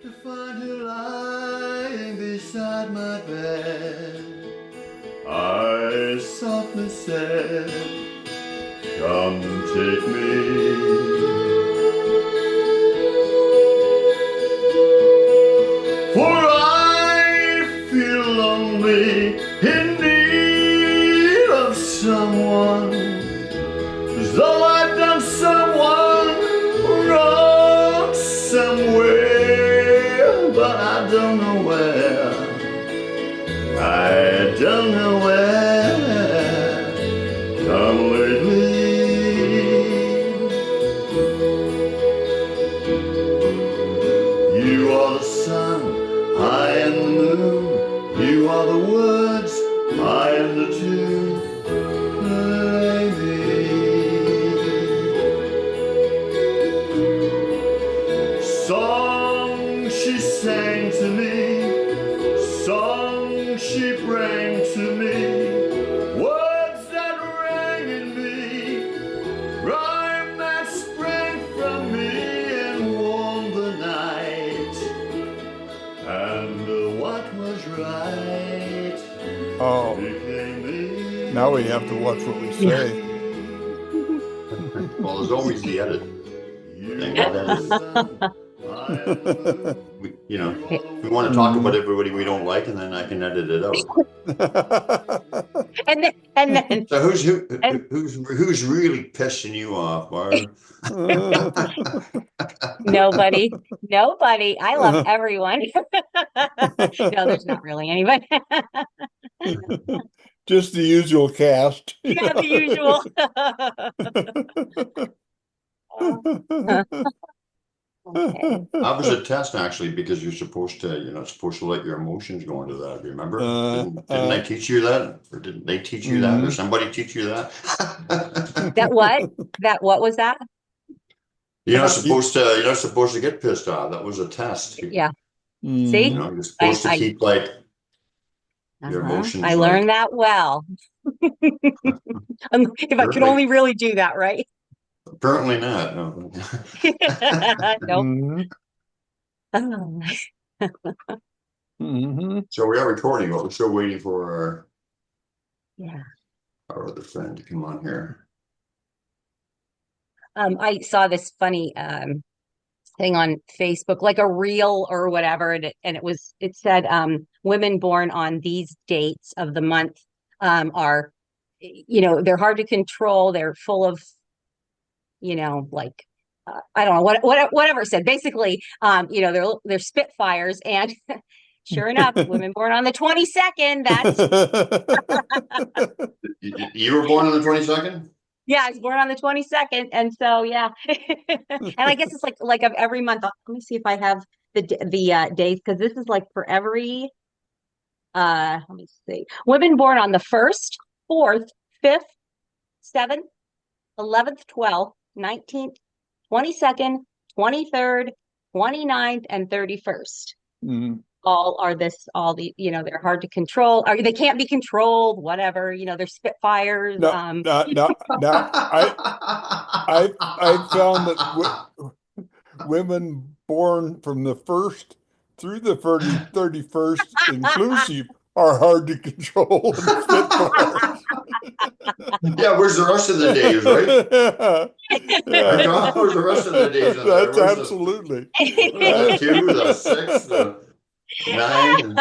To find her lying beside my bed, I softly said, "Come take me." For I feel lonely, in need of someone, as though I've done someone wrong somewhere, but I don't know where. I don't know where. Come lately. You are the sun, I am the moon. You are the words, I am the tune. Play me. Song she sang to me, song she rang to me, words that rang in me, rhyme that sprang from me and warmed the night, and what was right became me. Now we have to watch what we say. Well, there's always the edit. We want to talk about everybody we don't like, and then I can edit it out. and then So who's really pissing you off, Barb? nobody. I love everyone. No, there's not really anybody. Just the usual cast. Yeah, the usual. Okay. That was a test, actually, because you're supposed to, let your emotions go into that. Remember? Didn't I teach you that, or didn't they teach you that, or somebody teach you that? That what? What was that? You're not supposed to get pissed off. That was a test. Yeah. See, you're supposed to keep your emotions. I learned that well. If I could only really do that, right? Apparently not. No. Nope. So we are recording, but we're still waiting for our other friend to come on here. I saw this funny thing on Facebook, like a reel or whatever, and it said women born on these dates of the month are, they're hard to control. They're full of, I don't know whatever it said. Basically, they're spitfires, and sure enough, women born on the 22nd. That's you were born on the 22nd. Yeah, I was born on the 22nd, and so yeah, and I guess it's like of every month. Let me see if I have the days, because this is like for every. Let me see. Women born on the 1st, 4th, 5th, 7th, 11th, 12th, 19th, 22nd, 23rd, 29th, and 31st. All they're hard to control, or they can't be controlled, whatever, they're spitfires. No, I found that women born from the 1st through the 31st inclusive are hard to control. Yeah, where's the rest of the days, right? Where's the rest of the days? That's absolutely. The 2, the 6, the 9.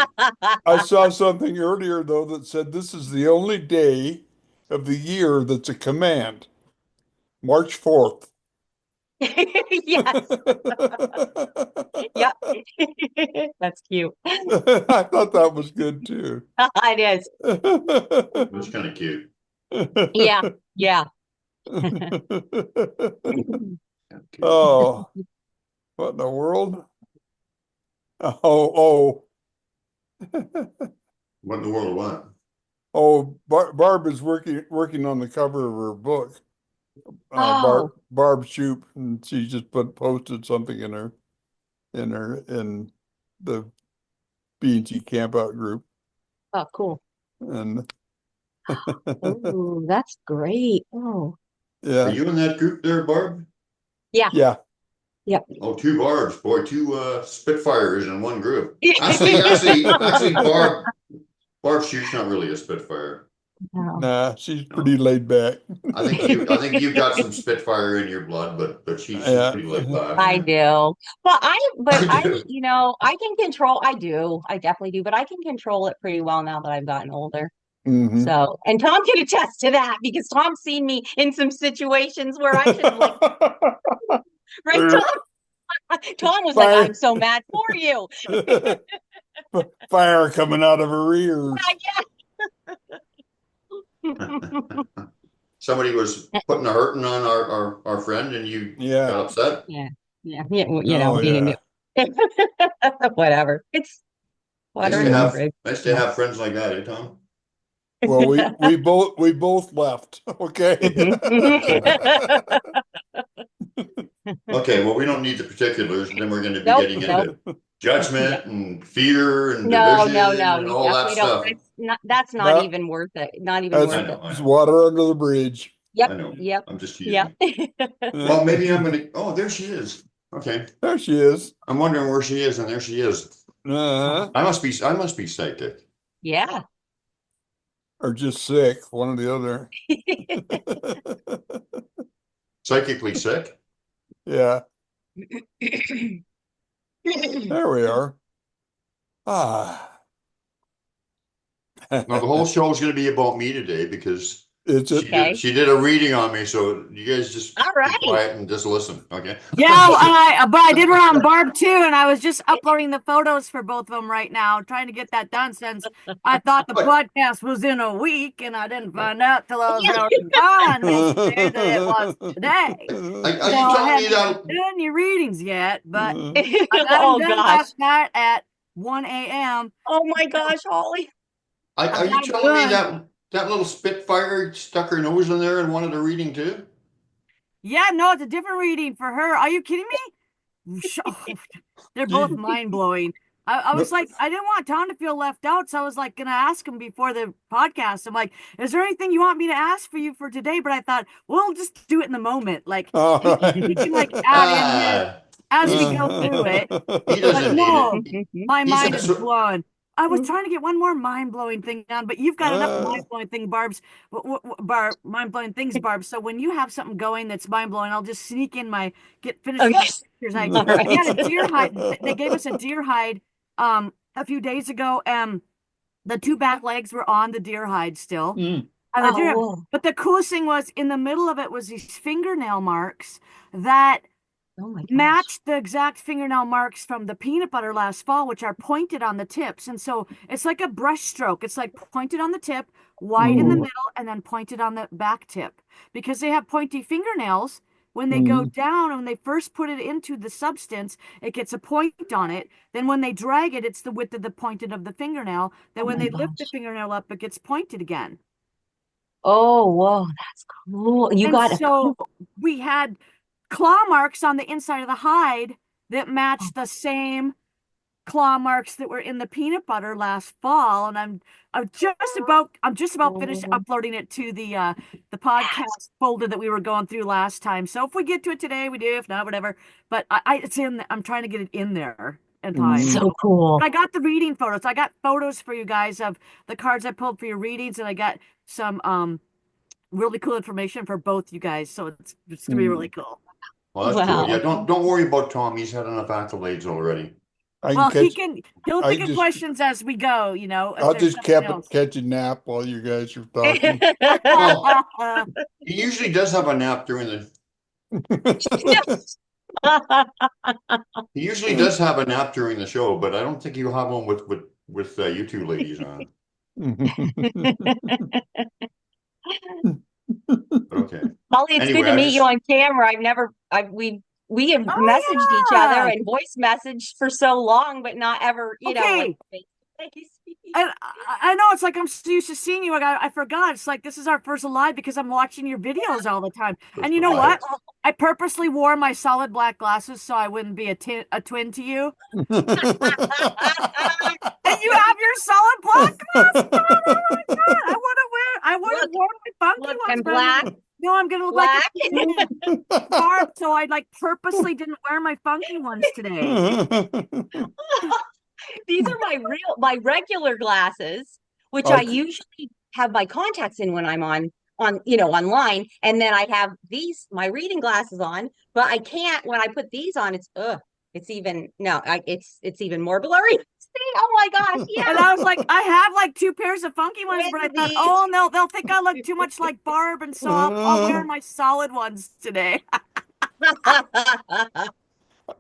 I saw something earlier, though, that said this is the only day of the year that's a command. March 4th. Yes. Yep. That's cute. I thought that was good too. It is. It was kind of cute. Yeah. Oh, what in the world? Oh. What in the world? What? Oh, Barb is working on the cover of her book. Barb Shoop, and she just posted something in the B&T Campout group. Oh, cool. And oh, that's great. Oh, yeah. Are you in that group there, Barb? Yeah. Yeah. Yep. Oh, two Barbs, boy, two Spitfires in one group. Actually, Barb Shoot's not really a Spitfire. No. Nah, she's No. pretty laid back. I think you got some Spitfire in your blood, but she's Yeah. pretty laid back. I do. But I do. I can control, I do. I definitely do, but I can control it pretty well now that I've gotten older. Mhm. So, and Thom can attest to that because Thom's seen me in some situations where I should have like, right, Thom? Thom was like, Fire. I'm so mad for you. Fire coming out of her ears. Somebody was putting a hurting on our friend, and you Yeah. got upset. Yeah. Yeah. Well, you Oh, know, being yeah. whatever. It's water in the fridge. Nice to have friends like that, eh, Thom? Well, we both left. Okay. Okay, well, we don't need the particulars, and then we're going to be Nope, getting nope. into judgment and fear and No, division no. and You all that definitely don't. stuff. That's not No, even worth it. Not even that's worth it. I know. water under the bridge. Yep. I know. Yep. I'm just Yep. teasing. Well, maybe I'm gonna. Oh, there she is. Okay, There she is. I'm wondering where she is, and there she is. Uh-huh. I must be psychic. Yeah. Or just sick, one or the other. Psychically sick. Yeah, there we are. Ah, Now the whole show is going to be about me today because it's she it. Okay. she did a reading on me. So you guys just All right. be quiet and just listen, okay? Yeah, but I did one on Barb too, and I was just uploading the photos for both of them right now, trying to get that done since I thought the podcast was in a week, and I didn't find out till I was already gone yesterday that it was today. Are So you I telling me haven't that? done any readings yet, but I got them Oh done gosh. last night at 1 a.m. Oh my gosh, Holly. Are you telling me that little Spitfire stuck her nose in there and wanted a reading too? Yeah, no, it's a different reading for her. Are you kidding me? They're both mind blowing. I was like, I didn't want Tom to feel left out, so I was like gonna ask him before the podcast. I'm like, is there anything you want me to ask for you for today? But I thought, we'll just do it in the moment. Like All we right. can like add in here as we go through it. He doesn't no, need it. My He's mind a is so- blown. I was trying to get one more mind-blowing thing done, but you've got enough mind-blowing thing, Barb's. Mind-blowing things, Barb. So when you have something going that's mind-blowing, I'll just sneak in my finish Okay. my pictures. I All right. we had a deer hide. They gave us a deer hide a few days ago, and the two back legs were on the deer hide still. Mm. And the Oh, deer, whoa. but the coolest thing was in the middle of it was these fingernail marks that Oh my gosh. matched the exact fingernail marks from the peanut butter last fall, which are pointed on the tips. And so it's like a brush stroke. It's like pointed on the tip, wide in the middle, and then pointed on the back tip. Because they have pointy fingernails, when they go down and when they first put it into the substance, it gets a point on it. Then when they drag it, it's the width of the pointed of the fingernail. Then when they lift the fingernail up, it gets pointed again. Oh, whoa, that's cool. You And got so we had claw marks on the inside of the hide that matched the same claw marks that were in the peanut butter last fall, and I'm just about finished uploading it to the podcast folder that we were going through last time. So if we get to it today, we do. If not, whatever. But it's in. I'm trying to get it in there in time. so cool. I got the reading photos. I got photos for you guys of the cards I pulled for your readings, and I got some really cool information for both you guys. So it's gonna be really cool. Well, that's Wow. cool. Yeah, don't worry about Tom. He's had enough accolades already. Well, he'll think of questions as we go, you know. I'll just catch a nap while you guys are talking. Well, he usually does have a nap during the. He usually does have a nap during the show, but I don't think he'll have one with you two ladies on. Okay. Holly, it's Anyway, good to I meet just- you on camera. We have messaged each other and voice messaged for so long, but not ever, you know, like face-to-face. And I know it's like I'm so used to seeing you. Like I forgot. It's like this is our first live because I'm watching your videos all the time. And you know what? I purposely wore my solid black glasses so I wouldn't be a twin to you. And you have your solid black glasses. Oh my God! I want to wear. I want to wear my funky Look, ones. I'm black. No, I'm gonna look Black. like a Barb, so I like purposely didn't wear my funky ones today. These are my regular glasses, which I Okay. usually have my contacts in when I'm on online, and then I have these my reading glasses on, but I can't when I put these on. It's even no, it's even more blurry. See? Oh my gosh, And yeah. I was like, I have like 2 pairs of funky ones, but I With thought, these. oh, no, they'll think I look too much like Barb, and so I'll wear my solid ones today.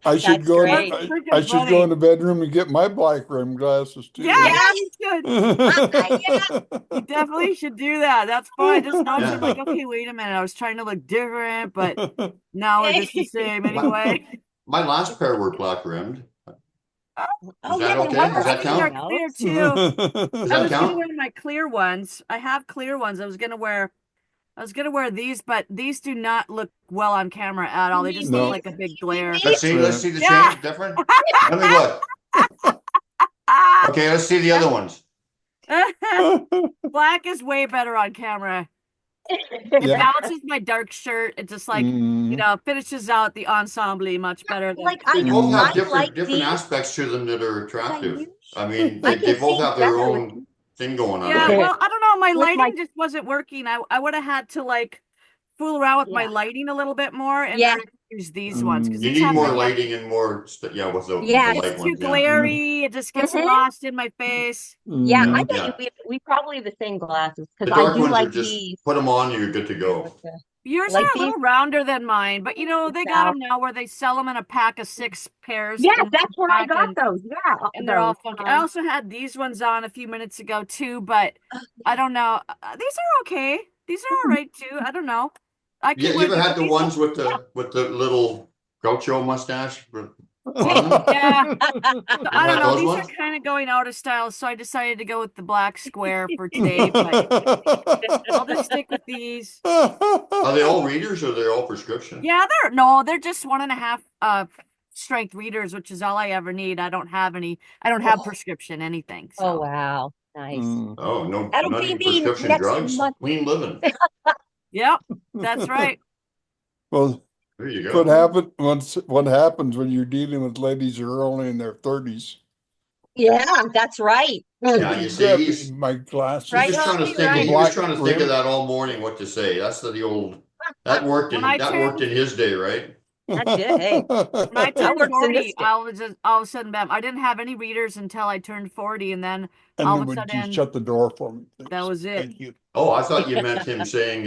I should That's go in, great. I, Freaking I should go funny. in the bedroom and get my black rim glasses too. Yeah, Yeah. you should. You definitely should do that. That's fine. Just now I'm like, okay, wait a minute. I was trying to look different, but now we're just the same anyway. My last pair were black rimmed. Oh that yeah, okay? there Does are that These are count? clear too. Does I that was gonna count? wear my clear ones. I have clear ones. I was gonna wear these, but these do not look well on camera at all. They just No. look like a big glare. Let's see the Yeah. change different. Let me look. Okay, let's see the other ones. Black is way better on camera. It Yeah. balances my dark shirt. It just like, finishes out the ensemble much better than Like They both have I like different these. aspects to them that are attractive. use- I mean, I they can both see have their better with own thing going on. Yeah, Right? well, I don't know. My With my- lighting just wasn't working. I would have had to like fool around with my Yeah. lighting a little bit more and Yeah. then use these ones because You these need have more like lighting and more with the Yes. light it's too ones. Yeah. glary. It just gets Mhm. lost in my face. Yeah, I bet Yeah. we probably have the same glasses The because I dark do ones like are just these. put them on, you're good to go. Yours Like are a little rounder than mine, but they got Yeah. them now where they sell them in a pack of 6 pairs. Yes, in that's one where I pack, got those. Yeah, and they're all those. funky. I also had these ones on a few minutes ago too, but I don't know. These are okay. These are all right too. I don't know. I You, could you ever wear had the these ones with the little gaucho mustache on them? Yeah. You I don't had know. those These ones? are kind of going out of style, so I decided to go with the black square for today, but I'll just stick with these. Are they all readers or they're all prescription? Yeah, they're just 1.5 strength readers, which is all I ever need. I don't have prescription anything. So. Oh wow, nice. Oh, no, That'll not be even me prescription next drugs. month. Clean living. Yep, that's right. Well, There you go. what happens when you're dealing with ladies who are only in their 30s? Yeah, that's right. Yeah, you see, he's my glasses. Right. just trying to You're think. right. He was trying to think Black of that all morning. What to say? That's the old. That worked When I in his day, right? That's good. Hey, When I that turned works in this 40, day. I was just all of a sudden, bam, I didn't have any readers until I turned 40, and then And all then of a would sudden, you shut the door for me? that was it. Thank you. Oh, I thought you meant him saying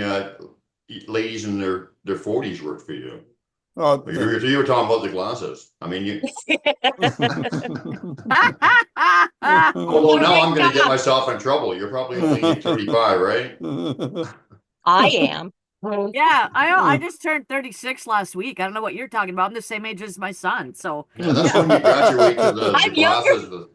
ladies in their 40s work for you. Oh, You were talking about the glasses. I mean, you. Although now I'm going to get myself in trouble. You're probably only 35, right? I am. Yeah, I just turned 36 last week. I don't know what you're talking about. I'm the same age as my son, so Yeah, that's when you graduate to the I'm younger. glasses.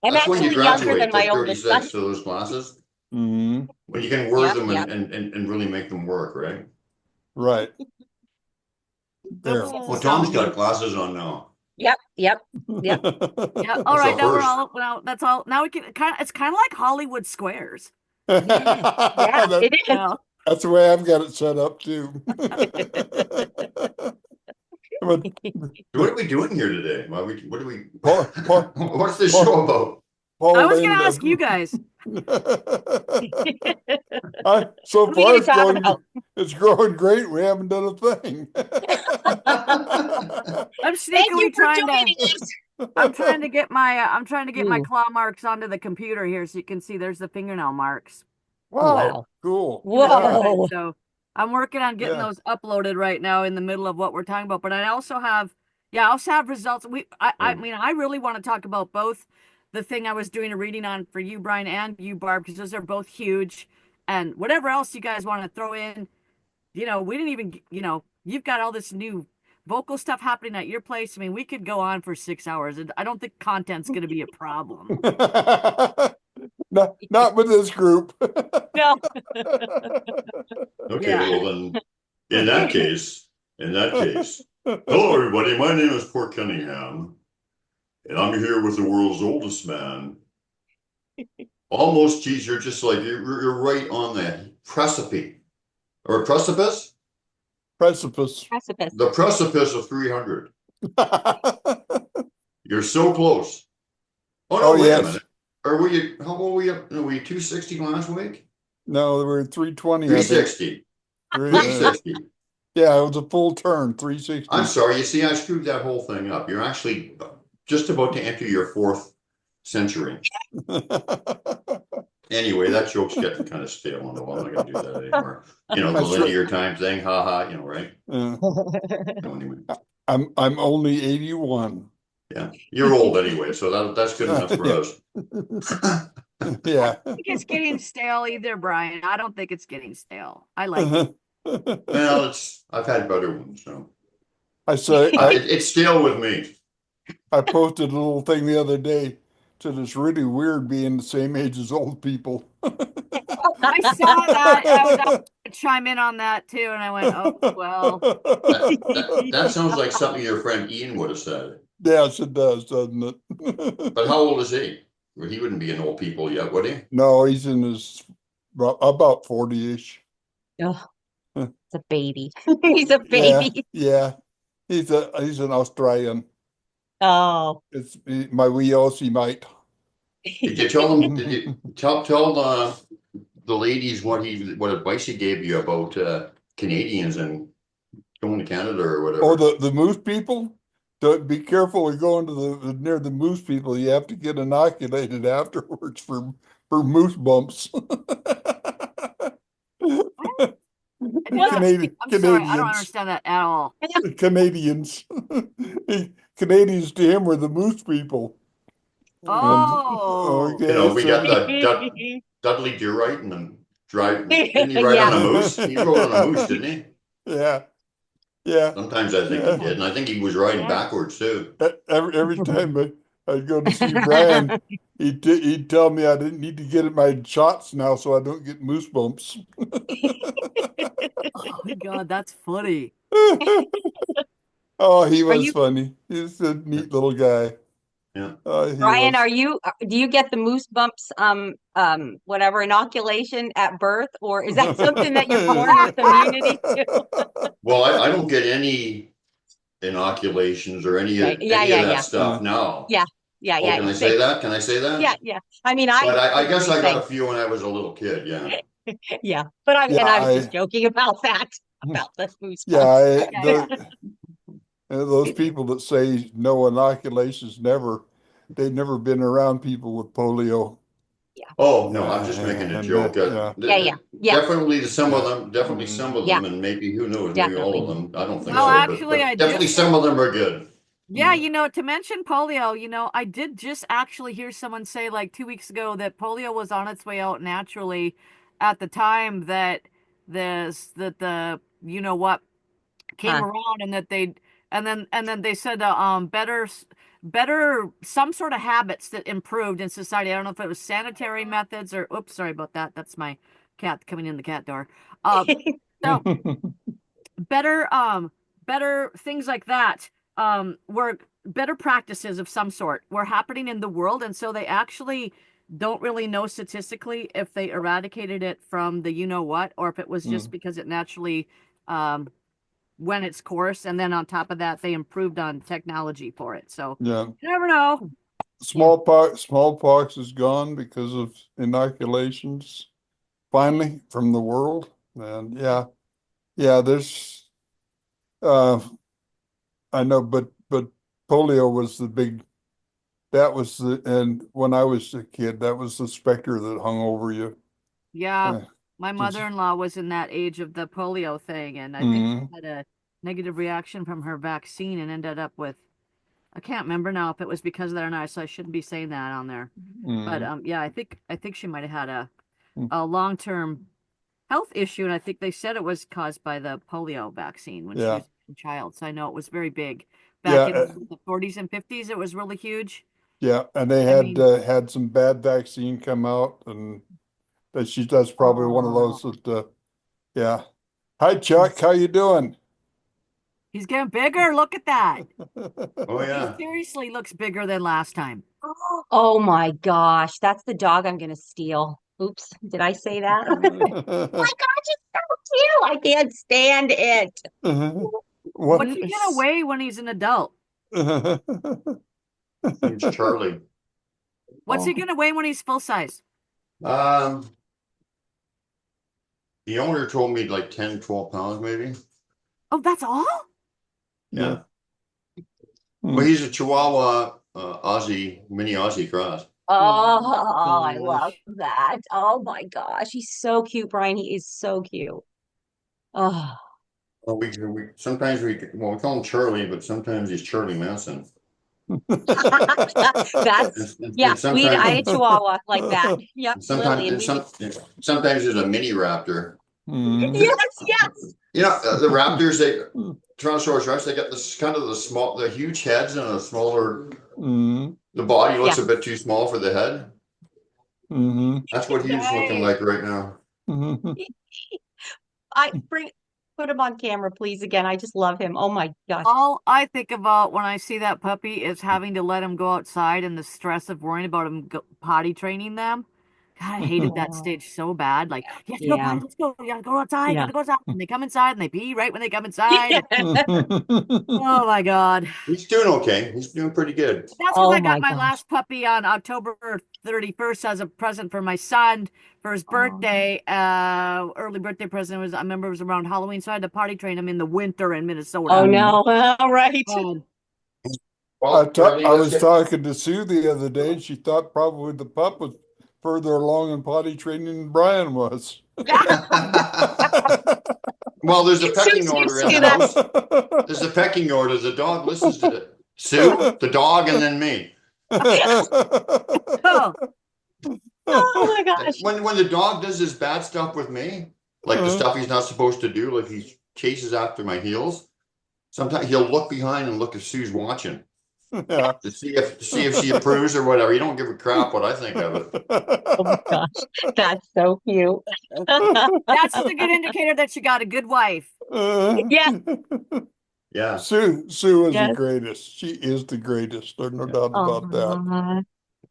I'm That's when you actually younger graduate than my to oldest son. 36 to those glasses. Mhm. When you can wear Yeah, them yeah. and really make them work, right? Right. There. Well, Tom's got glasses on now. Yep. yeah. All right, a now we're first. all well. That's all. Now we can it's kind of like Hollywood Squares. Yeah, That- it is. Yeah. That's the way I've got it set up too. But What are we doing here today? What are we? Paul- What's this show about? I was going to ask you guys. So What are we far gonna talk about? it's growing great. We haven't done a thing. I'm Thank you sneakily for trying joining to. us. I'm trying to get my Ooh. claw marks onto the computer here, so you can see there's the fingernail marks. Wow. Cool. Whoa. So I'm working on getting Yeah. those uploaded right now in the middle of what we're talking about. But I also have results. I mean, I really want to talk about both the thing I was doing a reading on for you, Brian, and you, Barb, because those are both huge. And whatever else you guys want to throw in, we didn't even, you've got all this new vocal stuff happening at your place. I mean, we could go on for 6 hours, and I don't think content's going to be a problem. Not with this group. No. Okay, Yeah. well then, in that case, hello everybody. My name is Port Cunningham, and I'm here with the world's oldest man. Almost, geez, you're just like you're right on the precipice Or precipice? Precipice. Precipice. The precipice of 300. You're so close. Oh, no, Oh, wait a yes. minute. Or were you, how old were you? No, were you 260 last week? No, they were 320. I think. 360. 360. Yeah, it was a full turn, 360. I'm sorry. You see, I screwed that whole thing up. You're actually just about to enter your 4th century. Anyway, that joke's getting kind of stale. I'm not going to do that anymore. You know, the That's right. linear time thing, haha, you know, right? Yeah. So anyway, I'm only 81. yeah, you're old anyway, so that's good enough for us. Yeah. I don't think it's getting stale either, Brian. I don't think it's getting stale. I like it. Well, I've had better ones, so I say it's stale with me. I posted a little thing the other day. Said it's really weird being the same age as old people. I saw that. I was going to chime in on that too, and I went, "Oh well." That sounds like something your friend Ian would have said. Yes, it does, doesn't it? But how old is he? Well, he wouldn't be an old people yet, would he? No, he's in his about 40-ish. Oh, it's a baby. He's a baby. Yeah. He's an Australian. Oh. It's my wee Aussie mate. Did you tell him? Did you tell the ladies what advice he gave you about Canadians and going to Canada or whatever? Oh, the moose people? Don't be careful of going to near the moose people. You have to get inoculated afterwards for moose bumps. I'm sorry, I don't understand that at all. Canadians. Canadians to him were the moose people. Oh, Okay, You know, we got so the Dudley DeWright and then didn't he ride Yeah. on a moose? He rode on a moose, didn't he? yeah. Sometimes I think he did, and I think he was riding backwards too. Every time I'd go to see Brian, he'd tell me I didn't need to get my shots now so I don't get moose bumps. oh my God, that's funny. Oh, he was you- funny. He's a neat little guy. Yeah. Brian, do you get the moose bumps, whatever inoculation at birth, or is that something that you're born with immunity to? Well, I don't get any inoculations or any Right. of Yeah, that stuff now. Yeah. Oh, can I say that? Can I say that? Yeah. I mean, But I guess I got a few when I was a little kid. Yeah. Yeah, but I was just joking about that, about the moose bumps. Those people that say no inoculations, they've never been around people with polio. Yeah. Oh no, I'm just making a joke. Yeah. Definitely some of them. Definitely some of them, Yeah. and maybe who knows? Maybe Definitely. all of them. I don't think Oh, so. actually, but I definitely just- some of them are good. Yeah, to mention polio, I did just actually hear someone say like 2 weeks ago that polio was on its way out naturally at the time that the came around, and that then they said better some sort of habits that improved in society. I don't know if it was sanitary methods or oops, sorry about that. That's my cat coming in the cat door. So better things like that were better practices of some sort were happening in the world, and so they actually don't really know statistically if they eradicated it from the what, or if it was just because it naturally went its course, and then on top of that they improved on technology for it. So you never know. Smallpox is gone because of inoculations finally from the world. And there's I know, but polio was the big, and when I was a kid, that was the specter that hung over you. Yeah, my mother-in-law was in that age of the polio thing, and I think she had a negative reaction from her vaccine and ended up with, I can't remember now if it was because of that or not, so I shouldn't be saying that on there. But I think she might have had a long-term health issue, and I think they said it was caused by the polio vaccine when she was a child. So I know it was very big back in the 40s and 50s. It was really huge. Yeah, and they had some bad vaccine come out, and that's probably one of those that Hi Chuck, how you doing? He's getting bigger. Look at that. Oh yeah. He seriously looks bigger than last time. Oh my gosh, that's the dog I'm gonna steal. Oops, did I say that? Oh my gosh, it's so cute. I can't stand it. What's What? he gonna weigh when he's an adult? It's Charlie. What's he gonna weigh when he's full size? Um, the owner told me like 10, 12 pounds maybe. Oh, that's all? Yeah. Hmm. Well, he's a Chihuahua, mini Aussie cross. Oh, I love Gosh. that. Oh my gosh, he's so cute, Brian. He is so cute. Oh, Well, we call him Charlie, but sometimes he's Charlie Manson. that's yeah. And I had a sometimes, Chihuahua like that. Yep, sometimes, Lily, and and sometimes there's a mini raptor. Hmm. yes, yes, You know, the raptors, Tyrannosaurus Rex, they got this kind of the huge heads and a smaller, Hmm. the body looks yeah. a bit too small for the head. Hmm. That's what he's looking like right now. Hmm. Put him on camera, please. Again, I just love him. Oh my gosh. All I think about when I see that puppy is having to let him go outside and the stress of worrying about him potty training them. God, I hated that stage so bad. Like, you have to go Yeah. potty, let's go. You gotta go outside, you Yeah. gotta go outside. And they come inside and they pee right when they come inside. Oh my God. He's doing okay. He's doing pretty good. That's because Oh I got my my gosh. last puppy on October 31st as a present for my son for his birthday. Early birthday present was, I remember it was around Halloween, so I had to potty train him in the winter in Minnesota. Oh no. All right. Um, Well, Charlie, I let's was get. talking to Sue the other day, and she thought probably the pup was further along in potty training than Brian was. Well, there's a pecking Sue, order in Sue, the that's house. There's a pecking order. The dog listens to it. Sue, the dog, and then me. oh, oh my gosh. When the dog does his bad stuff with me, like the stuff he's not supposed to do, like he chases after my heels, sometimes he'll look behind and look if Sue's watching Yeah. to see if she approves or whatever. You don't give a crap what I think of it. Oh my gosh. That's so cute. that's a good indicator that you got a good wife. Yeah. Yeah. Sue is the Yes. greatest. She is the greatest. There's no doubt about that. Aw.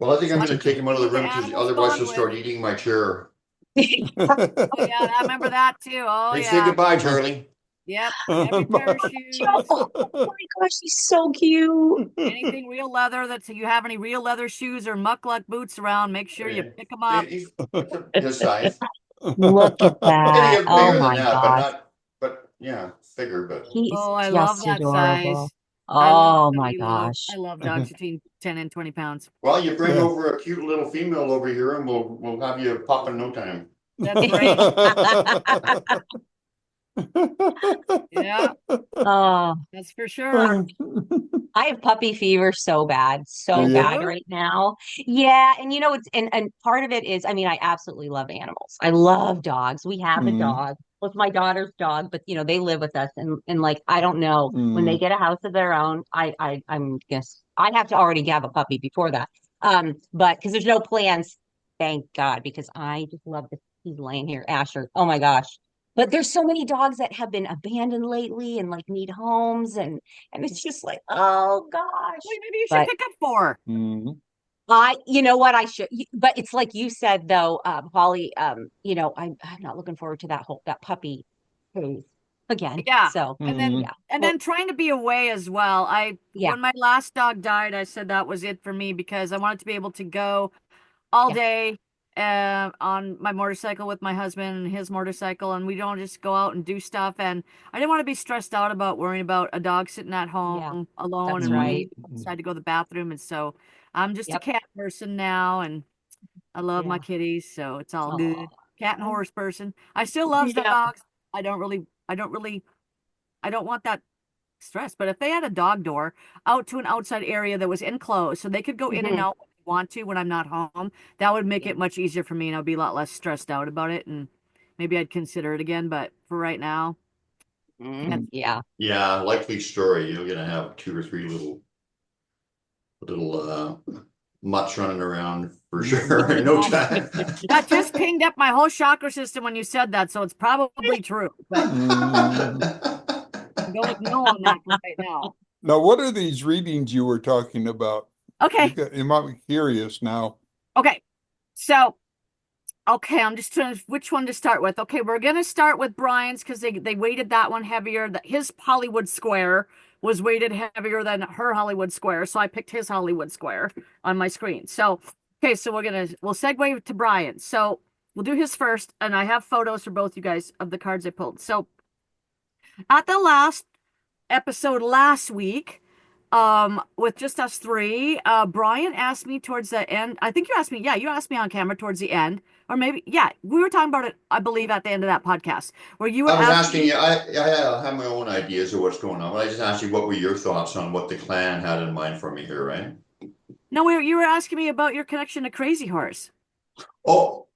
Well, I think I'm going to take him out of the Keep the room because animals otherwise she'll bond start with. eating my chair. Oh yeah, I remember that too. Oh Hey, say yeah. goodbye, Charlie. Yep. Every pair of shoes. Oh my gosh, he's so cute. Anything real leather that's you have any real leather shoes or muckluck boots around, make sure you pick them up. He's his size. Look at I'm gonna that. get Oh bigger than my that, gosh. but yeah, bigger, but He is Oh, I love just that adorable. size. I love Oh my puppy love. gosh. I love dogs between 10 and 20 pounds. well, you bring Yeah. over a cute little female over here, and we'll have you pop in no time. That's right. Yeah, Oh, that's for sure. I have puppy fever so bad, Do so you? bad right now. Yeah, and you know it's and part of it is, I mean, I absolutely love animals. I love dogs. We have a Mm, dog. Well, it's my daughter's dog, but you know, they live with us and like I don't know, when they mm. get a house of their own, I'm guess I'd have to already have a puppy before that. But because there's no plans, thank God, because I just love this. He's laying here, Asher. Oh my gosh. But there's so many dogs that have been abandoned lately and like need homes and it's just like, oh gosh. Well, maybe you should But pick up 4. Mm. you know what, I should, but it's like you said though, Holly, you know, I'm not looking forward to that puppy phase again. Yeah. So And then yeah. and Well, then trying to be away as well. yeah, When my last dog died, I said that was it for me because I wanted to be able to go all yeah, day on my motorcycle with my husband and his motorcycle, and we don't just go out and do stuff. And I didn't want to be stressed out about worrying about a dog sitting at yeah, home alone that's and wanting right. to decide to go to the bathroom. And so I'm just a Yep. cat person now, and I love my Yeah. kitties, so it's all Oh, good. Cat and horse person. I still love yeah. dogs. I don't really, I don't want that stress. But if they had a dog door out to an outside area that was enclosed, so they could go in and Mhm. out when they want to when I'm not home, that would make Yeah. it much easier for me, and I'd be a lot less stressed out about it. And maybe I'd consider it again. But for right now, Mhm. Yeah. Yeah, likely story. You're gonna have 2 or 3 little mutts running around for sure in no time. that just pinged up my whole chakra system when you said that, so it's probably true. But Mm. I'll go with no on that for right now. Now, what are these readings you were talking about? Okay. You might be curious now. Okay. So Okay, I'm just trying to which one to start with. Okay, we're gonna start with Brian's because they weighted that one heavier. His Hollywood Square was weighted heavier than her Hollywood Square, so I picked his Hollywood Square on my screen. So, okay, so we'll segue to Brian. So we'll do his first, and I have photos for both you guys of the cards I pulled. So at the last episode last week, with just us three, Brian asked me towards the end. I think you asked me, yeah, you asked me on camera towards the end, or maybe, yeah, we were talking about it, I believe, at the end of that podcast, where you were I was asking asking you, I have my own ideas of what's going on, but I just asked you what were your thoughts on what the clan had in mind for me here, right? No, you were asking me about your connection to Crazy Horse. Oh,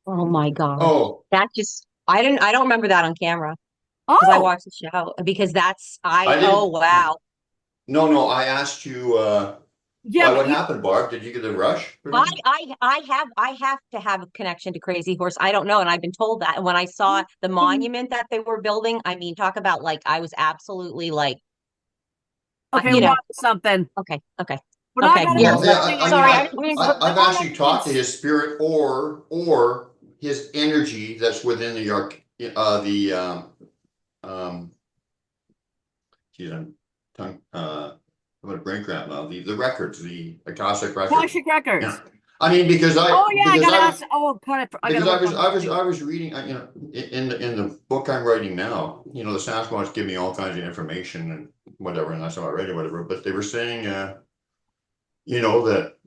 Oh my God. oh, That just, I don't remember that on camera because I Oh, watched the show because I oh didn't. wow. No, I asked you, yeah, why, but what happened, Barb? Did you get a rush? I have to have a connection to Crazy Horse. I don't know. And I've been told that. And when I saw the monument that they were building, I mean, talk about like, I was absolutely like, okay, you we're on know, to something. okay. We're not Okay. gonna Yeah. Well, yeah, something. I mean, Sorry. I've actually talked to his spirit or his energy that's within the geez, I'm tongue, I'm gonna brain cramp now. The records, the Akashic records. Akashic Records. Yeah. I mean, because Oh yeah, I because gotta I ask. Oh God, I because gotta work on that too. I was reading, you know, in the book I'm writing now, you know, the Sasquatch give me all kinds of information and whatever, and that's how I read it, whatever. But they were saying, you know, that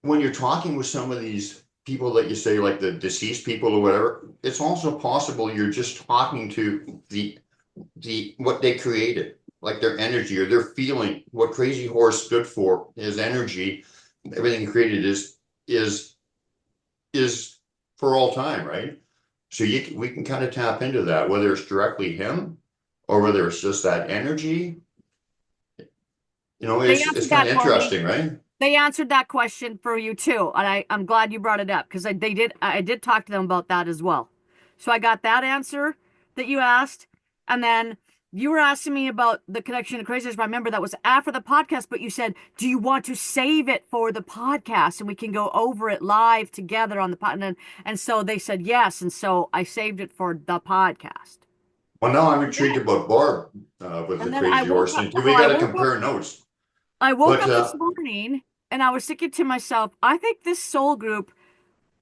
when you're talking with some of these people that you say like the deceased people or whatever, it's also possible you're just talking to the what they created, like their energy or their feeling, what Crazy Horse stood for, his energy, everything he created is for all time, right? So we can kind of tap into that, whether it's directly him or whether it's just that energy. You know, They it's answered kind that of for me. interesting, right? They answered that question for you too, and I'm glad you brought it up because I did talk to them about that as well. So I got that answer that you asked, and then you were asking me about the connection to Crazy Horse. Remember that was after the podcast, but you said, "Do you want to save it for the podcast and we can go over it live together on the pod?" And so they said yes, and so I saved it for the podcast. Well, now I'm intrigued about Barb with And the then I Crazy woke Horse up. thing. Well, We got to compare notes. I woke But up this morning and I was thinking to myself, I think this soul group,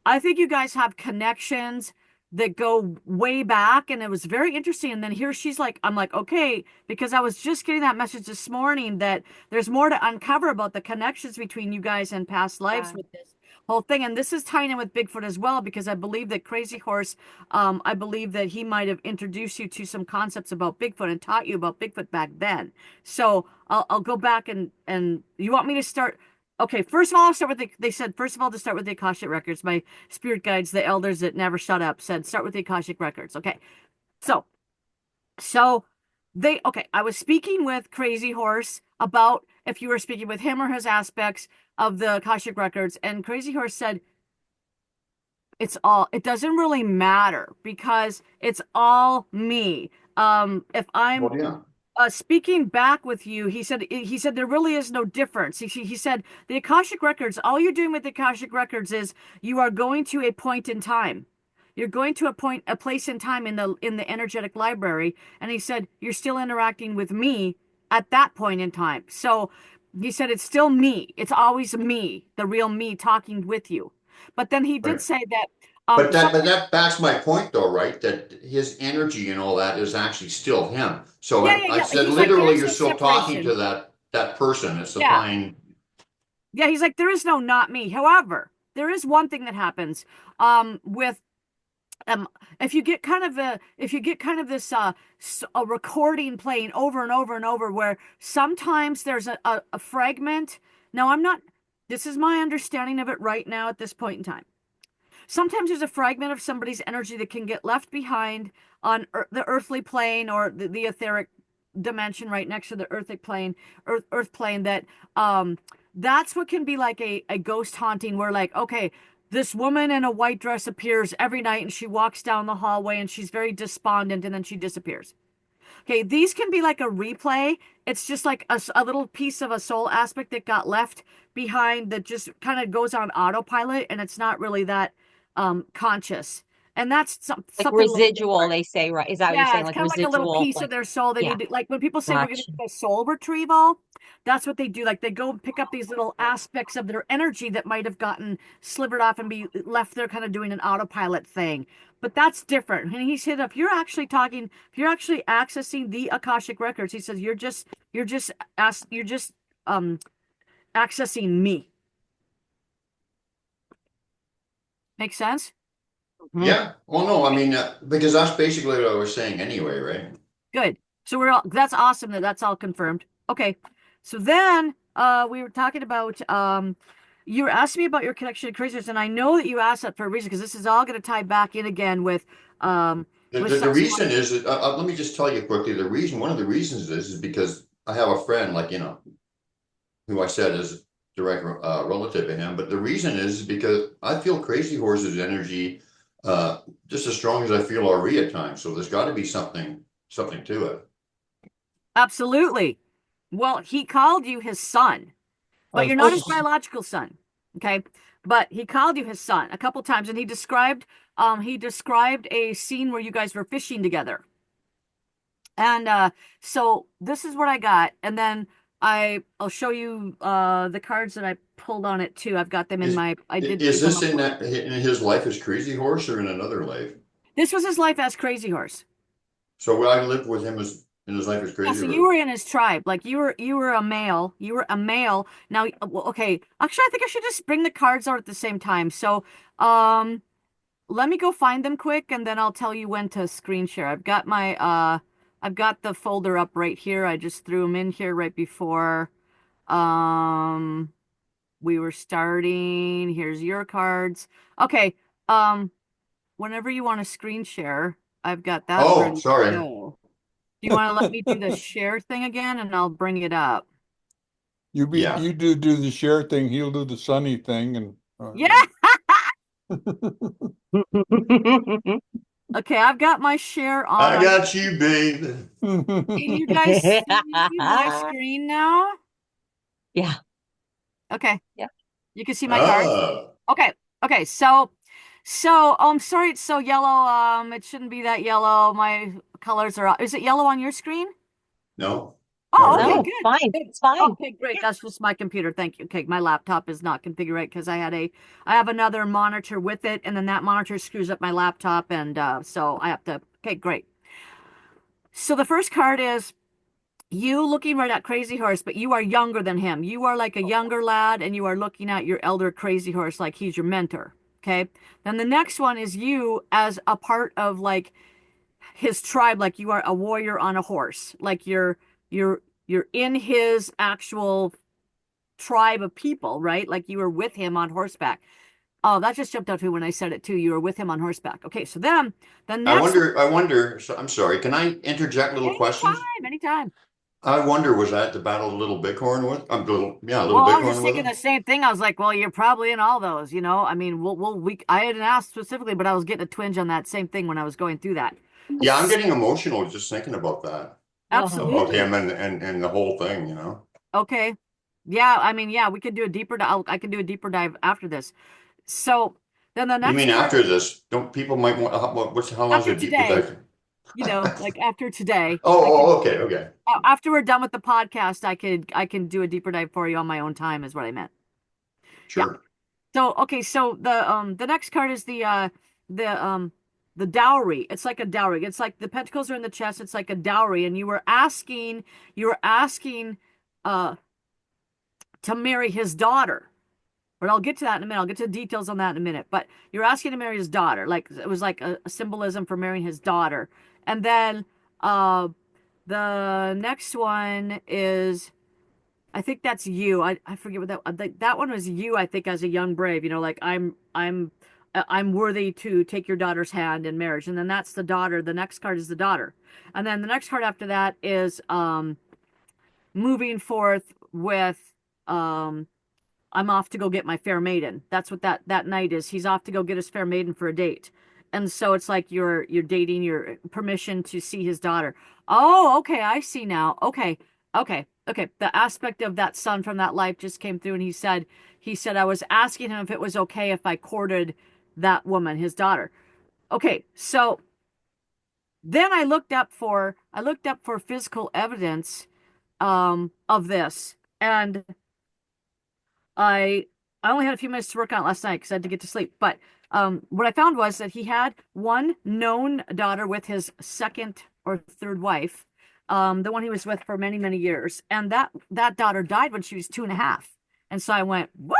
I think you guys have connections that go way back. And it was very interesting. And then here she's like, I'm like, okay, because I was just getting that message this morning that there's more to uncover about the connections between you guys and past lives with this whole thing. And this is tying in with Bigfoot as well, because I believe that Crazy Horse, I believe that he might have introduced you to some concepts about Bigfoot and taught you about Bigfoot back then. So I'll go back and you want me to start? Okay, first of all, I'll start with they said, first of all, to start with the Akashic Records. My spirit guides, the elders that never shut up, said, start with the Akashic Records. Okay. So I was speaking with Crazy Horse about if you were speaking with him or his aspects of the Akashic Records. And Crazy Horse said, it doesn't really matter because it's all me. If I'm well, yeah. speaking back with you, he said there really is no difference. He said the Akashic Records, all you're doing with the Akashic Records is you are going to a point in time. You're going to a place in time in the energetic library, and he said you're still interacting with me at that point in time. So he said it's still me. It's always me, the real me talking with you. But then he did Right. say that But that backs my point though, right? That his energy and all that is actually still him. So I said He's like, literally there's you're no still talking to separation. that person. It's Yeah. supplying. Yeah, he's like, there is no not me. However, there is one thing that happens with if you get kind of this a recording playing over and over and over where sometimes there's a fragment. Now this is my understanding of it right now at this point in time. Sometimes there's a fragment of somebody's energy that can get left behind on the earthly plane or the etheric dimension right next to the earthly plane, earth plane, that that's what can be like a ghost haunting where, like, okay, this woman in a white dress appears every night and she walks down the hallway and she's very despondent and then she disappears. Okay, these can be like a replay. It's just like a little piece of a soul aspect that got left behind that just kind of goes on autopilot, and it's not really that conscious. And that's Like something a little residual, different. they say, right? Is that what you're Yeah, saying? it's Like kind of like a little residual, piece of like, their soul. They yeah, need to, like when people say we're going to gotcha. do a soul retrieval, that's what they do. Like they go and pick up these little aspects of their energy that might have gotten slivered off and be left there kind of doing an autopilot thing. But that's different. And he said, if you're actually accessing the Akashic records, he says, you're just um accessing me. Make sense? Yeah. Well, no, I mean, because that's basically what I was saying anyway, right? Good. So that's awesome that's all confirmed. Okay. So then we were talking about you were asking me about your connection to crazies, and I know that you asked that for a reason because this is all going to tie back in again with The reason is that, let me just tell you quickly, one of the reasons is because I have a friend, like, who I said is direct relative to him, but the reason is because I feel Crazy Horse's energy just as strong as I feel RE at times. So there's got to be something to it. Absolutely. Well, he called you his son, but you're not his biological son. Okay. But he called you his son a couple times, and he described a scene where you guys were fishing together. And so this is what I got, and then I'll show you the cards that I pulled on it too. I've got them in my Is this in his life as Crazy Horse or in another life? This was his life as Crazy Horse. So I lived with him in his life as Crazy Yeah, so Horse. you were in his tribe. Like you were a male. You were a male. Now, okay. Actually, I think I should just bring the cards out at the same time. So, let me go find them quick, and then I'll tell you when to screen share. I've got the folder up right here. I just threw them in here right before we were starting. Here's your cards. Okay. Whenever you want to screen share, I've got that Oh, ready to sorry. go. Do you want to let me do the share thing again, and I'll bring it up? You Yeah. do the share thing, he'll do the sunny thing, and Yeah. Okay, I've got my share on. I got you, baby. Can you guys see my screen now? Yeah. Okay. Yeah. You can see my cards. Okay. Okay. So I'm sorry it's so yellow. It shouldn't be that yellow. My colors are. Is it yellow on your screen? No. Oh, okay, No, good. fine. It's fine. Okay, great. That's just my computer. Thank you. Okay, my laptop is not configured right because I have another monitor with it, and then that monitor screws up my laptop, and so I have to. Okay, great. So the first card is you looking right at Crazy Horse, but you are younger than him. You are like a younger lad, and you are looking at your elder Crazy Horse like he's your mentor. Okay. Then the next one is you as a part of like his tribe, like you are a warrior on a horse, like you're in his actual tribe of people, right? Like you were with him on horseback. Oh, that just jumped out to me when I said it too. You were with him on horseback. Okay, so then the next I wonder, so I'm sorry, can I interject little questions? anytime. I wonder, was that the Battle of Little Bighorn with? Little Well, I was Bighorn just with thinking him? the same thing. I was like, well, you're probably in all those, I mean, I hadn't asked specifically, but I was getting a twinge on that same thing when I was going through that. Yeah, I'm getting emotional just thinking about that. Absolutely. About him and the whole thing, Okay. Yeah, I mean, yeah, we could do a deeper dive. I can do a deeper dive after this. So then the You next mean card, after this? Don't people might want, how long is after a deeper today, dive? like after today. Okay. After we're done with the podcast, I can do a deeper dive for you on my own time, is what I meant. Yeah. Sure. So okay, so the next card is the dowry. It's like a dowry. It's like the pentacles are in the chest. It's like a dowry, and you were asking to marry his daughter. But I'll get to that in a minute. I'll get to the details on that in a minute. But you're asking to marry his daughter. Like it was like a symbolism for marrying his daughter. And then the next one is, I think that's you. I forget what that one was you, I think, as a young brave, like I'm worthy to take your daughter's hand in marriage. And then that's the daughter. The next card is the daughter. And then the next card after that is moving forth with I'm off to go get my fair maiden. That's what that night is. He's off to go get his fair maiden for a date. And so it's like you're dating your permission to see his daughter. Oh, okay, I see now. Okay. The aspect of that son from that life just came through, and he said I was asking him if it was okay if I courted that woman, his daughter. Okay, so then I looked up for physical evidence of this, and I I only had a few minutes to work on it last night because I had to get to sleep. But what I found was that he had one known daughter with his second or third wife, the one he was with for many, many years, and that daughter died when she was 2.5. And so I went, what?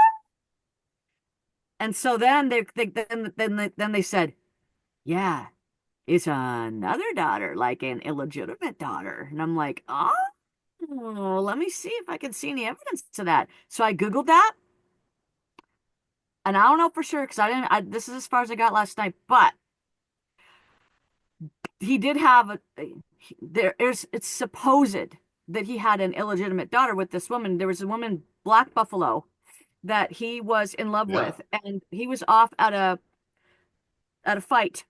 And so then they said, yeah, it's another daughter, like an illegitimate daughter. And I'm like, oh, let me see if I can see any evidence to that. So I Googled that. And I don't know for sure because this is as far as I got last night, but he did have it's supposed that he had an illegitimate daughter with this woman. There was a woman, Black Buffalo, that he was in love Yeah. with, and he was off at a fight,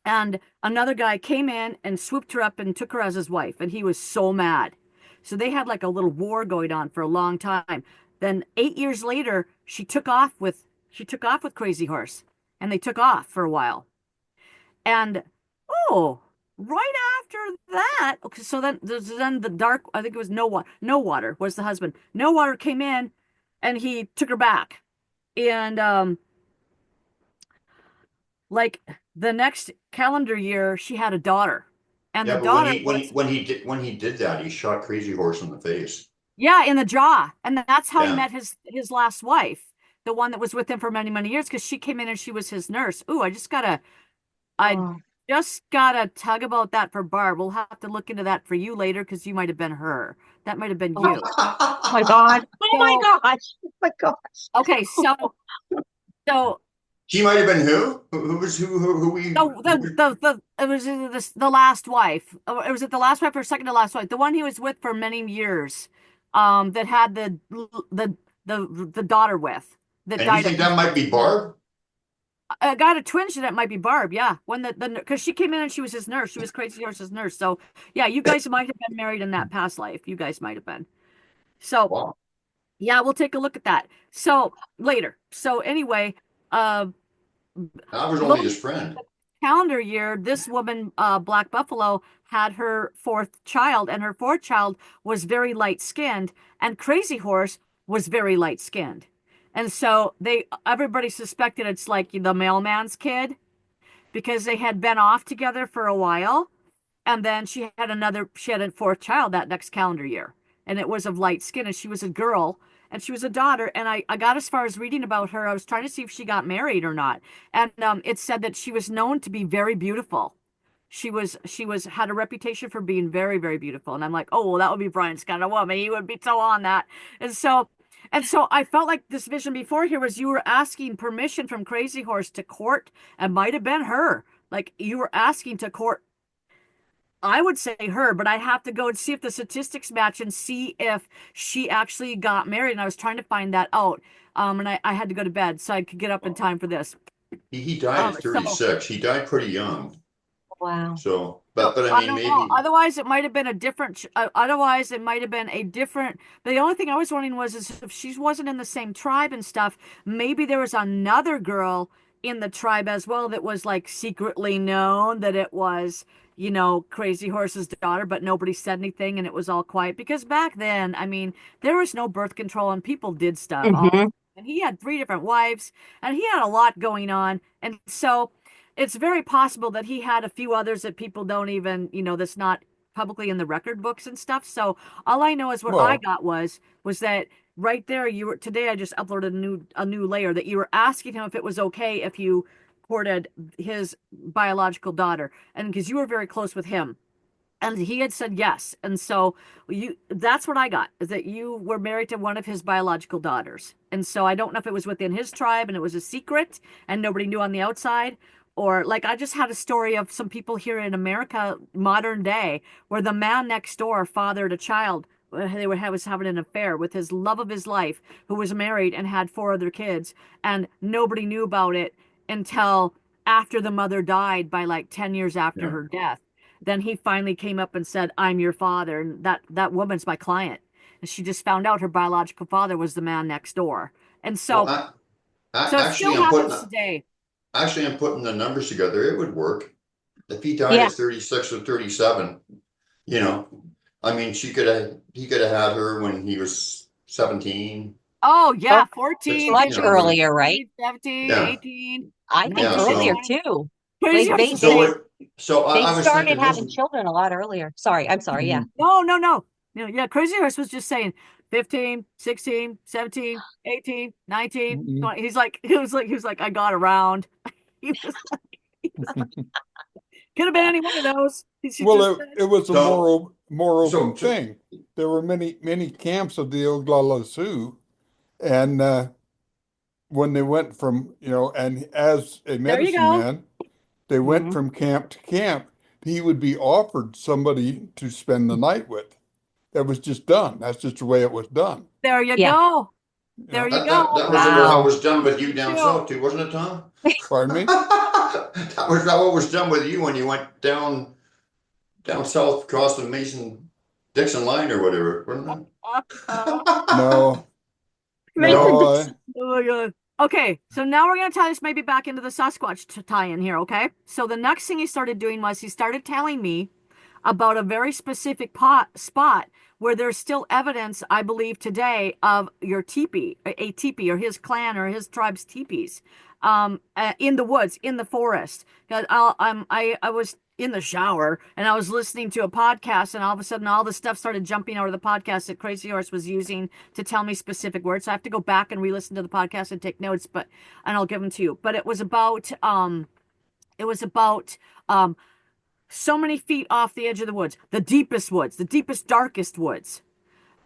and another guy came in and swooped her up and took her as his wife, and he was so mad. So they had like a little war going on for a long time. Then 8 years later, she took off with Crazy Horse, and they took off for a while. And oh, right after that, okay, so then the dark, I think it was No Water was the husband. No Water came in, and he took her back, and like the next calendar year, she had a daughter, and Yeah, the but daughter when he did that, he shot Crazy Horse in the face. yeah, in the jaw, and that's how he Yeah. met his last wife, the one that was with him for many, many years, because she came in and she was his nurse. Ooh, I Oh. just gotta tug about that for Barb. We'll have to look into that for you later because you might have been her. That might have been you. Oh my God. Oh my So, gosh. Oh my gosh. okay, so She might have been who? Who we? it was the last wife. It was it the last wife or second to last wife? The one he was with for many years, that had the daughter with that And you died think of. that might be Barb? I got a twinge that it might be Barb. Yeah, when the because she came in and she was his nurse. She was Crazy Horse's nurse. So yeah, you guys might have been married in that past life. You guys might have been. So Wow. yeah, we'll take a look at that. So later. So anyway, I was only his friend. calendar year, this woman, Black Buffalo, had her fourth child, and her fourth child was very light skinned, and Crazy Horse was very light skinned. And so everybody suspected it's like the mailman's kid because they had been off together for a while. And then she had a fourth child that next calendar year. And it was of light skin, and she was a girl, and she was a daughter. And I got as far as reading about her. I was trying to see if she got married or not. And it said that she was known to be very beautiful. She had a reputation for being very, very beautiful. And I'm like, oh, well, that would be Brian's kind of woman. He would be so on that. And so I felt like this vision before here was you were asking permission from Crazy Horse to court. It might have been her. Like you were asking to court. I would say her, but I have to go and see if the statistics match and see if she actually got married. And I was trying to find that out. And I had to go to bed so I could get up in time for this. He died at So 36. He died pretty young. Wow. So, but I I mean, don't maybe know. Otherwise, it might have been a different. Otherwise, it might have been a different. But the only thing I was wondering was is if she wasn't in the same tribe and stuff, maybe there was another girl in the tribe as well that was like secretly known that it was, Crazy Horse's daughter, but nobody said anything and it was all quiet. Because back then, I mean, there was no birth control and people did stuff. Mhm. And he had 3 different wives and he had a lot going on. And so it's very possible that he had a few others that people don't even, that's not publicly in the record books and stuff. So all I know is what I Well, got was that right there today I just uploaded a new layer that you were asking him if it was okay if you courted his biological daughter, and because you were very close with him. And he had said yes. And so that's what I got, is that you were married to one of his biological daughters. And so I don't know if it was within his tribe and it was a secret and nobody knew on the outside. Or like I just had a story of some people here in America, modern day, where the man next door fathered a child. Was having an affair with his love of his life, who was married and had 4 other kids, and nobody knew about it until after the mother died by like 10 years after yeah. her death. Then he finally came up and said, I'm your father. And that woman's my client. And she just found out her biological father was the man next door. And Well, so it actually, still I'm putting happens today. actually, I'm putting the numbers together. It would work. If he died Yeah. at 36 or 37, you know, I mean, he could have had her when he was 17. Oh, yeah, Oh, 14, much 15, earlier, right? 16, 17, Yeah. 18, I think 19, earlier 20. too. Crazy They Horse was they So saying, they I was started thinking, having listen, children a lot earlier. Sorry, I'm sorry. Yeah. no, no, no. Yeah, Crazy Horse was just saying 15, 16, 17, 18, 19, Mhm. 20. He was like, I got around. He was could have been any one of those. She Well, just said, it was a so, more open so, thing. There were many camps of the Oglala Sioux, and when they went from, and as a there you medicine go. man, they went Mhm. from camp to camp. He would be offered somebody to spend the night with. That was just done. That's just the way it was done. There you Yeah. go. You There know, you go. that was how it Wow. was done with you down Too. south too, wasn't it, Tom? pardon me? That was how it was done with you when you went down south across the Mason Dixon line or whatever, wasn't No, Mason no, No? Dixon. Oh my God. Okay, so now we're going to tie this maybe back into the Sasquatch tie-in here, okay? So the next thing he started doing was he started telling me about a very specific spot where there's still evidence, I believe, today of your teepee, a teepee, or his clan or his tribe's teepees, in the woods, in the forest. I was in the shower and I was listening to a podcast, and all of a sudden, all the stuff started jumping out of the podcast that Crazy Horse was using to tell me specific words. So I have to go back and re-listen to the podcast and take notes, and I'll give them to you. But it was about so many feet off the edge of the woods, the deepest, darkest woods,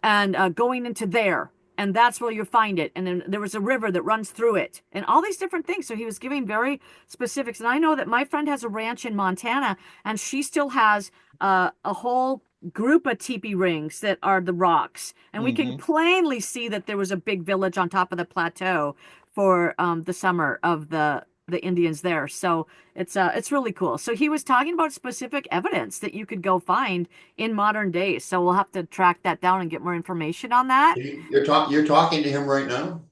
and going into there. And that's where you'll find it. And then there was a river that runs through it and all these different things. So he was giving very specifics. And I know that my friend has a ranch in Montana, and she still has a whole group of teepee rings that are the rocks. And we can hmm plainly see that there was a big village on top of the plateau for the summer of the Indians there. So it's really cool. So he was talking about specific evidence that you could go find in modern days. So we'll have to track that down and get more information on that. You're talking to him right now?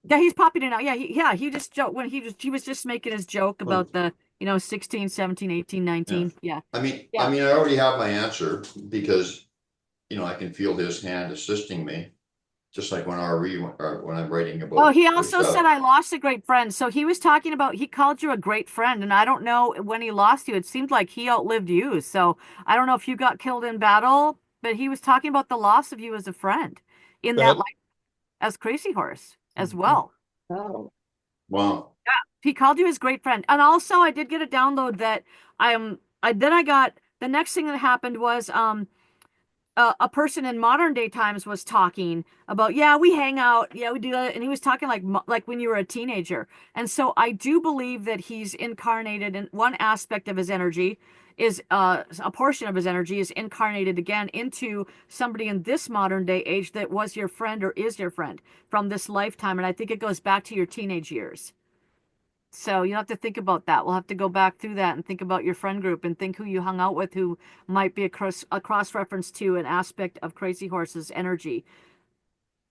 Yeah, he's popping in now. He just joked when he was just making his joke Well, about the 16, 17, 18, yeah. 19. Yeah. I mean, I already have my answer because, I can feel his hand assisting me, just like when when I'm writing Oh, about he our also said stuff. I lost a great friend. So he was talking about he called you a great friend, and I don't know when he lost you. It seemed like he outlived you. So I don't know if you got killed in battle, but he was talking about the loss of you as a friend in that That life as Crazy Horse as mhm. well. Oh. Wow. He called you his great friend. And also I did get a download that I got the next thing that happened was a person in modern day times was talking about, yeah, we hang out, yeah, we do that, and he was talking like when you were a teenager. And so I do believe that he's incarnated in one aspect of his energy is a portion of his energy is incarnated again into somebody in this modern day age that was your friend or is your friend from this lifetime. And I think it goes back to your teenage years. So you have to think about that. We'll have to go back through that and think about your friend group and think who you hung out with who might be a cross reference to an aspect of Crazy Horse's energy.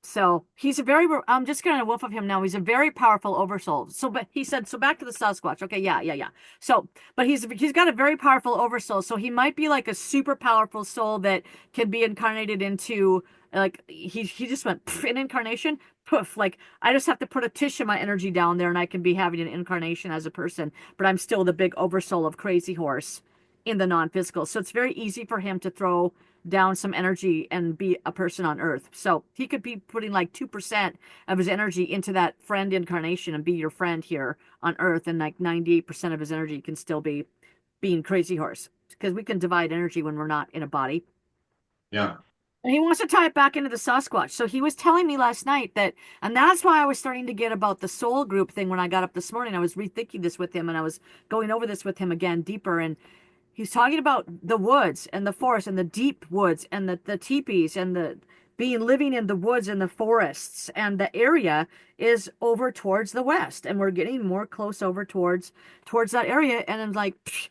So he's I'm just getting a whiff of him now. He's a very powerful oversoul. So, but he said, so back to the Sasquatch. Okay, yeah. So, but he's got a very powerful oversoul. So he might be like a super powerful soul that can be incarnated into, like he just went an incarnation, poof. Like I just have to put a tish of my energy down there, and I can be having an incarnation as a person. But I'm still the big oversoul of Crazy Horse in the non-physical. So it's very easy for him to throw down some energy and be a person on Earth. So he could be putting like 2% of his energy into that friend incarnation and be your friend here on Earth, and like 98% of his energy can still be being Crazy Horse, because we can divide energy when we're not in a body. Yeah. And he wants to tie it back into the Sasquatch. So he was telling me last night that, and that's why I was starting to get about the soul group thing when I got up this morning. I was rethinking this with him, and I was going over this with him again deeper. And he's talking about the woods and the forest and the deep woods and the teepees and the being living in the woods and the forests, and the area is over towards the west, and we're getting more close over towards that area. And I'm like,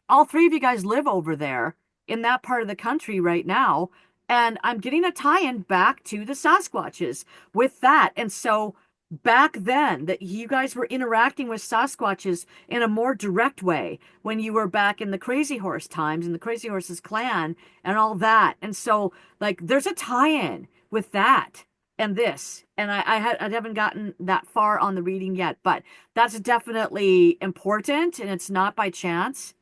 all three of you guys live over there in that part of the country right now, and I'm getting a tie-in back to the Sasquatches with that. And so back then that you guys were interacting with Sasquatches in a more direct way when you were back in the Crazy Horse times, in the Crazy Horses clan and all that. And so like there's a tie-in with that and this. And I haven't gotten that far on the reading yet, but that's definitely important and it's not by chance.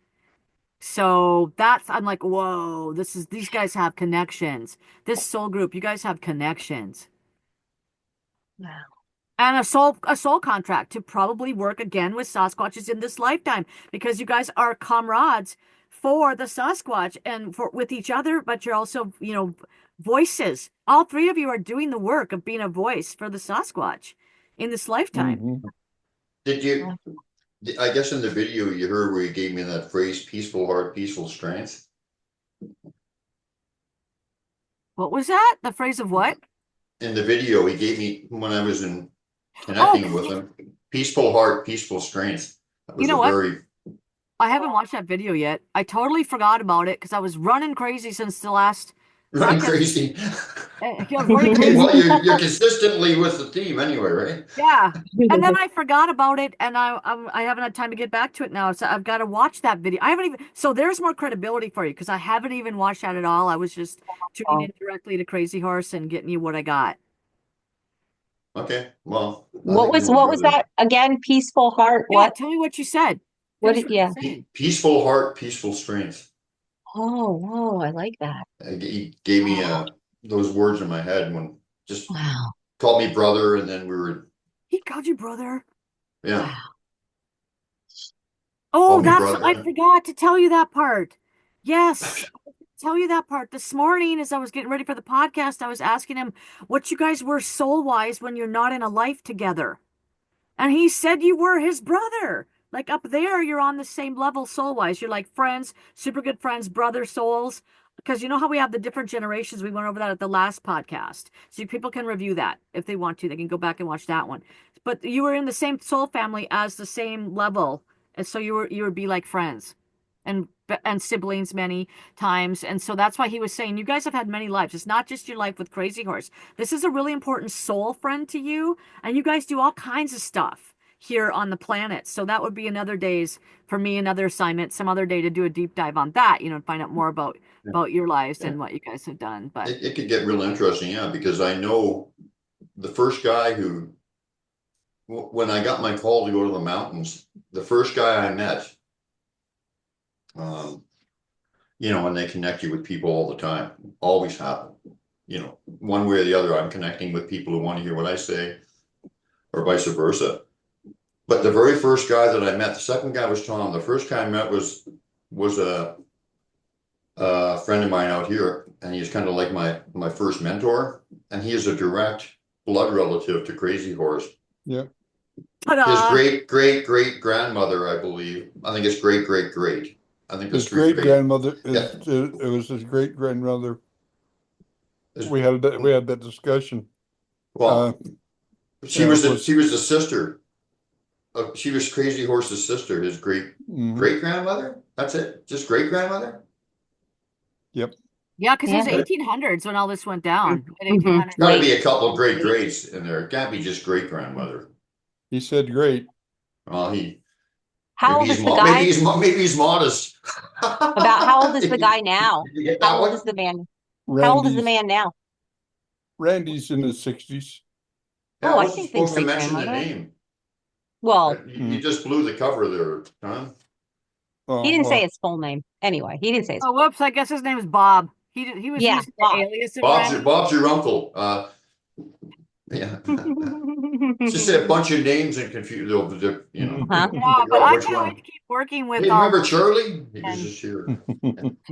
So that's I'm like, whoa, these guys have connections. This soul group, you guys have connections. Wow. And a soul contract to probably work again with Sasquatches in this lifetime because you guys are comrades for the Sasquatch and for with each other, but you're also, voices. All three of you are doing the work of being a voice for the Sasquatch in this lifetime. Mhm. Did you, I guess in the video you heard where you gave me that phrase, peaceful heart, peaceful strength. What was that? The phrase of what? In the video he gave me when I was connecting Oh, with him, peaceful heart, peaceful strength. That was you know a what? very I haven't watched that video yet. I totally forgot about it because I was running crazy since the last running podcast. crazy. I was running crazy. Well, you're consistently with the theme anyway, right? Yeah. And then I forgot about it and I haven't had time to get back to it now. So I've got to watch that video. I haven't even, so there's more credibility for you because I haven't even watched that at all. I was just tuning in directly to Crazy Horse and getting you what I got. Okay, well. What was that again? Peaceful heart. Yeah, What? tell me what you said. What Finish did, yeah. you're saying. Peaceful heart, peaceful strength. Oh, whoa, I like that. He gave me those words in my head when just Wow. called me brother, and then we were He called you brother. yeah. Wow. Oh, Called me that's brother. I forgot to tell you that part. Yes. Tell you that part this morning as I was getting ready for the podcast. I was asking him what you guys were soul wise when you're not in a life together. And he said you were his brother. Like up there, you're on the same level soul wise. You're like friends, super good friends, brother souls. Because you know how we have the different generations? We went over that at the last podcast. So people can review that if they want to. They can go back and watch that one. But you were in the same soul family as the same level. And so you would be like friends and siblings many times. And so that's why he was saying you guys have had many lives. It's not just your life with Crazy Horse. This is a really important soul friend to you. And you guys do all kinds of stuff here on the planet. So that would be another day's for me, another assignment, some other day to do a deep dive on that, and find out more about your lives and what you guys have done. But it could get real interesting, yeah, because I know the first guy who, when I got my call to go to the mountains, the first guy I met, and they connect you with people all the time, always happen, one way or the other. I'm connecting with people who want to hear what I say, or vice versa. But the very first guy that I met, the second guy was Thom. The first guy I met was a friend of mine out here, and he's kind of like my first mentor, and he is a direct blood relative to Crazy Horse. Yeah. His great grandmother, I believe. I think it's great. I think His it's great grandmother. Yeah. It was his great grandmother. His- We had that discussion. Well, she yeah, was it the was- she was the sister. She was Crazy Horse's sister. His great grandmother. That's it. Just great grandmother. Yep. yeah, because it was Yeah. 1800s when all this went down. In Mhm. 1800s. Got to be a couple of greats in there. It can't be just great grandmother. He said great. Well, How old is the guy? Maybe he's modest. About how old is the guy now? Did you get that How old one? is the man? How old is the man now? Randy's in his 60s. Oh, I I was think supposed to the mention the great-grandmother. name. Well, You just blew the cover there, Tom. Oh, he didn't well, say his full name. Anyway, he didn't say his Oh, whoops! I guess his name is Bob. He was Yeah, using Bob. the alias of Bob's Randy. your uncle. Yeah. Just say a bunch of names and confuse Huh? Yeah, figure but out I which can't one. wait to keep working with Hey, all. remember Charlie? He was and- just here.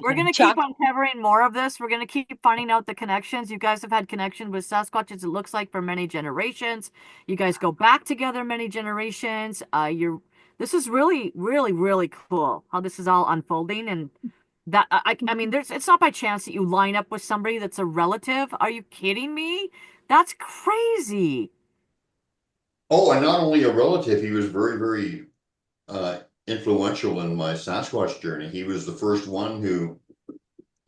We're gonna Chuck. keep uncovering more of this. We're gonna keep finding out the connections. You guys have had connection with Sasquatches. It looks like for many generations. You guys go back together many generations. This is really, really, really cool how this is all unfolding. And that I mean, it's not by chance that you line up with somebody that's a relative. Are you kidding me? That's crazy. Oh, and not only a relative, he was very, very influential in my Sasquatch journey. He was the first one who,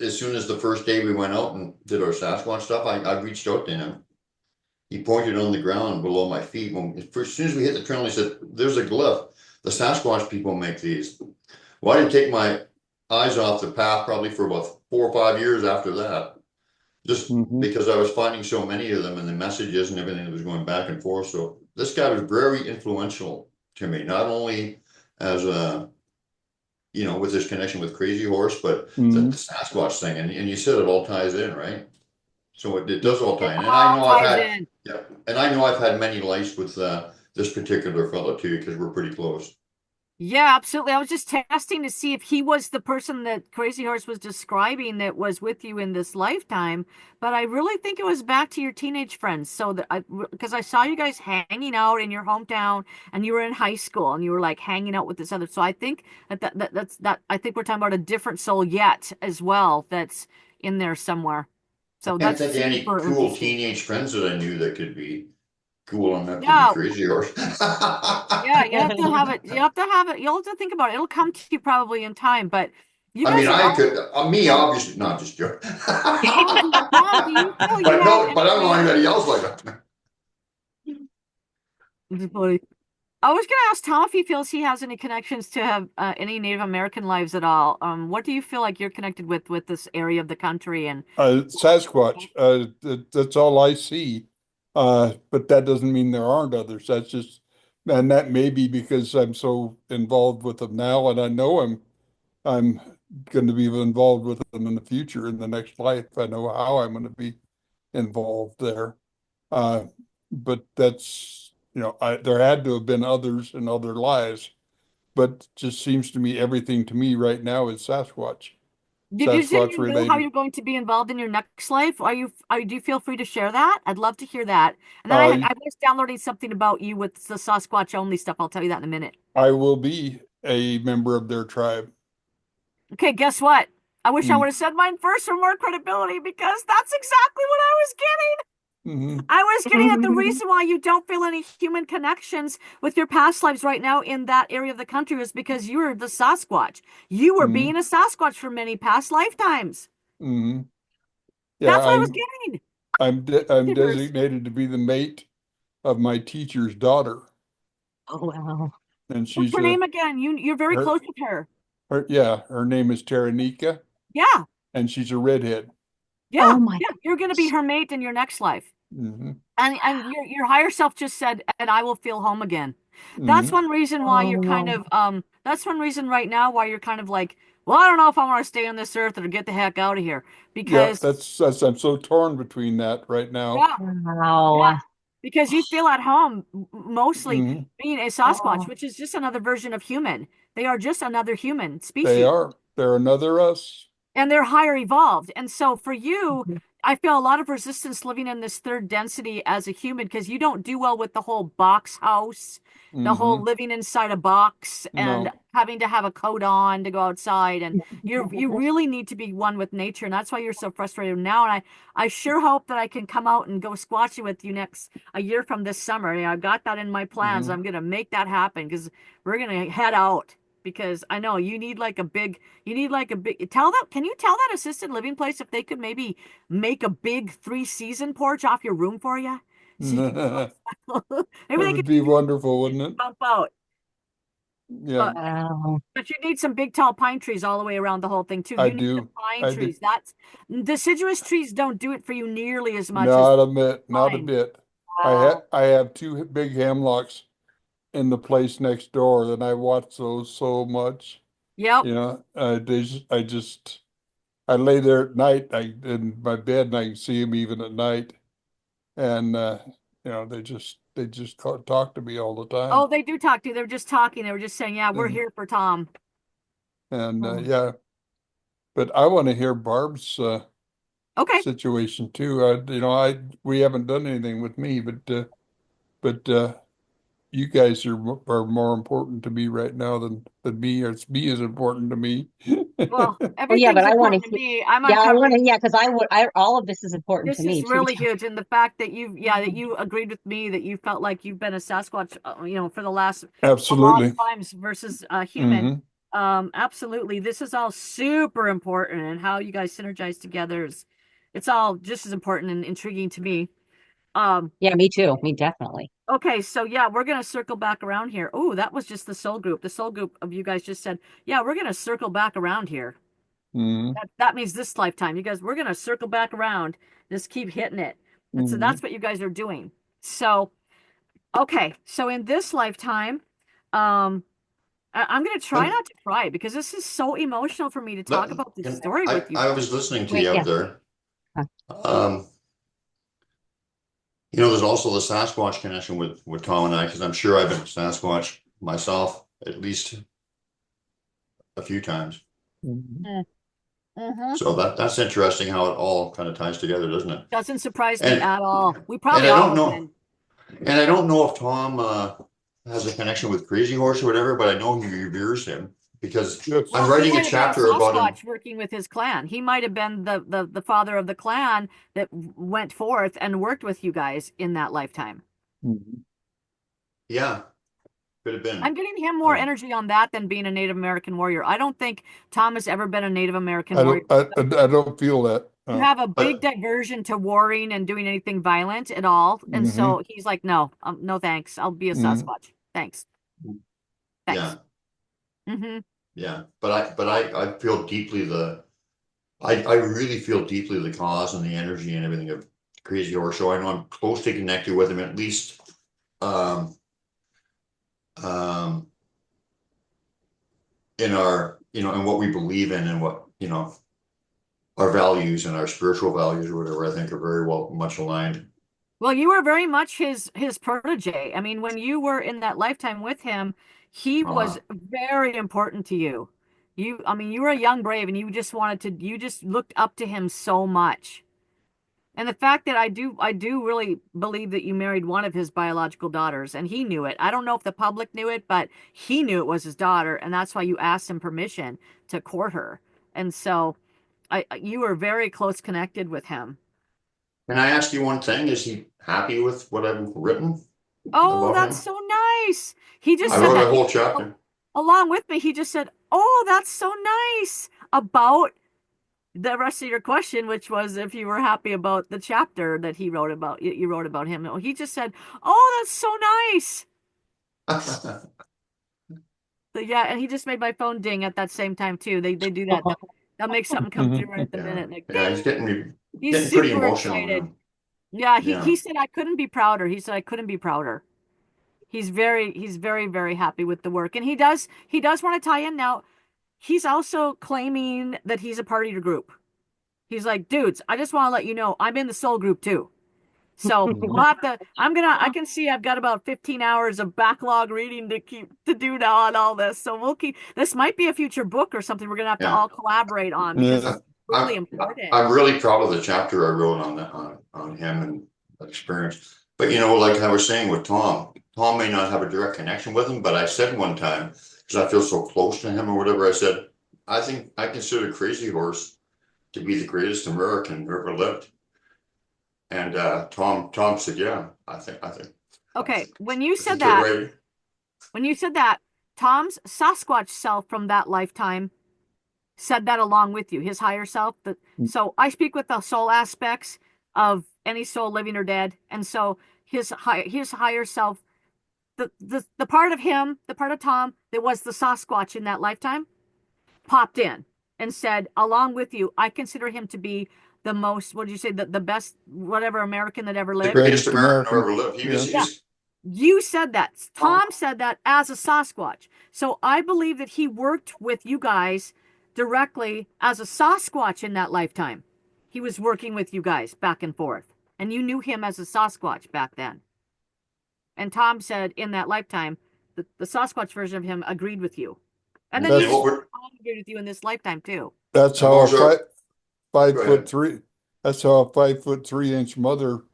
as soon as the first day we went out and did our Sasquatch stuff, I reached out to him. he pointed on the ground below my feet. As soon as we hit the trail, he said, "There's a glyph. The Sasquatch people make these." Well, I didn't take my eyes off the path probably for about 4 or 5 years after that, just because I was finding so many of them and the messages and everything that was going back and forth. So this guy was very influential to me, not only as a, with his connection with Crazy Horse, but the Sasquatch thing. And you said it all ties in, right? So it does all tie in. And I know I've had many lives with this particular fellow too, because we're pretty close. Yeah, absolutely. I was just testing to see if he was the person that Crazy Horse was describing that was with you in this lifetime. But I really think it was back to your teenage friends. So that because I saw you guys hanging out in your hometown, and you were in high school, and you were like hanging out with this other. So I think that's I think we're talking about a different soul yet as well that's in there somewhere. So I can't that's think of any super cool interesting. teenage friends that I knew that could be cool enough to be Yeah, Crazy Horse. yeah, you have to have it. You have to have it. You'll have to think about it. It'll come to you probably in time. But you I mean, guys are I all. could, me, obviously, not just joking. Tom, do you feel you But have no, but I don't know any? anybody else like that. This is funny. I was going to ask Tom if he feels he has any connections to have any Native American lives at all. What do you feel like you're connected with this area of the country? And Sasquatch. That's all I see. But that doesn't mean there aren't others. That's just, and that may be because I'm so involved with them now, and I know I'm going to be involved with them in the future, in the next life. I know how I'm going to be involved there. Uh, but that's, there had to have been others in other lives, but just seems to me everything to me right now is Sasquatch, did you say Sasquatch you know how related. you're going to be involved in your next life? Do you feel free to share that? I'd love to hear that. And then Uh, I was downloading something about you with the Sasquatch only stuff. I'll tell you that in a minute. I will be a member of their tribe. Okay, guess what? I wish I Mm, would have said mine first for more credibility because that's exactly what I was getting. mhm. I was getting at the reason why you don't feel any human connections with your past lives right now in that area of the country is because you were the Sasquatch. You were Mhm. being a Sasquatch for many past lifetimes. Mhm. Yeah, That's what I was getting. I'm Universe. designated to be the mate of my teacher's daughter, Oh, wow. and What's she's her name again? You're very her close with her. her name is Taranika, Yeah, and she's a redhead. yeah, Oh my yeah. You're gonna be her mate in your next life. Hmm. And your higher self just said, and I will feel home again. That's Hmm. one reason why you're kind Oh, of that's one reason right now why you're kind of like, well, I don't know if I want to stay on this earth or get the heck out of here. Yeah, Because that's I'm so torn between that right now. yeah, yeah. wow. Because you feel at home mostly Hmm. being a Sasquatch, Oh. which is just another version of human. They are just another human They species. are. They're another us. And they're higher evolved. And so for you, I feel a lot of resistance living in this third density as a human because you don't do well with the whole box house, the whole Hmm. living inside a box and No. having to have a coat on to go outside. And you really need to be one with nature. And that's why you're so frustrated now. And I sure hope that I can come out and go squatching with you a year from this summer. I've got that in my plans. Hmm. I'm gonna make that happen because we're gonna head out because I know you need like a big can you tell that assisted living place if they could maybe make a big 3-season porch off your room for you? So you can That maybe they would could be wonderful, wouldn't it? bump out. Yeah, But Wow. but you need some big tall pine trees all the way around the whole thing too. I You need the do. pine I do. trees. That's deciduous trees don't do it for you nearly as much as Not a bit, not a pine. bit. Wow. I have two big hemlocks in the place next door, and I watch those so much. Yep. I lay there at night, in my bed, and I can see them even at night, and they just talk to me all the time, Oh, they do talk to you. They were just talking. They were just saying, "Yeah, we're and here for Tom." Oh. yeah. But I want to hear Barb's Okay. situation too. We haven't done anything with me, but you guys are more important to me right now than me. Or it's me is important to me. Well, Oh yeah, but everything's I want to important to hear. me. I'm Yeah, I want uncovering. to. Yeah, because all of this is important to This me is too. really huge, and the fact that that you agreed with me that you felt like you've been a Sasquatch, for the last a lot of Absolutely. times versus a human. Hmm. Absolutely, this is all super important, and how you guys synergize together it's all just as important and intriguing to me. Yeah, me too. Me definitely. Okay, so yeah, we're gonna circle back around here. Oh, that was just the soul group. The soul group of you guys just said, yeah, we're gonna circle back around here. Mhm. That means this lifetime. You guys, we're gonna circle back around. Just keep hitting it. And so that's Mhm. what you guys are doing. So, okay, so in this lifetime, um, I'm gonna try But not to cry because this is so emotional for me to talk about this story with you I guys. was listening to Wait, you yeah. up there. Huh. There's also the Sasquatch connection with Tom and I, because I'm sure I've been Sasquatch myself at least a few times. Mhm. Mm-hmm. So that's interesting how it all kind of ties together, doesn't it? Doesn't surprise me And at all. We and probably I all don't have know, been. and I don't know if Tom has a connection with Crazy Horse or whatever, but I know he reveres him because Yes. I'm Well, he writing a might have been a chapter about him. Sasquatch working with his clan. He might have been the father of the clan that went forth and worked with you guys in that lifetime. Mhm. Yeah, could have I'm been. getting him more Um, energy on that than being a Native American warrior. I don't think Tom has ever been a Native American I warrior. I don't feel that. You have a big but diversion to warring and doing anything violent at all. And Mhm. so he's like, no, no thanks. I'll be a Mhm. Sasquatch. Thanks. Thanks. yeah, Mm-hmm. yeah. I feel deeply I really feel deeply the cause and the energy and everything of Crazy Horse. So I know I'm closely connected with him, at least um, um, in our, in what we believe in and what, our values and our spiritual values or whatever, I think are very well much aligned. Well, you were very much his protege. I mean, when you were in that lifetime with him, he was Uh, very important to you. I mean, you were a young brave and you just looked up to him so much. And the fact that I do really believe that you married one of his biological daughters and he knew it. I don't know if the public knew it, but he knew it was his daughter, and that's why you asked him permission to court her. And so you were very close connected with him. can I ask you one thing? Is he happy with what I've written Oh, about that's him? so nice. He just I said wrote a that. whole chapter. Along with me, he just said, "Oh, that's so nice," about the rest of your question, which was if you were happy about the chapter that he wrote about you wrote about him. No, he just said, "Oh, that's so nice." So, yeah, and he just made my phone ding at that same time too. They do that. They'll make something come through Mhm. right at the Yeah, minute, like yeah, ding. he's getting He's getting pretty super emotional excited. now. Yeah, he Yeah. said I couldn't be prouder. He said I couldn't be prouder. He's very very happy with the work, and he does want to tie in now. He's also claiming that he's a part of your group. He's like, dudes, I just want to let you know I'm in the soul group too. So we'll Mhm. have to. I can see I've got about 15 hours of backlog reading to do now on all this. So we'll keep. This might be a future book or something we're gonna have to Yeah. all collaborate on because Yeah. it's really important. I'm really proud of the chapter I wrote on that on him and that experience. But like I was saying with Tom may not have a direct connection with him, but I said one time, because I feel so close to him or whatever, I said, I think I consider Crazy Horse to be the greatest American who ever lived. And Tom said, yeah, I think Okay, I think you're right. when you said that, Tom's Sasquatch self from that lifetime said that along with you, his higher self. So I speak with the soul aspects of any soul living or dead, and so his higher self, the part of him, the part of Tom that was the Sasquatch in that lifetime, popped in and said, along with you, I consider him to be the most, what did you say, the best, whatever American that ever The lived. greatest Greatest American who American. ever lived. He was Yeah. Yeah. he's You said that. Tom said that as a Sasquatch. So I believe that he worked with you guys directly as a Sasquatch in that lifetime. He was working with you guys back and forth. And you knew him as a Sasquatch back then. And Tom said in that lifetime, the Sasquatch version of him agreed with you. And then you and That's what said we're Tom agreed with you in this lifetime too. that's and what how a was our five go foot ahead. three. That's how a 5'3" mother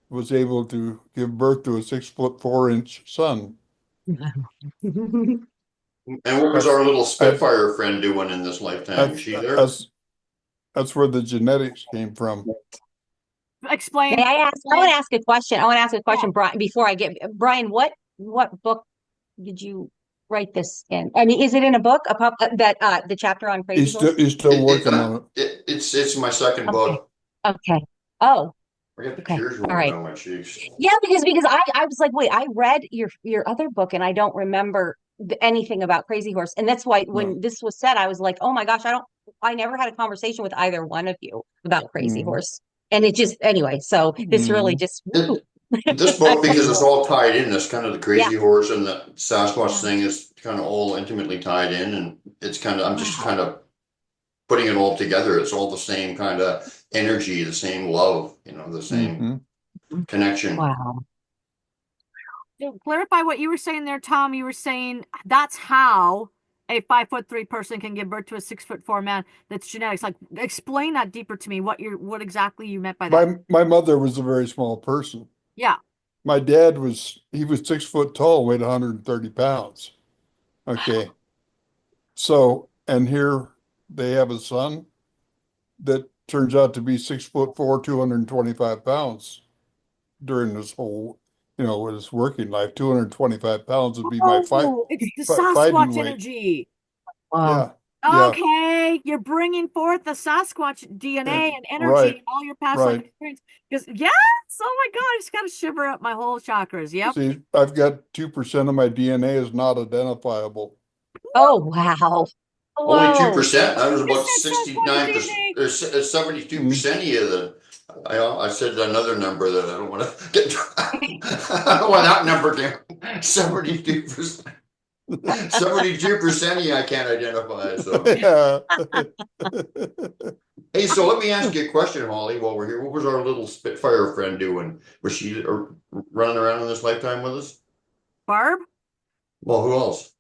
was able to give birth to a 6'4" son. And what was That's our little that, Spitfire friend doing in this lifetime? Is that's she there? that's that's where the genetics came from. Explain. May I ask? I want to ask a question. I want to ask a Yeah. question, Brian, before I get Brian. What book did you write this in? I mean, is it in a book? That the chapter on Crazy Horse? He's still It, working on it. it's my second Okay. book. Okay. Oh. I got the Okay. tears All rolling right. down my cheeks. Yeah, because I was like, wait, I read your other book and I don't remember anything about Crazy Horse. And that's why when this was said, I was like, oh my gosh, I never had a conversation with either one of you about Crazy Mhm. Horse. And it just anyway, so this really Mhm. just woo. This book, because it's all tied in, this kind of the Yeah. Crazy Horse and the Sasquatch Yeah. thing is kind of all intimately tied in, and it's kind of I'm just Wow. kind of putting it all together. It's all the same kind of energy, the same love, the same Mhm. connection. Wow. To clarify what you were saying there, Tom, you were saying that's how a 5'3" person can give birth to a 6'4" man. That's genetics. Like, explain that deeper to me. What exactly you meant by that? My mother was a very small person. Yeah. My dad he was 6 foot tall, weighed 130 pounds. Okay. So, and here they have a son that turns out to be 6'4", 225 pounds during his whole, his working life. 225 pounds would be my Oh, it's the fighting Sasquatch weight. energy. Wow. Yeah. Yeah. Okay, you're bringing forth the Sasquatch DNA and energy Right. and all your past life Right. experience. Because yes, oh my God, I just got to shiver up my whole chakras. Yep. See, I've got 2% of my DNA is not identifiable. Oh wow. Only Whoa. 2%. That was You about said Sasquatch 69%. DNA. There's 72% of you that I said another number that I don't want to get. I don't want that number down. 72%. 72% of you I can't identify. So Yeah. hey, so let me ask you a question, Holly, while we're here. What was our little Spitfire friend doing? Was she running around in this lifetime with us? Barb? Well, who else?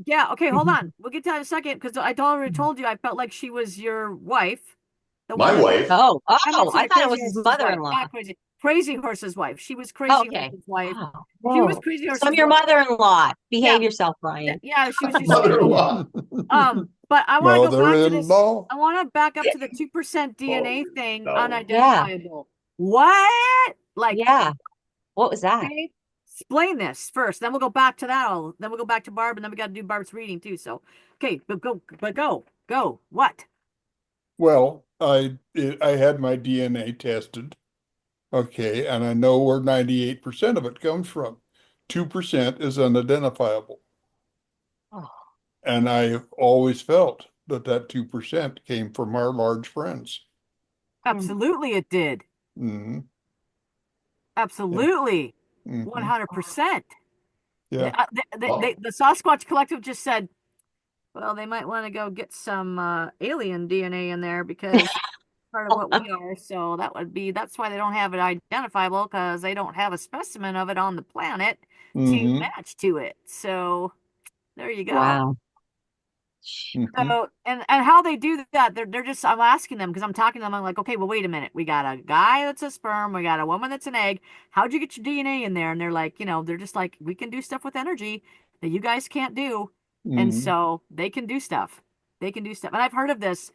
Yeah, okay, hold on. We'll get to that in a second because I already told you I felt like she was your wife. The My one that wife. Oh, I'm not I sorry, thought it Crazy was his Horse's wife. mother-in-law. Not Crazy Horse's wife. She was Oh, Crazy okay. Horse's wife. Wow. She was Whoa. Crazy So I'm Horse's your wife. mother-in-law. Yeah, Behave yourself, Brian. yeah, she was your Mother-in-law. But I want to go back to this. Mother-in-law. I want to back up to the 2% DNA thing, no. unidentifiable. What? Like, Yeah. What was that? okay, explain this first. Then we'll go back to that. Then we'll go back to Barb, and then we got to do Barb's reading too. So, okay, go. What? Well, I had my DNA tested. Okay, and I know where 98% of it comes from. 2% is unidentifiable. Oh, And I've always felt that 2% came from our large friends. Absolutely, it did. Mm-hmm. Absolutely, Mm-hmm. 100%. Yeah. The Sasquatch Collective just said, well, they might want to go get some alien DNA in there because part of what we are. So that's why they don't have it identifiable, because they don't have a specimen of it on the planet to Mm-hmm. match to it. So there you go. wow. Mm-hmm. So and how they do that, they're just I'm asking them because I'm talking to them. I'm like, okay, well, wait a minute. We got a guy that's a sperm, we got a woman that's an egg. How'd you get your DNA in there? And they're like, they're just like, we can do stuff with energy that you guys can't do. And Mm-hmm. so they can do stuff. They can do stuff. And I've heard of this,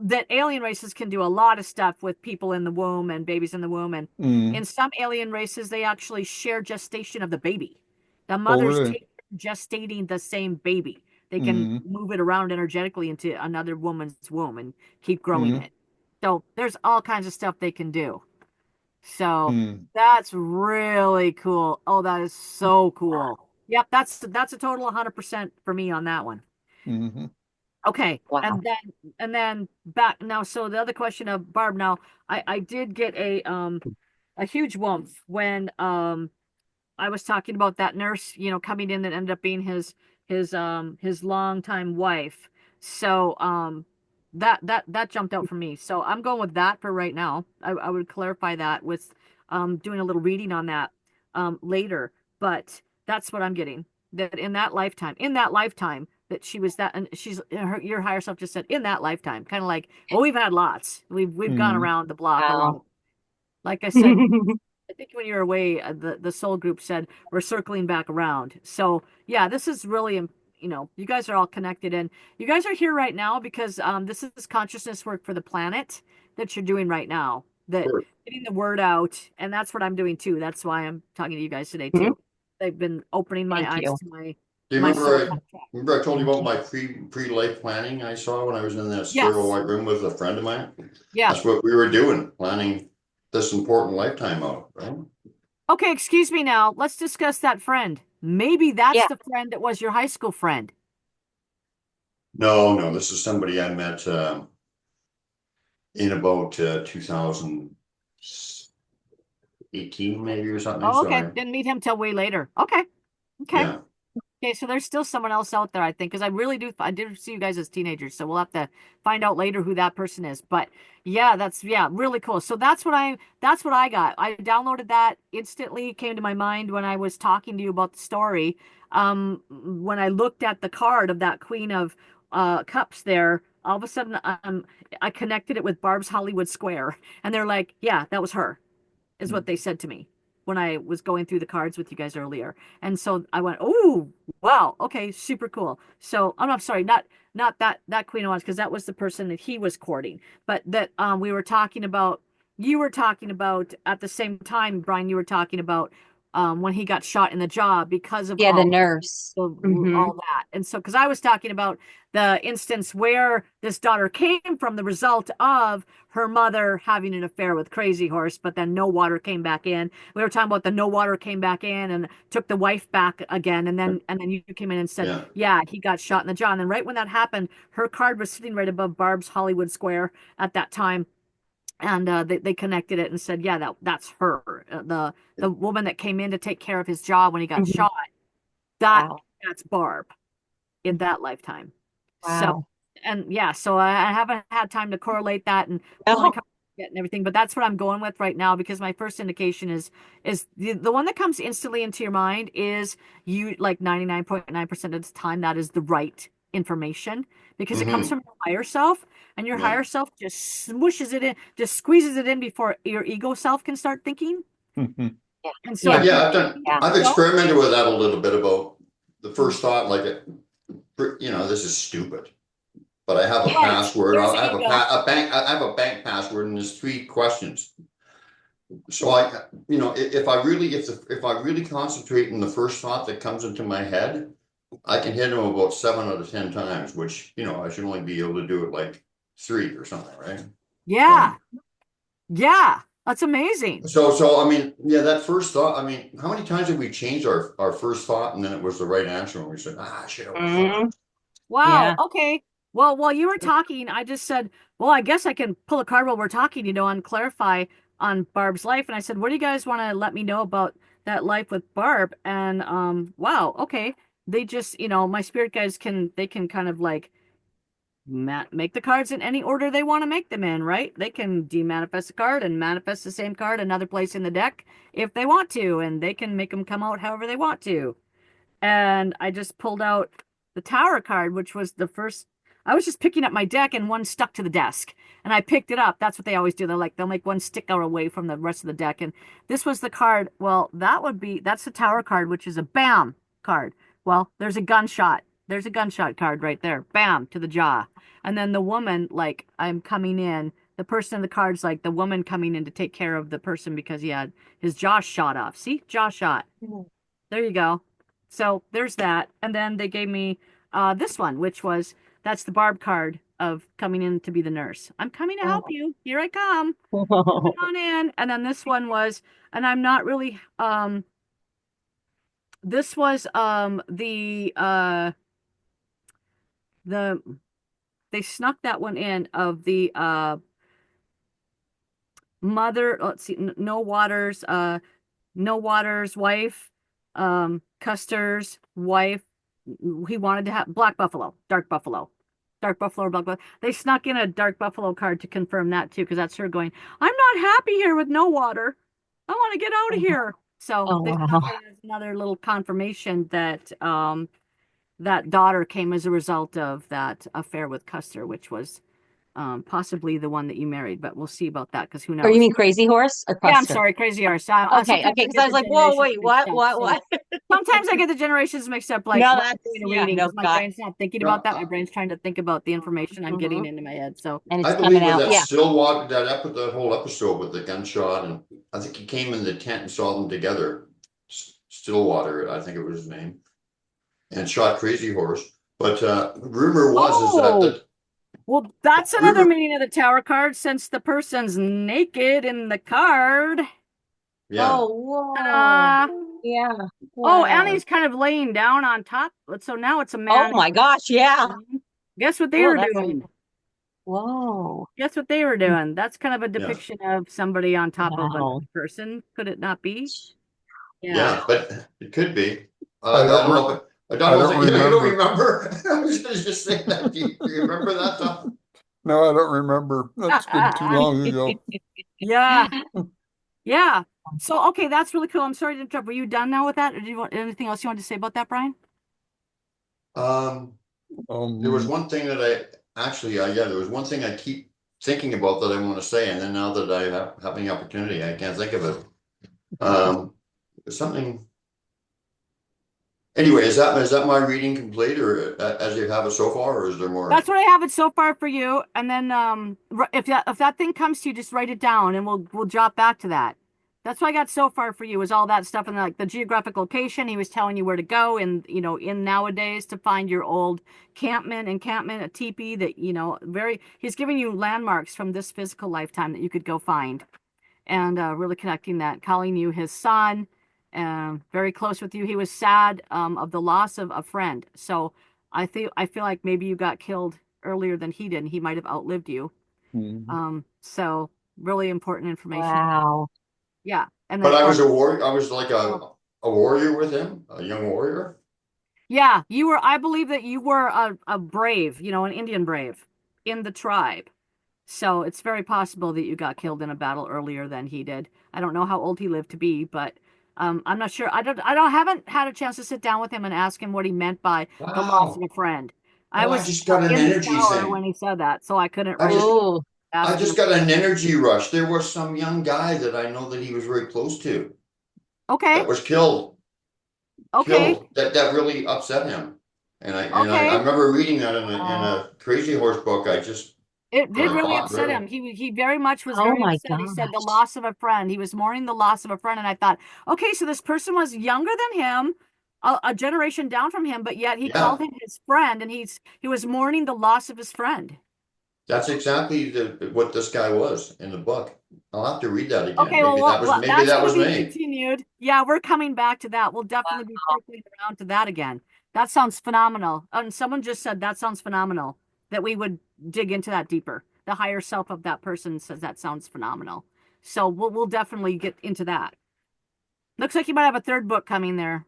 that alien races can do a lot of stuff with people in the womb and babies in the womb. And Mm-hmm. in some alien races, they actually share gestation of the baby. The Oh, mothers really? take gestating the same baby. They can Mm-hmm. move it around energetically into another woman's womb and keep growing Mm-hmm. it. So there's all kinds of stuff they can do. So Mm-hmm. that's really cool. Oh, that is so cool. Yep, that's a total 100% for me on that one. Mm-hmm. Okay, Wow. and then back now. So the other question of Barb. Now, I did get a huge wump when I was talking about that nurse, coming in that ended up being his longtime wife. So that jumped out for me. So I'm going with that for right now. I would clarify that with doing a little reading on that later. But that's what I'm getting. That in that lifetime, that she was that, and your higher self just said in that lifetime, kind of like, well, we've had lots. We've gone Mm-hmm. around the block a lot. Wow. Like I said, I think when you were away, the soul group said we're circling back around. So yeah, this is really, you guys are all connected, and you guys are here right now because this is consciousness work for the planet that you're doing right now. That Sure. getting the word out, and that's what I'm doing too. That's why I'm talking to you guys today too. They've been opening my Thank eyes you. to my Do you my soul remember I told you Thank about you. my pre-life planning I saw when I was in that Yes. sterile white room with a friend of mine? Yeah. That's what we were doing, planning this important lifetime out, right? Okay, excuse me now. Let's discuss that friend. Maybe that's Yeah. the friend that was your high school friend. No, this is somebody I met in about 2018 maybe or something. Oh, okay. Sorry. Didn't meet him till way later. Okay. Okay. Yeah. Okay, so there's still someone else out there, I think, because I did see you guys as teenagers, so we'll have to find out later who that person is. But yeah, that's really cool. So that's what I got. I downloaded that instantly, came to my mind when I was talking to you about the story. When I looked at the card of that Queen of Cups there, all of a sudden I connected it with Barb's Hollywood Square, and they're like, yeah, that was her, is what they said to me when I was going through the cards with you guys earlier. And so I went, oh, wow, okay, super cool. So I'm sorry, not that Queen of Wands, because that was the person that he was courting, but that you were talking about at the same time, Brian, you were talking about when he got shot in the jaw because of Yeah, the nurse. all Mhm. that. And so, because I was talking about the instance where this daughter came from, the result of her mother having an affair with Crazy Horse, but then no water came back in. We were talking about the no water came back in and took the wife back again. And then you came in and said, yeah, he got shot in the jaw. And then right when that happened, her card was sitting right above Barb's Hollywood Square at that time. And they connected it and said, yeah, that's her, the woman that came in to take care of his jaw when he got Mhm. shot. That's Barb in that lifetime. So, Wow. and yeah, so I haven't had time to correlate that and Oh. and everything, but that's what I'm going with right now, because my first indication is the one that comes instantly into your mind is you, like 99.9% of the time, that is the right information, because it comes from your higher self, and your higher self just smooshes it in, just squeezes it in before your ego self can start thinking. And so I've experimented with that a little bit about the first thought, like this is stupid, but I have a password. I have a bank password, and there's 3 questions. So if I really concentrate on the first thought that comes into my head, I can hit them about 7 out of 10 times, which I should only be able to do it like 3 or something, right? Yeah. That's amazing. So I mean, that first thought, I mean, how many times have we changed our first thought and then it was the right answer and we said, shit. Wow. Yeah. Okay. Well, while you were talking, I just said, well, I guess I can pull a card while we're talking, and clarify on Barb's life. And I said, what do you guys want to let me know about that life with Barb? And wow, okay. They just, my spirit guides can kind of like make the cards in any order they want to make them in, right? They can demanifest a card and manifest the same card another place in the deck if they want to, and they can make them come out however they want to. And I just pulled out the Tower card, which was the first. I was just picking up my deck and one stuck to the desk, and I picked it up. That's what they always do. They'll make one stick out away from the rest of the deck, and this was the card. Well, that's the Tower card, which is a bam card. Well, there's a gunshot. There's a gunshot card right there. Bam, to the jaw. And then the woman, like, I'm coming in. The person in the card's like the woman coming in to take care of the person because he had his jaw shot off. See? Jaw shot. There you go. So there's that. And then they gave me this one, which was, that's the Barb card of coming in to be the nurse. I'm coming to help you. Here I come. Come on in. And then this one was, and I'm not really, this was they snuck that one in of the mother, let's see, No Water's wife, Custer's wife. He wanted to have Black Buffalo, Dark Buffalo, or Black Buffalo. They snuck in a Dark Buffalo card to confirm that too, because that's her going, I'm not happy here with No Water. I want to get out of here. So they snuck in as another little confirmation that that daughter came as a result of that affair with Custer, which was possibly the one that you married, but we'll see about that, because who knows? Or you mean Crazy Horse or Custer? Yeah, I'm sorry, Crazy Horse. Okay, because I was like, whoa, wait, what? Sometimes I get the generations mixed up. Like, no, that's my brain's not thinking about that. My brain's trying to think about the information I'm getting into my head. So, and it's I believe coming out. that Stillwater, that whole episode with the gunshot, and I think he came in the tent and saw them together. Stillwater, I think it was his name, and shot Crazy Horse. But rumor was is that Well, that's We another were- meaning of the tower card since the person's naked in the card. Yeah. Oh, whoa. Yeah. Oh, and Wow. he's kind of laying down on top. So now it's a Oh man. my gosh, yeah. Guess what they Oh, were that's doing? whoa. Guess what they were doing? That's kind of a depiction of somebody on top of another Wow. person. Could it not be? Yeah, but it could be. I I don't don't re- know. I I don't know. don't You don't remember. remember? I was gonna just say that. Do you remember that, Thom? No, I don't remember. That's been too long ago. Yeah. Yeah. So, okay, that's really cool. I'm sorry to interrupt. Were you done now with that? Or do you want anything else you want to say about that, Brian? There was one thing that there was one thing I keep thinking about that I want to say, and then now that I have the opportunity, I can't think of it. There's something. Anyway, is that my reading complete, or as you have it so far, or is there more? That's what I have it so far for you. And then if that thing comes to you, just write it down and we'll drop back to that. That's what I got so far for you is all that stuff and like the geographic location. He was telling you where to go and in nowadays to find your old encampment, a teepee that, he's giving you landmarks from this physical lifetime that you could go find and really connecting that, calling you his son, very close with you. He was sad of the loss of a friend. So I feel like maybe you got killed earlier than he did and he might have outlived you. So really important information. Wow. Yeah. And But then I was a warrior. I was like a warrior with him, a young warrior. yeah, I believe that you were a brave, an Indian brave in the tribe. So it's very possible that you got killed in a battle earlier than he did. I don't know how old he lived to be, but I'm not sure. I haven't had a chance to sit down with him and ask him what he meant by the loss of Wow. a friend. Oh, I was I just got an in the energy shower thing. when he said that, so I couldn't I really just Ooh. I ask just him. got an energy rush. There was some young guy that I know that he was very close to Okay, that was killed. okay, That really upset him. And I okay. remember reading that in a Crazy Horse book. I just It did got really caught upset really. him. He very much was Oh very my upset. He said the gosh. loss of a friend. He was mourning the loss of a friend, and I thought, okay, so this person was younger than him, a generation down from him, but yet he Yeah, called him his friend, and he was mourning the loss of his friend. that's exactly what this guy was in the book. I'll have to read that again. Okay, Maybe that was maybe that's that going was to be me. continued. Yeah, we're coming back to that. We'll definitely be circling around to that again. That sounds phenomenal. And someone just said that sounds phenomenal, that we would dig into that deeper. The higher self of that person says that sounds phenomenal. So we'll definitely get into that. Looks like you might have a third book coming there.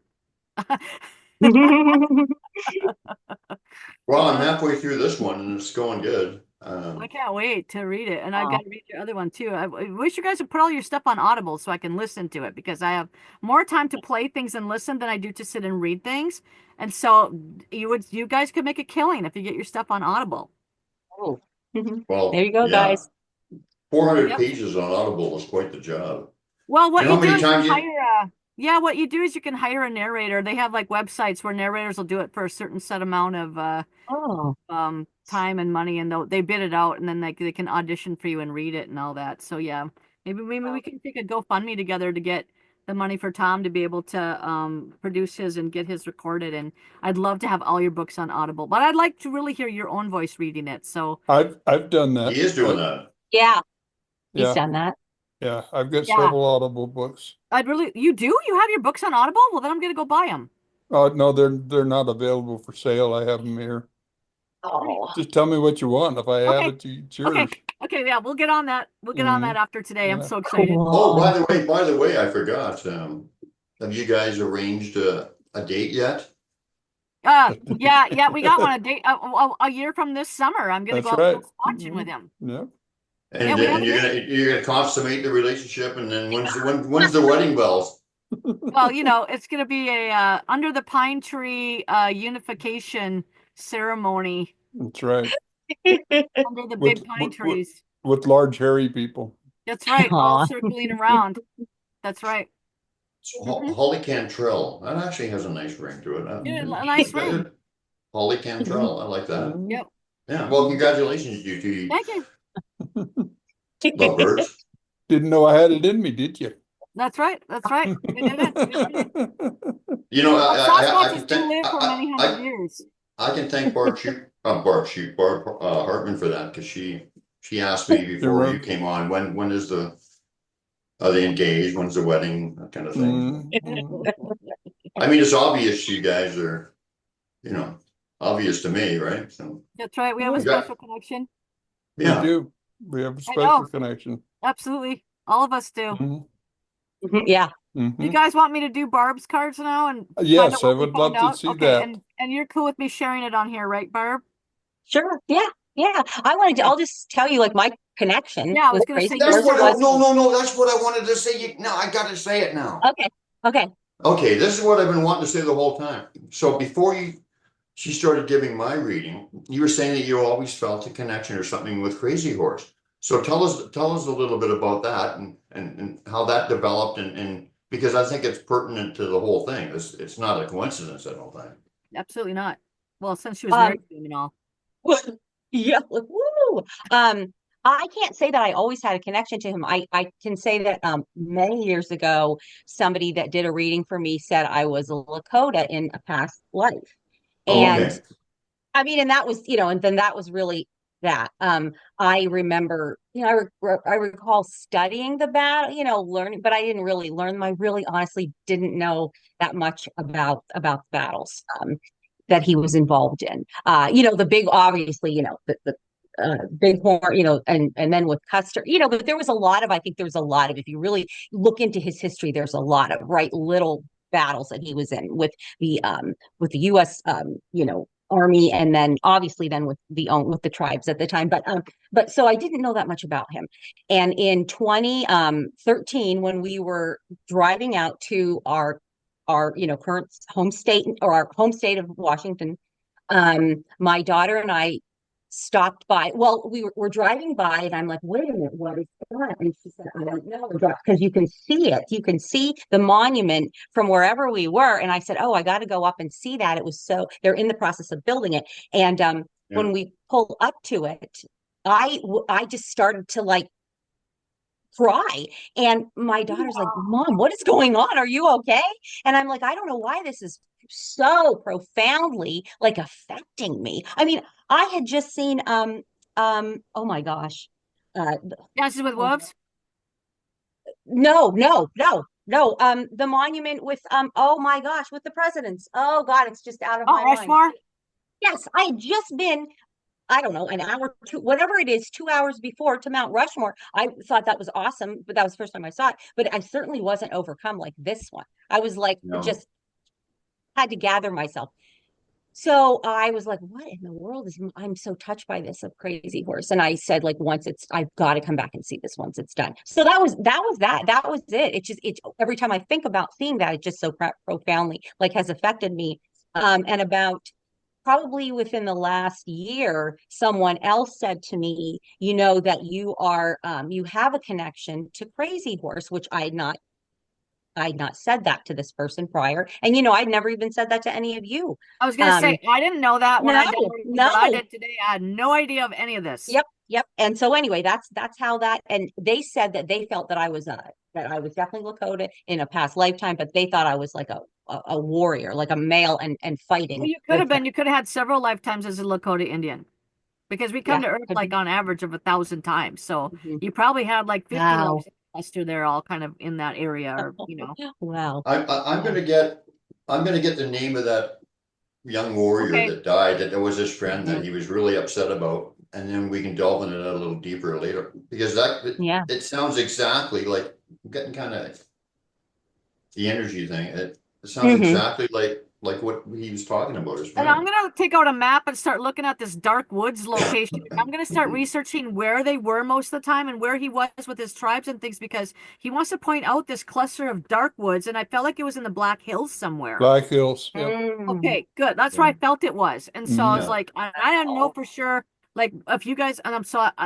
Well, I'm halfway through this one and it's going good. I can't wait to read it. And I've Wow. got to read your other one too. I wish you guys would put all your stuff on Audible so I can listen to it because I have more time to play things and listen than I do to sit and read things. And so you guys could make a killing if you get your stuff on Audible. Oh. Well, There you go, yeah, guys. 400 Yep. pages on Audible is quite the job. Well, what You know you how do many is you times you hire what you do is you can hire a narrator. They have like websites where narrators will do it for a certain set amount of Oh. time and money, and they bid it out, and then they can audition for you and read it and all that. So yeah, maybe we can take a GoFundMe together to get the money for Thom to be able to produce his and get his recorded. And I'd love to have all your books on Audible, but I'd like to really hear your own voice reading it. So I've done that. he is doing that. Yeah, he's Yeah, done that. yeah. I've got yeah, several Audible books. you have your books on Audible? Well, then I'm gonna go buy them. No, they're not available for sale. I have them here. Oh. Just tell me what you want. If I have Okay. it's yours. Okay, yeah, we'll get on that. We'll get on that after today. I'm Yeah. so excited. Oh, Cool. by the way, I forgot. Have you guys arranged a date yet? Yeah, we got one a date a year from this summer. I'm gonna That's go out right. watching with him. Yeah. And, Yeah, we have and a you're gonna consummate the relationship, and then when's the wedding bells? Well, it's gonna be a under the pine tree unification ceremony That's right. under the big pine With trees. large hairy people. That's right, all Aw. circling around. That's right. Holly Cantrell. That actually has a nice ring to it. Yeah, a nice ring. Holly Cantrell. I like that. Yep. Yeah. Well, congratulations, you two Thank you. lovebirds. Didn't know I had it in me, did you? That's right. We did it. You know, Sasquatches do think- live for many hundred years. I can thank Barb Hartman for that, because she asked me You're before you right. came on, when is are they engaged? When's the wedding? That kind of thing. Mhm. I mean, it's obvious you guys are, obvious to me, right? So, That's right. We have a you got, special connection. We yeah. do. We have a I special know. connection. Absolutely. All of us do. Mhm. Yeah. You Mhm. guys want me to do Barb's cards now and find out Yes, I what we would found love to out? see Okay, that. and you're cool with me sharing it on here, right, Barb? Sure. Yeah. Yeah. I'll just tell you like my connection Yeah, I was with gonna say Crazy you That's Horse start what, with was me. no, that's what I wanted to say. No, I gotta say it now. okay. Okay. Okay, this is what I've been wanting to say the whole time. So before she started giving my reading, you were saying that you always felt a connection or something with Crazy Horse. So tell us a little bit about that, and how that developed, and because I think it's pertinent to the whole thing. It's not a coincidence, I don't think. Absolutely not. Well, since she was Um, married to him and all. yeah. Woo. I can't say that I always had a connection to him. I can say that many years ago, somebody that did a reading for me said I was a Lakota in a past life. Oh, And okay. I mean, and that was, and then that was really that. I remember, I recall studying the battle, learning, but I didn't really learn them. I really honestly didn't know that much about the battles that he was involved in. The big, obviously, the big horn, and then with Custer, but there was a lot of, I think there was a lot of, if you really look into his history, there's a lot of little battles that he was in with the U.S. Army, and then obviously then with the tribes at the time. But so I didn't know that much about him. And in 2013, when we were driving out to our current home state, or our home state of Washington, my daughter and I stopped by. Well, we're driving by, and I'm like, wait a minute, what is that? And she said, I don't know, because you can see it. You can see the monument from wherever we were. And I said, oh, I got to go up and see that. It was they're in the process of building it. And Yeah. when we pull up to it, I just started to like cry. And my daughter's like, Mom, what is going on? Are you okay? And I'm like, I don't know why this is so profoundly like affecting me. I mean, I had just seen oh my gosh. Uh Dances with oh, Wolves? no. The monument with oh my gosh, with the presidents. Oh God, it's just out of Oh, my mind. Rushmore? Yes, I had just been, I don't know, an hour, two, whatever it is, 2 hours before to Mount Rushmore. I thought that was awesome, but that was the first time I saw it. But I certainly wasn't overcome like this one. I was like, No. just had to gather myself. So I was like, what in the world I'm so touched by this of Crazy Horse. And I said, like, I've got to come back and see this once it's done. So that was it. Every time I think about seeing that, it just so profoundly like has affected me. And about probably within the last year, someone else said to me, that you have a connection to Crazy Horse, which I had not said that to this person prior. And, I'd never even said that to any of you. I was gonna Um, say I didn't know that when no, I downloaded it, but I no. did today. I had no idea of any of this. Yep. And so anyway, that's how that, and they said that they felt that I was definitely Lakota in a past lifetime, but they thought I was like a warrior, like a male and Well, fighting you could with have them. been. You could have had several lifetimes as a Lakota Indian because we come Yeah. to Earth like on average of 1,000 times. So Mhm. you probably had like 50 Wow. lives cluster there, all kind of in that area, or Wow. I'm Wow. gonna get the name of that young warrior Okay. that died, that was his friend that Mhm. he was really upset about, and then we can delve into that a little deeper later, because Yeah. it sounds exactly like, I'm getting kind of the energy thing. It sounds Hmm. exactly like what he was talking about, his And I'm friend. gonna take out a map and start looking at this dark woods location. I'm gonna start researching where they were most of the time and where he was with his tribes and things, because he wants to point out this cluster of dark woods, and I felt like it was in the Black Hills somewhere. Black Hills. Yep. Mm. Okay, good. That's where Yeah. I felt it was. And so I Mhm. was Yeah. like, I don't know for sure, like if you guys, and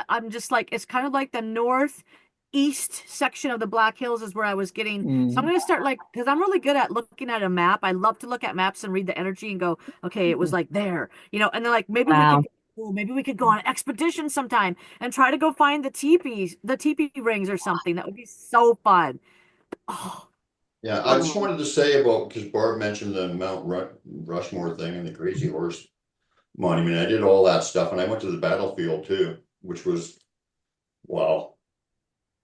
I'm just like, it's kind of like the northeast section of the Black Hills is where I was getting. So I'm Mhm. going to start like, because I'm really good at looking at a map. I love to look at maps and read the energy and go, okay, it was like there, and then like Wow. maybe we could go on an expedition sometime and try to go find the teepee rings or something. That would be so fun. Oh, Yeah, I just Oh. wanted to say about, because Barb mentioned the Mount Rushmore thing and the Crazy Horse. monument. I did all that stuff, and I went to the battlefield too, which was, wow,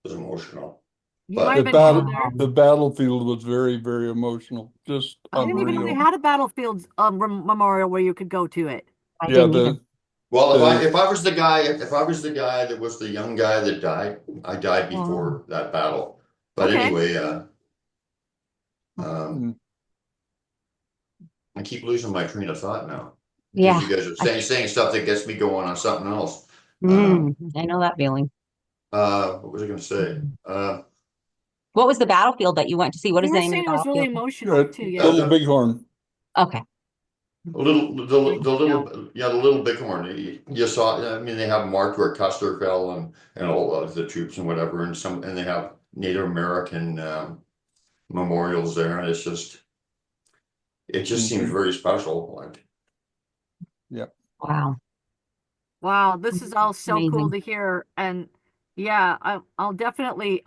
it was emotional. You But might The have been down battle, there. the battlefield was very, very emotional, just I didn't even know they unreal. had a battlefield memorial where you could go to it. I Yeah, didn't either. well, The- if I was the guy, if I was the guy that was the young guy that died, I died Oh. before that battle. But Okay. anyway, mm, I keep losing my train of thought now. Yeah. Because you guys are saying stuff that gets me going on something else. I know that feeling. What was I gonna say? What was the battlefield that you went to see? What You is the were name of saying the it was really battlefield? emotional too. Yeah. Little Bighorn. Okay. The little bighorn. You saw. I mean, they have marked where Custer fell and all of the troops and whatever, and they have Native American memorials there, and it just seems very special. Like, Wow. Wow, this is all so cool Amazing. to hear. And yeah, I'll definitely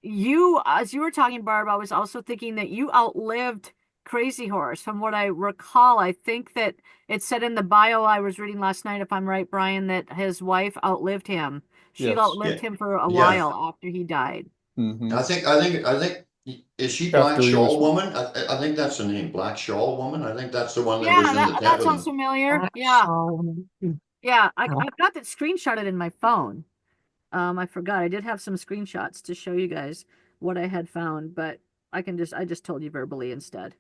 you, as you were talking, Barb, I was also thinking that you outlived Crazy Horse. From what I recall, I think that it said in the bio I was reading last night, if I'm right, Brian, that his wife outlived him. She Yes. outlived Yeah. him for a Yeah. while after he died. Mhm. I think. Is she Black After he was- Shawl Woman? I think that's the name, Black Shawl Woman. I think that's the one that Yeah, was in the tent that with sounds him. familiar. Black Yeah, Shawl. yeah. Oh. I've got that screenshotted in my phone. I forgot. I did have some screenshots to show you guys what I had found, but I just told you verbally instead.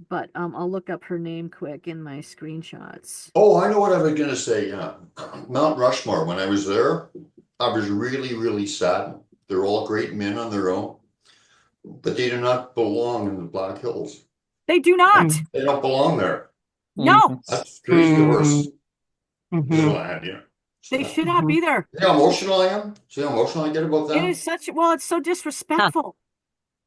But I'll look up her name quick in my screenshots. Oh, I know what I was gonna say. Mount Rushmore. When I was there, I was really, really sad. They're all great men on their own, but they do not belong in the Black Hills. They do not. Mm. They don't belong there. No, Mhm. That's Crazy Horse Mhm. land, yeah. they should not be there. See how emotional I am? See how emotional I get about It that? is it's so disrespectful.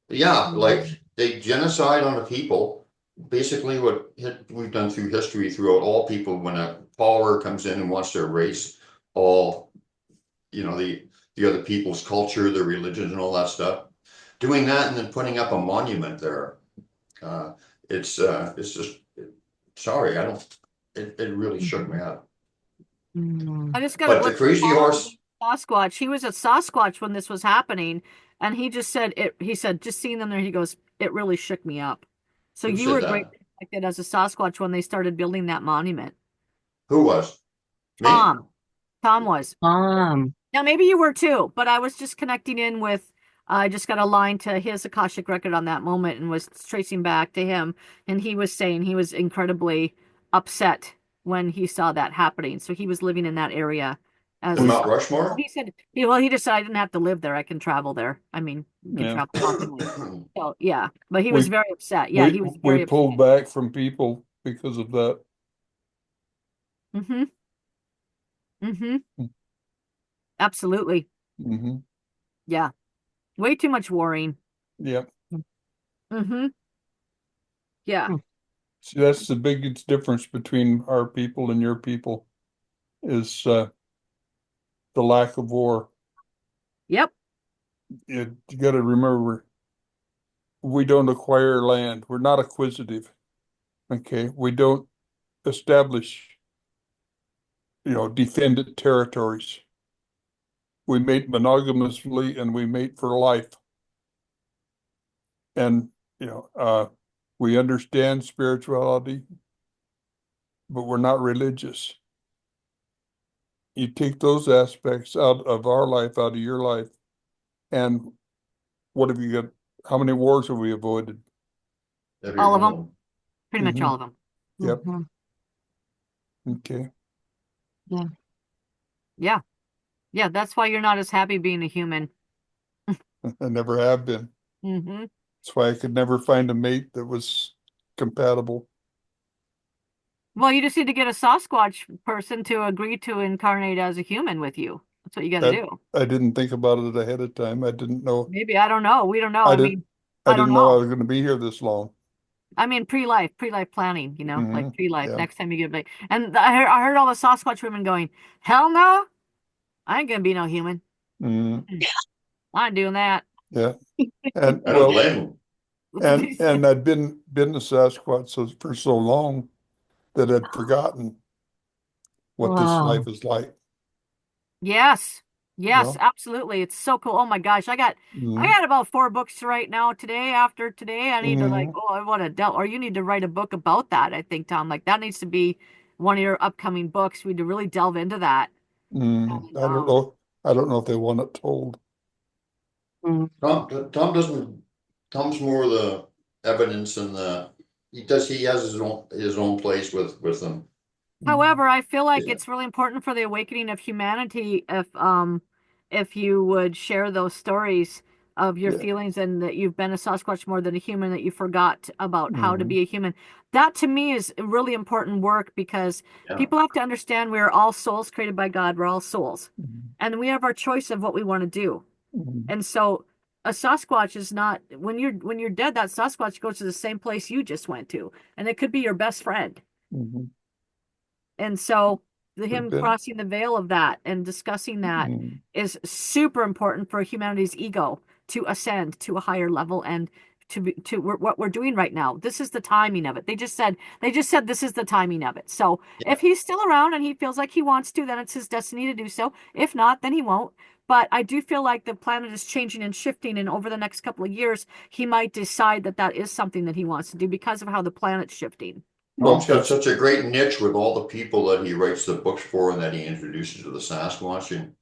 Yeah, like they genocide on the people. Basically, what we've done through history, throughout all people, when a follower comes in and wants to erase all, the other people's culture, their religions, and all that stuff, doing that and then putting up a monument there, it's just sorry, I don't. It really shook me up. I just got But a the list Crazy of Horse. Sasquatch. He was a Sasquatch when this was happening, and he just said it. He said just seeing them there, he goes, it really shook me up. So Who you said were that? greatly affected as a Sasquatch when they started building that monument. Who was? Me? Thom was. Now maybe you were too, but I was just connecting in with. I just got a line to his Akashic record on that moment and was tracing back to him, and he was saying he was incredibly upset when he saw that happening. So he was living in that area as The a Mount Well, Rushmore? he said he just said I didn't have to live there. I can travel there. I mean, you can Yeah. travel constantly. So yeah, but he was We- very upset. Yeah, he was very we pulled upset. back from people because of that. Mm-hmm. Mm-hmm. Absolutely. Hmm. Yeah. Way too much warring. Yep. Mm-hmm. Yeah. See, that's the biggest difference between our people and your people is the lack of war. Yep. You got to remember, we don't acquire land. We're not acquisitive. Okay, we don't establish, defended territories. We mate monogamously and we mate for life. And, we understand spirituality, but we're not religious. You take those aspects out of our life, out of your life, and what have you got? How many wars have we avoided? Every All of one them. Pretty much all of them. Yep. Mhm. Okay. Yeah. Yeah, that's why you're not as happy being a human. I never have been. Mm-hmm. That's why I could never find a mate that was compatible. Well, you just need to get a Sasquatch person to agree to incarnate as a human with you. That's what you got to That do. I didn't think about it ahead of time. I didn't know. Maybe, I don't know. We don't know. I I didn't. mean, I I don't didn't know I know. was going to be here this long. I mean, pre-life planning, like Mhm. pre-life. Yeah. Next time you get back. And I heard all the Sasquatch women going, hell no, I ain't gonna be no human. Mhm. I ain't doing that. Yeah. And I don't blame them. and I'd been to Sasquatch for so long that had forgotten what this Wow. life is like. Yes. Yes, know? absolutely. It's so cool. Oh my gosh. I got Mhm. about 4 books to write now today. After today, I need to like, Mhm. oh, I want to del or you need to write a book about that, I think, Tom. Like that needs to be one of your upcoming books. We need to really delve into that. Mhm. And I don't know. I don't know if they want it told. Mm. Tom doesn't, Tom's more the evidence and he has his own place with them. however, I feel like Yeah. it's really important for the awakening of humanity if you would share those stories of your Yeah. feelings and that you've been a Sasquatch more than a human, that you forgot about how to Mhm. be a human. That to me is really important work because Yeah. people have to understand we are all souls created by God. We're all souls. Mhm. And we have our choice of what we want to do. Mhm. And so a Sasquatch is not when you're dead, that Sasquatch goes to the same place you just went to. And it could be your best friend. Mhm. And so Could him been. crossing the veil of that and discussing that Mhm. is super important for humanity's ego to ascend to a higher level and what we're doing right now. This is the timing of it. They just said this is the timing of it. So if he's still around and he feels like he wants to, then it's his destiny to do so. If not, then he won't. But I do feel like the planet is changing and shifting, and over the next couple of years, he might decide that that is something that he wants to do because of how the planet's shifting. Tom's got it's- such a great niche with all the people that he writes the books for and that he introduces to the Sasquatch, and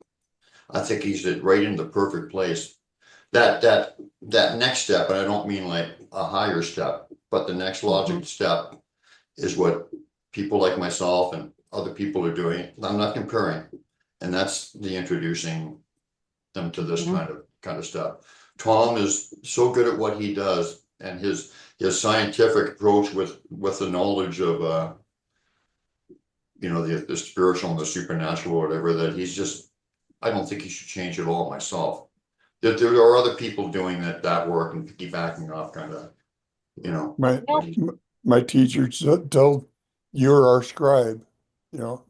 I think he's right in the perfect place. That next step, and I don't mean like a higher step, but the next logical step is what people like myself and other people are doing. I'm not comparing, and that's the introducing them to this Mhm. kind of stuff. Thom is so good at what he does, and his scientific approach with the knowledge of the spiritual and the supernatural or whatever, that he's just, I don't think he should change at all myself. There are other people doing that work and piggybacking off kind of, my what he, my teachers tell you're our scribe. You're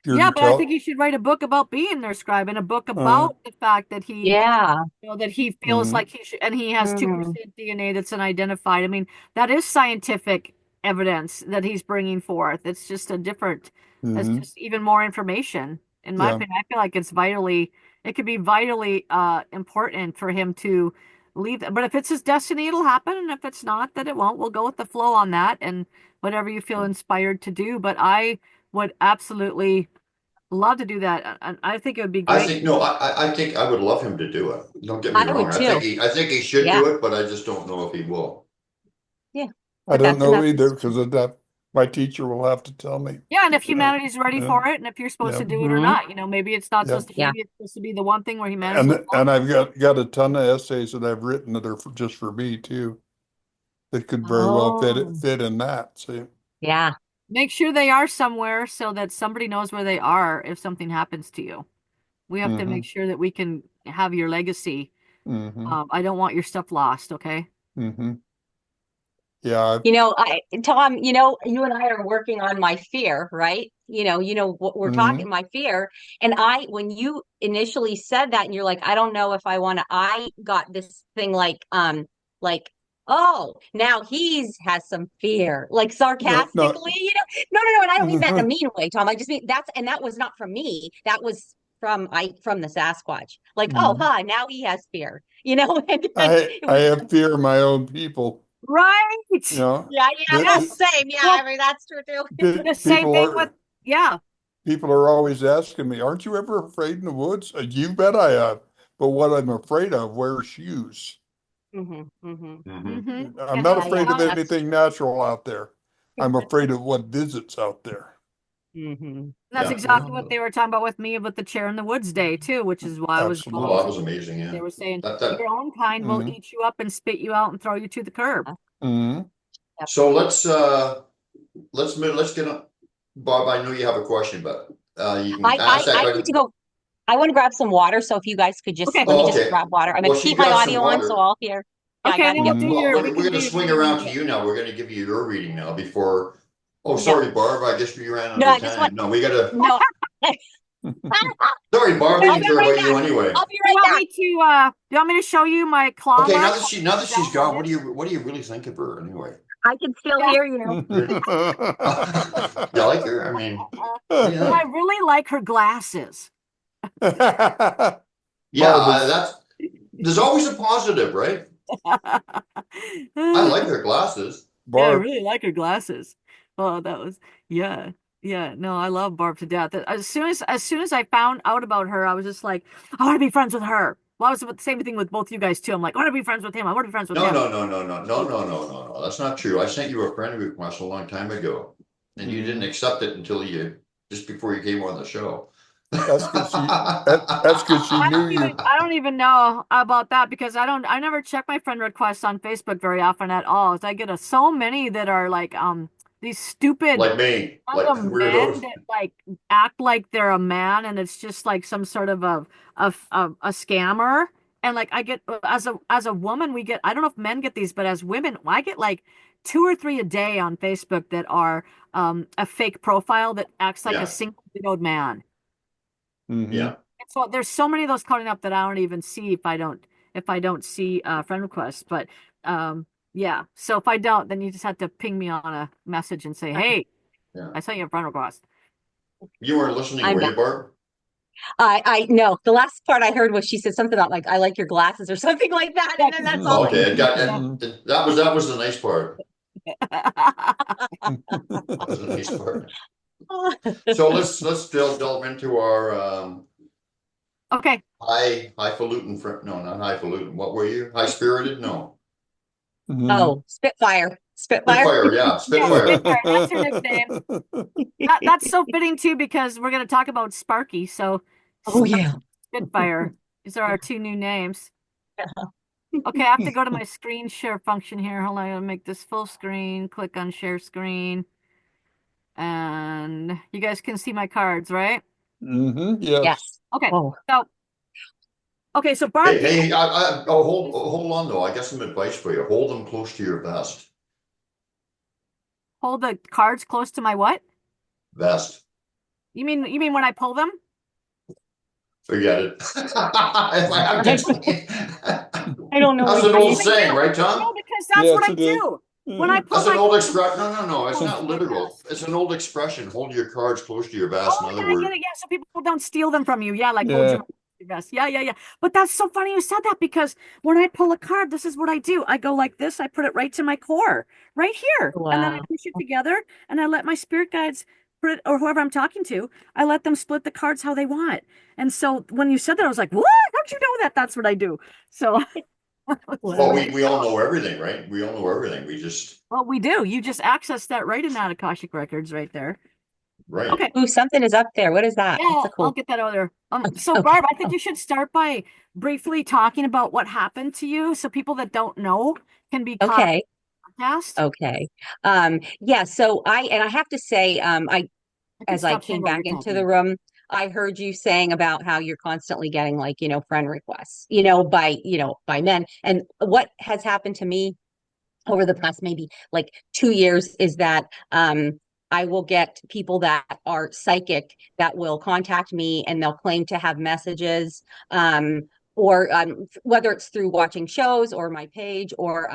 Yeah, to but I think tell. you should write a book about being their scribe and a book Uh, about the fact that he, Yeah. that he feels mhm. like he should, and he has Mm. 2% DNA that's unidentified. I mean, that is scientific evidence that he's bringing forth. It's just it's Mhm. just even more information. In my Yeah. opinion, I feel like it could be vitally important for him to leave. But if it's his destiny, it'll happen. And if it's not, then it won't. We'll go with the flow on that and whatever you feel inspired to do. But I would absolutely love to do that. And I think it would be I great. think, no, I think I would love him to do it. Don't get me I would wrong. too. I think he should Yeah. do it, but I just don't know if he will. Yeah. I But don't know that's either because of that. My teacher will have to tell me. Yeah, and if humanity's ready Yeah. for it, and if you're supposed Yeah. to do it or Mhm. not, maybe it's not Yeah. supposed to. Yeah. Maybe it's supposed to be the one thing where humanity's like, And I've got a ton of essays that I've written that are just for me too. That could very well Oh. fit in that. See. Yeah. make sure they are somewhere so that somebody knows where they are if something happens to you. We have to Mm-hmm. make sure that we can have your legacy. Mm-hmm. I don't want your stuff lost. Okay. Mm-hmm. Yeah. Thom, you and I are working on my fear, right? What we're Mm-hmm. talking, my fear. And when you initially said that and you're like, I don't know if I want to, I got this thing like, oh, now has some fear, like No, no. sarcastically, no. And I don't mean that in a Mhm. mean way, Thom. I just mean that was not from me. That was from the Sasquatch. Like, oh, Mhm. now he has fear, and it I was have fear of my own people. Right. Yeah, well, The, Yes. same. Yeah, Well, I mean, that's true too. the the same thing with, yeah. people are always asking me, "Aren't you ever afraid in the woods?" You bet I have. But what I'm afraid of, wear shoes. Mm-hmm, mm-hmm. Mm-hmm. I'm And not Yeah, that's afraid yeah, of not, that's anything natural out there. I'm afraid of what visits out there. mm-hmm. that's Yeah. exactly what they were talking about with me with the chair in the woods day too, which is why I was Oh, Absolutely. that was amazing. they Yeah. were saying That. your own kind will Mm-hmm. eat you up and spit you out and throw you to the curb. Mm-hmm. Yep. So let's get on. Bob, I know you have a question, but you can ask that I need to question. go. I want to grab some water. So if you guys could just Okay. let me Oh, just okay. grab water. I'm Well, gonna she keep my got some audio on, so water. I'll hear. Yeah, I Okay, gotta then get we'll do Mm-hmm. Well, your, we're we can gonna do your swing reading around to again. you now. We're gonna give you your reading now before. Oh, Yep. sorry, Barb. I guess we ran out No, I of just time. No, we gotta. no. Sorry, Barb. We I'll didn't be care right about you back. anyway. I'll be You right want back. me to, do you want me to show you my claw Okay, mark? now that she's gone, Downloaded? what do you really think of her anyway? I can still hear you. You like her? I mean, yeah. I really like her glasses. Yeah, Barbs. there's always a positive, right? I like her glasses. Yeah, I Barb, really like her glasses. Oh, that was yeah. Yeah, no, I love Barb to death. As soon as I found out about her, I was just like, I want to be friends with her. Well, I was the same thing with both you guys too. I'm like, I want to be friends with him. I want to be friends with No, him. no. That's not true. I sent you a friend request a long time ago, and you didn't accept it until just before you came on the show. that's because she knew you. I don't even know about that because I never check my friend requests on Facebook very often at all. So I get so many that are like these stupid Like me, like random men weirdos. that like act like they're a man and it's just like some sort of a scammer. And like I get as a woman we get, I don't know if men get these, but as women I get like 2 or 3 a day on Facebook that are a fake profile that acts like Yeah. a single widowed man. Mhm. Yeah. So there's so many of those coming up that I don't even see if I don't see friend requests. But yeah. So if I don't, then you just have to ping me on a message and say, hey, Yeah. I sent you a friend request. You weren't listening, I'm were you, back. Barb? I no, the last part I heard was she said something about like I like your glasses or something like that, and then that's all. Okay, Mhm. that was the nice part. That was the nice part. So let's delve into our Okay. highfalutin friend. No, not highfalutin. What were you? High spirited? No. Mhm. Oh, Spitfire. Spitfire, yeah, Spitfire. Spitfire, that's her nickname. That's so fitting too because we're going to talk about Sparky. So Oh yeah. Spitfire. These are our 2 new names. Okay, I have to go to my screen share function here. Hold on, I gotta make this full screen. Click on share screen. And you guys can see my cards, right? Mhm. Yes. Yes. Okay. Oh. So Barb, Hey, hold on though. I got some advice for you. Hold them close to your vest. hold the cards close to my what? Vest. You mean when I pull them? Forget it. If I have to explain. I don't know. That's what an you old mean. saying, right, No, Tom? because that's Yes, what I it is. do. When I pull That's an my old cards expression. No. It's close not to my literal. vest. It's an old expression. Hold your cards close to your vest. In Oh, other yeah, I get words, it. Yeah, so people don't steal them from you. Yeah, like hold Yeah. your vest. Yeah. But that's so funny you said that because when I pull a card, this is what I do. I go like this. I put it right to my core, right here, and then I Wow. push it together, and I let my spirit guides put it, or whoever I'm talking to, I let them split the cards how they want. And so when you said that, I was like, what? How'd you know that? That's what I do. So, well, we all know everything, right? We all know everything. We just well, we do. You just access that right in that Akashic Records right there. right. Okay. Ooh, something is up there. What is that? Yeah, That's a I'll cool. get that out there. So Okay. Barb, I think you should start by briefly talking about what happened to you so people that don't know can be caught up Okay. on the podcast. Okay. Yeah, so I have to say, I can as I stop saying came what back you're into talking the about. room, I heard you saying about how you're constantly getting like, friend requests, by men. And what has happened to me over the past maybe like 2 years is that I will get people that are psychic that will contact me and they'll claim to have messages, or whether it's through watching shows or my page or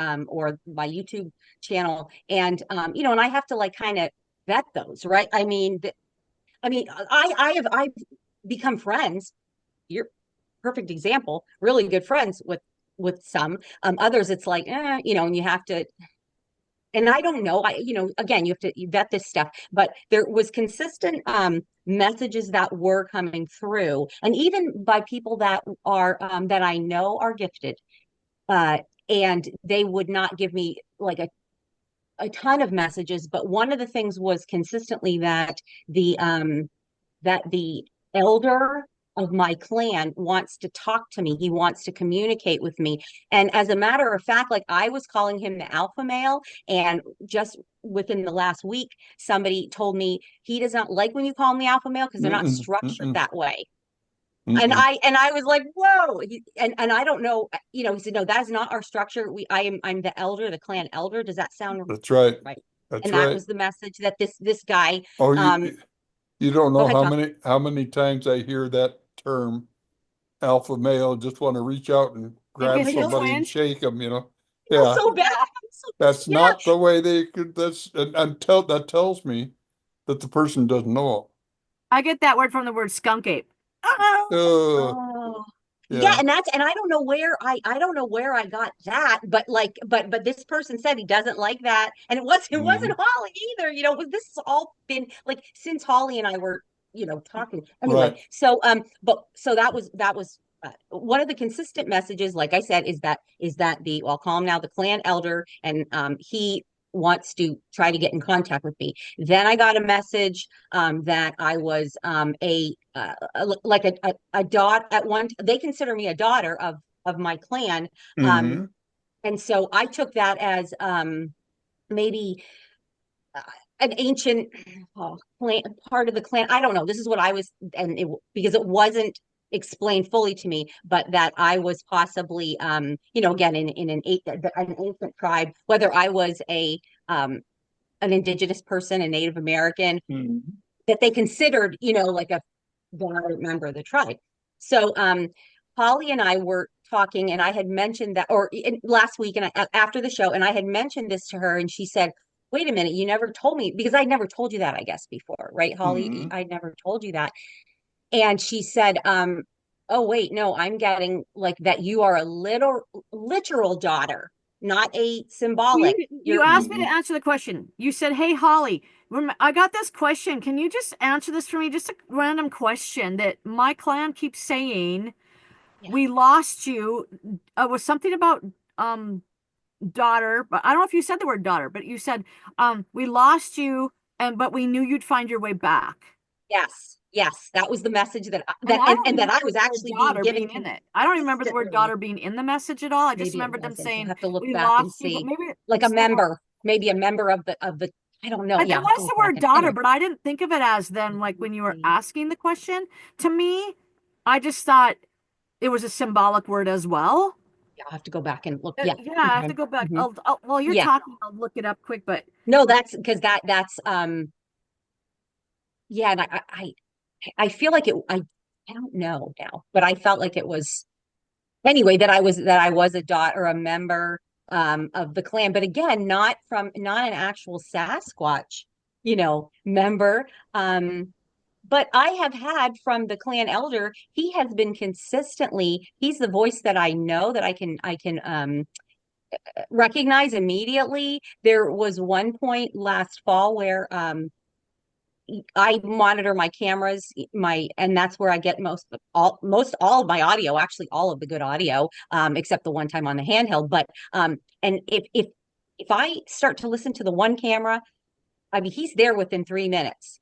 my YouTube channel, and and I have to like kind of vet those, right? I've become friends. You're perfect example, really good friends with some. Others it's like, and you have to, and I don't know, again, you have to vet this stuff, but there was consistent messages that were coming through, and even by people that are that I know are gifted, uh and they would not give me like a ton of messages, but one of the things was consistently that the elder of my clan wants to talk to me. He wants to communicate with me. And as a matter of fact, like I was calling him the alpha male. And just within the last week, somebody told me he does not like when you call him the alpha male because they're not Mm-mm, structured mm-mm, that way. And mm-mm. I was like, whoa. And I don't know, he said, no, that is not our structure. I'm the elder, the clan elder. Does that sound That's right. right? That's And that right. was the message that this guy, Oh, um, you don't go know ahead, Tom. how many times I hear that term alpha male, just want to reach out and And grab kiss your somebody and twins. shake them, Feel Yeah. so bad. Yeah. I'm so That's Yeah. not the way they could, that tells me that the person doesn't know. I get that word from the word skunk ape. Oh. Yeah, Yeah. and I don't know where I got that, but like but this person said he doesn't like that. And it wasn't Holly either. This has all been like since Holly and I were, talking. Anyway, Right. so but so that was one of the consistent messages, like I said, is that I'll call him now the clan elder, and he wants to try to get in contact with me. Then I got a message that I was like a daughter at one. They consider me a daughter of my clan, Hmm. and so I took that as maybe uh, an ancient clan, part of the clan. I don't know. This is what I was, because it wasn't explained fully to me, but that I was possibly, again in an ancient tribe, whether I was an indigenous person, a Native American, that they considered, like a valid member of the tribe. So Holly and I were talking, and I had mentioned that, or last week, and after the show, and I had mentioned this to her, and she said, "Wait a minute, you never told me," because I'd never told you that, I guess, before, right, Holly? Hmm. I'd never told you that, and she said, "Oh wait, no, I'm getting like that. You are a little literal daughter, not a symbolic. You You're." asked me Hmm. to answer the question. You said, "Hey, Holly, I got this question. Can you just answer this for me? Just a random question that my clan keeps saying. Yeah. We lost you. Was something about daughter, but I don't know if you said the word daughter, but you said we lost you, but we knew you'd find your way back." Yes, that was the message that And I don't and that remember I was the word actually being daughter given being in it. I don't remember the word consistently. daughter being in the message at all. I just Maybe it remember them wasn't. I'll saying have to look we back and lost you, but see. maybe Like a member, maybe a member of the I don't know. It Yeah, I'll have to was the look back word and daughter, anyway. but I didn't think of it as then, like when you were See. asking the question. To me, I just thought it was a symbolic word as well. Yeah, I'll have to go back and look. Yeah. Yeah, I have to Okay. go back. Mhm. While you're Yeah. talking, I'll look it up quick. But No, that's because that's yeah, and I feel like I don't know now, but I felt like it was anyway that I was a dot or a member of the clan, but again, not an actual Sasquatch, member. But I have had from the clan elder, he has been consistently, he's the voice that I know that I can recognize immediately. There was one point last fall where I monitor my cameras, and that's where I get most all of my audio, actually all of the good audio, except the one time on the handheld. But and if I start to listen to the one camera, I mean, he's there within 3 minutes,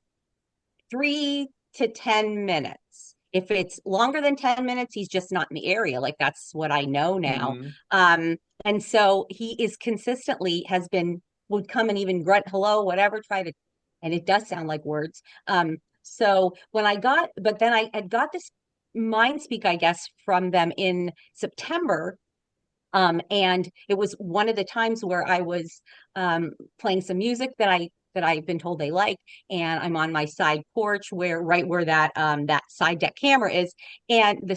3 to 10 minutes. If it's longer than 10 minutes, he's just not in the area. Like that's what I know now. Hmm. And so he is consistently would come and even grunt hello, whatever, and it does sound like words. So but then I had got this mind speak, I guess, from them in September. And it was one of the times where I was playing some music that I've been told they like, and I'm on my side porch right where that side deck camera is, and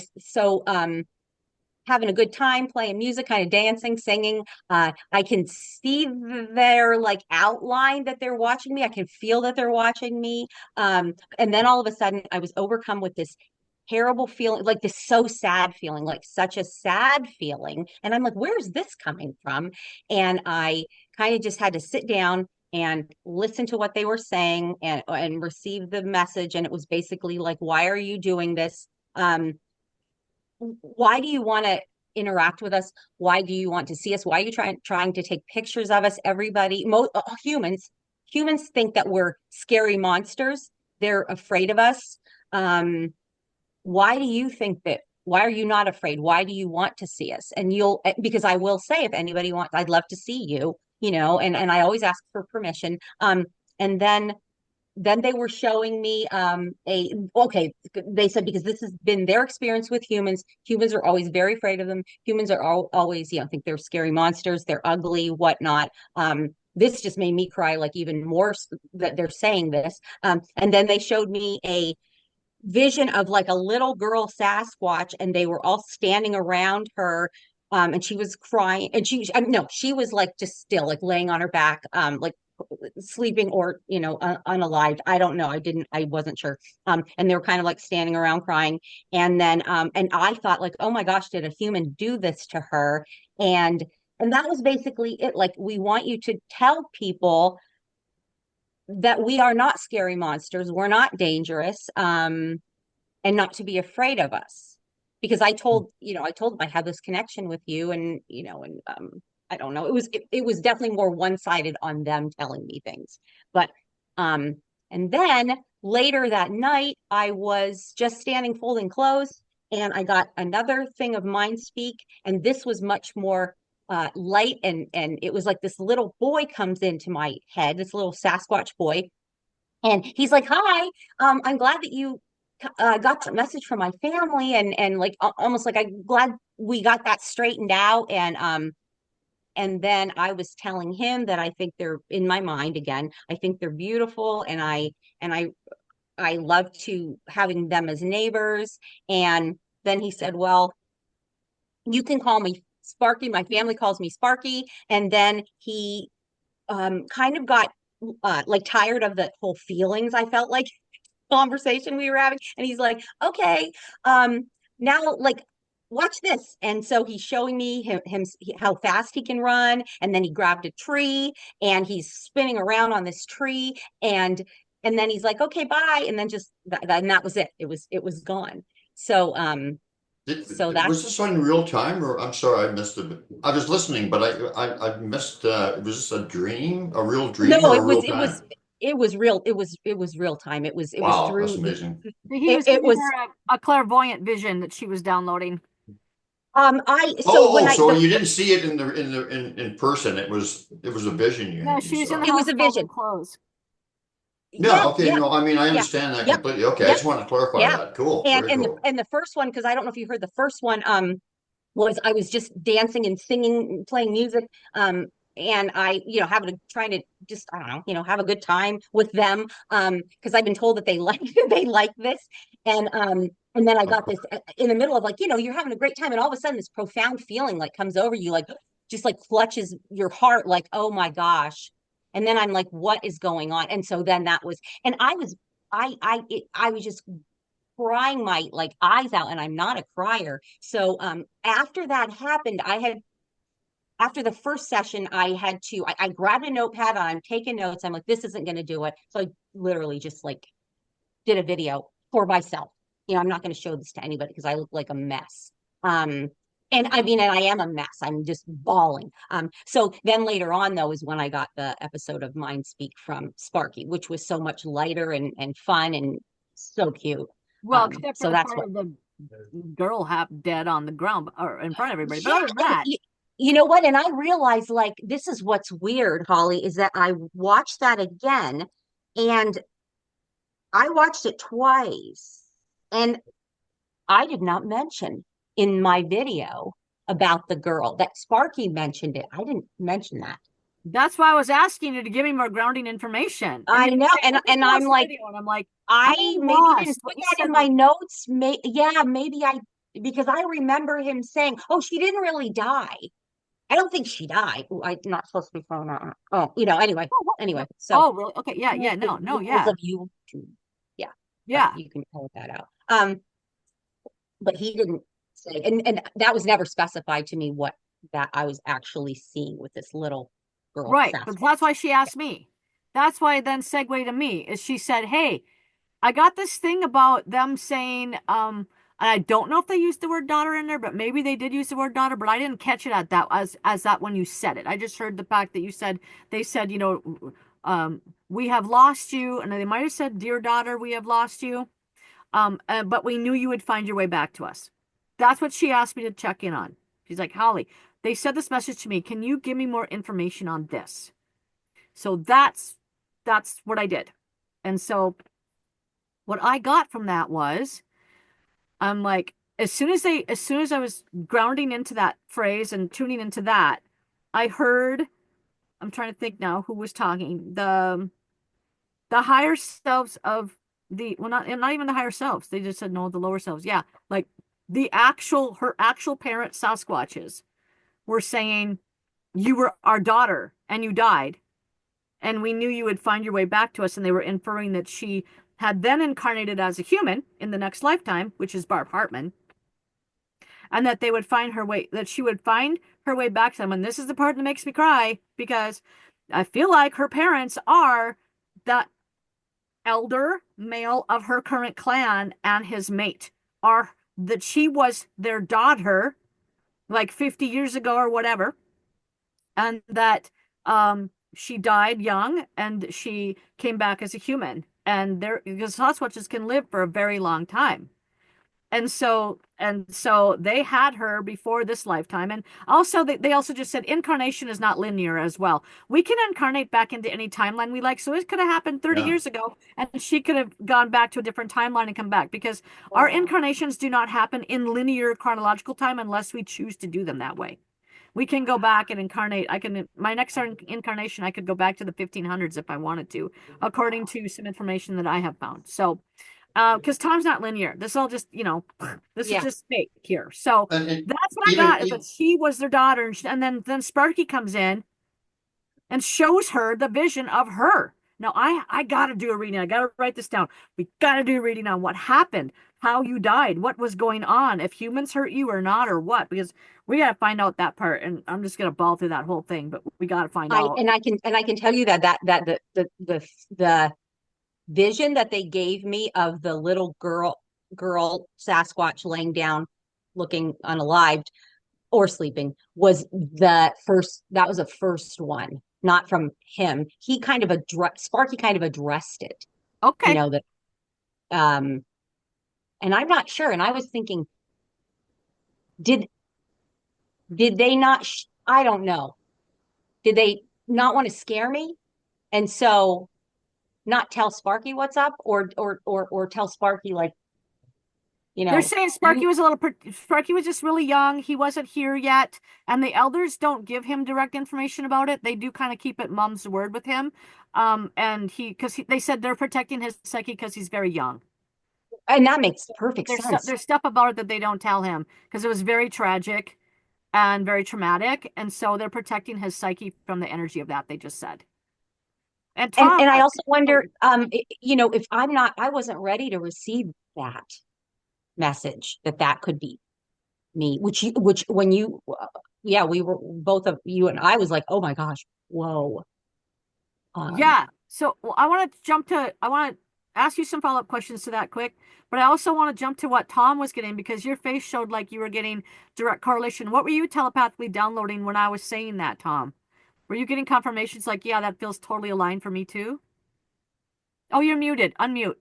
having a good time playing music, kind of dancing, singing. I can see their like outline that they're watching me. I can feel that they're watching me. And then all of a sudden, I was overcome with this terrible feeling, like this so sad feeling, like such a sad feeling. And I'm like, where's this coming from? And I kind of just had to sit down and listen to what they were saying and receive the message. And it was basically like, why are you doing this? Why do you want to interact with us? Why do you want to see us? Why are you trying to take pictures of us? Everybody, humans think that we're scary monsters. They're afraid of us. Why do you think that? Why are you not afraid? Why do you want to see us? And because I will say, if anybody wants, I'd love to see you, and I always ask for permission. And then they were showing me they said, because this has been their experience with humans are always very afraid of them. Humans are always, think they're scary monsters, they're ugly, whatnot. This just made me cry, like even more, that they're saying this. And then they showed me a vision of like a little girl Sasquatch, and they were all standing around her, And she was crying, and no, she was like just still like laying on her back, like sleeping or unalived. I don't know. I wasn't sure. And they were kind of like standing around crying. And then and I thought like, oh my gosh, did a human do this to her? And that was basically it. Like, we want you to tell people that we are not scary monsters, we're not dangerous, and not to be afraid of us. Because I told them I had this connection with you, and I don't know, it was definitely more one-sided on them telling me things. But and then later that night, I was just standing folding clothes, and I got another thing of Mind Speak, and this was much more light, and it was like this little boy comes into my head, this little Sasquatch boy, and he's like, "Hi, I'm glad that you got the message from my family, and like almost like I'm glad we got that straightened out." And then I was telling him that I think they're, in my mind again, I think they're beautiful, and I love to having them as neighbors. And then he said, "Well, you can call me Sparky. My family calls me Sparky." And then he kind of got like tired of the whole feelings I felt like conversation we were having, and he's like, "Okay, now like watch this." And so he's showing me how fast he can run, and then he grabbed a tree and he's spinning around on this tree, and then he's like, "Okay, bye," and then just and that was it. It was gone. So that's Was this on real time, or I'm sorry, I missed it. I was listening, but I missed. Was this a dream, a real dream, no, or it a was real it was time? it was real. It was real time. It was Wow, that's through amazing. He was it giving was her a clairvoyant vision that she was downloading. I so when Oh, I so the you didn't see it in person. It was a vision No, you she was in saw. the it was house a folding vision. clothes. Yeah, Yeah, okay, yeah, no, I mean, I yeah, understand that yep, completely. Okay, I yep, just want to clarify yeah. that. Cool, And very and the cool. and the first one, because I don't know if you heard the first one, was I was just dancing and singing, playing music, and I, having trying to just, I don't know, have a good time with them, because I've been told that they like they like this, and then I got this in the middle of like, you're having a great time, and all of a sudden this profound feeling like comes over you, like just like clutches your heart, like, oh my gosh. And then I'm like, what is going on? And so then that was, and I was just crying my like eyes out, and I'm not a crier. So after that happened, after the first session, I grabbed a notepad and I'm taking notes. I'm like, this isn't going to do it. So I literally just like did a video for myself. I'm not going to show this to anybody because I look like a mess. And I mean, and I am a mess. I'm just bawling. So then later on, though, is when I got the episode of Mind Speak from Sparky, which was so much lighter and fun and so cute. Well, except for So the that's part what. of the girl half dead on the ground or in front of everybody. But Yeah, other than and that, you know what? And I realized like this is what's weird, Holly, is that I watched that again, and I watched it twice, and I did not mention in my video about the girl that Sparky mentioned it. I didn't mention that. that's why I was asking you to give me more grounding information. And I you're know, saying, and "Well, just and watch I'm the like, video," and I'm like, I I'm maybe didn't lost. put What you that said in was my notes. Yeah, maybe because I remember him saying, "Oh, she didn't really die." I don't think she died. Ooh, I'm not supposed to be throwing out. Oh, anyway, oh, anyway. So oh, really? Okay, yeah, yeah, no, no, rules yeah, of you, yeah, but yeah. you can cut that out. But he didn't say, and that was never specified to me what that I was actually seeing with this little girl Right, but that's Sasquatch. why she asked me. That's why it then segued to me. Is she said, "Hey, I got this thing about them saying, and I don't know if they used the word daughter in there, but maybe they did use the word daughter, but I didn't catch it at that as that when you said it. I just heard the fact that you said they said, we have lost you, and they might have said, dear daughter, we have lost you, but we knew you would find your way back to us. That's what she asked me to check in on. She's like, Holly, they said this message to me. Can you give me more information on this? So that's what I did. And so what I got from that was I'm like, as soon as I was grounding into that phrase and tuning into that, I heard, I'm trying to think now who was talking, the higher selves of well, not even the higher selves. They just said no, the lower selves. Yeah. Like her actual parent Sasquatches were saying, you were our daughter and you died. And we knew you would find your way back to us. And they were inferring that she had then incarnated as a human in the next lifetime, which is Barb Hartman. And that they would find her way, that she would find her way back to them. And this is the part that makes me cry, because I feel like her parents are the elder male of her current clan, and his mate are that she was their daughter like 50 years ago or whatever, and that she died young and she came back as a human, and there, because Sasquatches can live for a very long time. And so they had her before this lifetime. And also they also just said incarnation is not linear as well. We can incarnate back into any timeline we like. So it could have happened 30 years ago, and she could have gone back to a different timeline and come back, because our incarnations do not happen in linear chronological time unless we choose to do them that way. We can go back and incarnate. My next incarnation, I could go back to the 1500s if I wanted to, according to some information that I have found. So because time's not linear. This all just, this is just fake here. So And that's what I got, is that she was their daughter, and then Sparky comes in and shows her the vision of her. Now I gotta do a reading. I gotta write this down. We gotta do a reading on what happened, how you died, what was going on, if humans hurt you or not, or what, because we gotta find out that part. And I'm just gonna ball through that whole thing, but we gotta find out. And I can tell you that the vision that they gave me of the little girl Sasquatch laying down looking unalived or sleeping was that was the first one, not from him. He kind of Sparky kind of addressed it. Okay. That and I'm not sure, and I was thinking, did they not I don't know, did they not want to scare me, and so not tell Sparky what's up, or tell Sparky, like, they're saying Sparky was Sparky was just really young. He wasn't here yet, and the elders don't give him direct information about it. They do kind of keep it mom's word with him, and they said they're protecting his psyche because he's very young, and that makes perfect sense. There's stuff about it that they don't tell him because it was very tragic and very traumatic, and so they're protecting his psyche from the energy of that. They just said. And Thom, and I also wonder, if I wasn't ready to receive that message, that could be me, which when you, we were both of you and I was like, oh my gosh, whoa. Yeah. So I want to ask you some follow-up questions to that quick, but I also want to jump to what Thom was getting, because your face showed like you were getting direct correlation. What were you telepathically downloading when I was saying that, Thom? Were you getting confirmations like, yeah, that feels totally aligned for me too? Oh, you're muted. Unmute.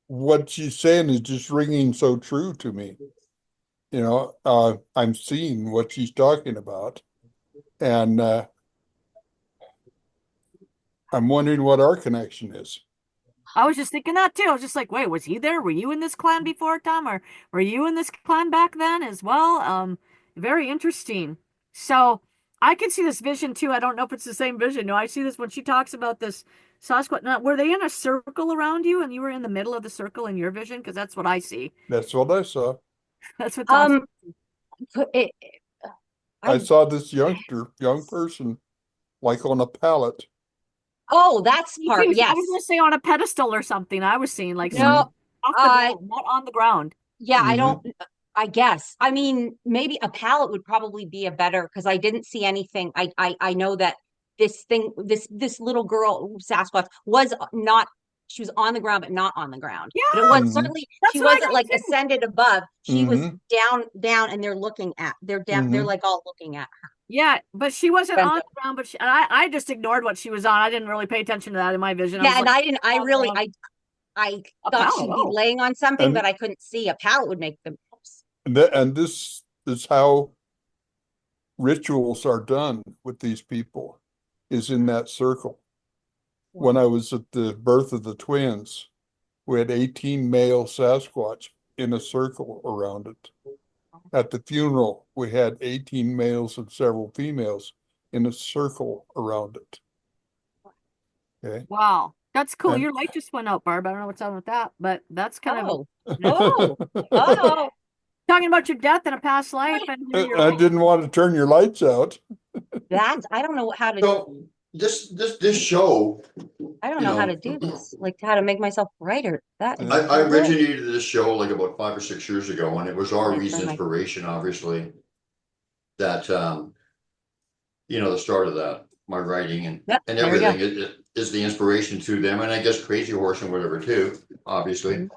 What she's saying is just ringing so true to me. I'm seeing what she's talking about, and I'm wondering what our connection is. I was just thinking that too. I was just like, wait, was he there? Were you in this clan before, Thom? Or were you in this clan back then as well? Very interesting. So I can see this vision too. I don't know if it's the same vision. No, I see this when she talks about this Sasquatch. Now, were they in a circle around you and you were in the middle of the circle in your vision? Because that's what I see. That's what I saw. That's what Thom I saw this young person like on a pallet. Oh, that's part. Yes. I was going to say on a pedestal or something. I was seeing like no, off the ground, not on the ground. Yeah, I guess. I mean, maybe a pallet would probably be a better, because I didn't see anything. I know that this little girl Sasquatch was not. She was on the ground, but not on the ground. Yeah, but it was certainly she wasn't like ascended above. She was down, and they're looking at. They're down. They're like all looking at her. Yeah, but she wasn't on the ground. But I just ignored what she was on. I didn't really pay attention to that in my vision. Yeah, and I didn't. I thought she'd be laying on something, but I couldn't see. A pallet would make them. And this is how rituals are done with these people, is in that circle. When I was at the birth of the twins, we had 18 male Sasquatch in a circle around it. At the funeral, we had 18 males and several females in a circle around it. Okay. Wow. That's cool. And- Your light just went out, Barb. I don't know what's on with that, but that's kind of Oh, oh, talking about your death in a past life, and here you're I didn't want to turn your lights out. I don't know how to, So this show, I don't you know how know, to do this, like how to make myself brighter. That is I so good. originated this show like about 5 or 6 years ago, and it was our Like, reason, my- inspiration, obviously, that the start of that, my writing Yep, and there we go. everything it is the inspiration to them, and I guess Crazy Horse and whatever too, obviously. Mhm.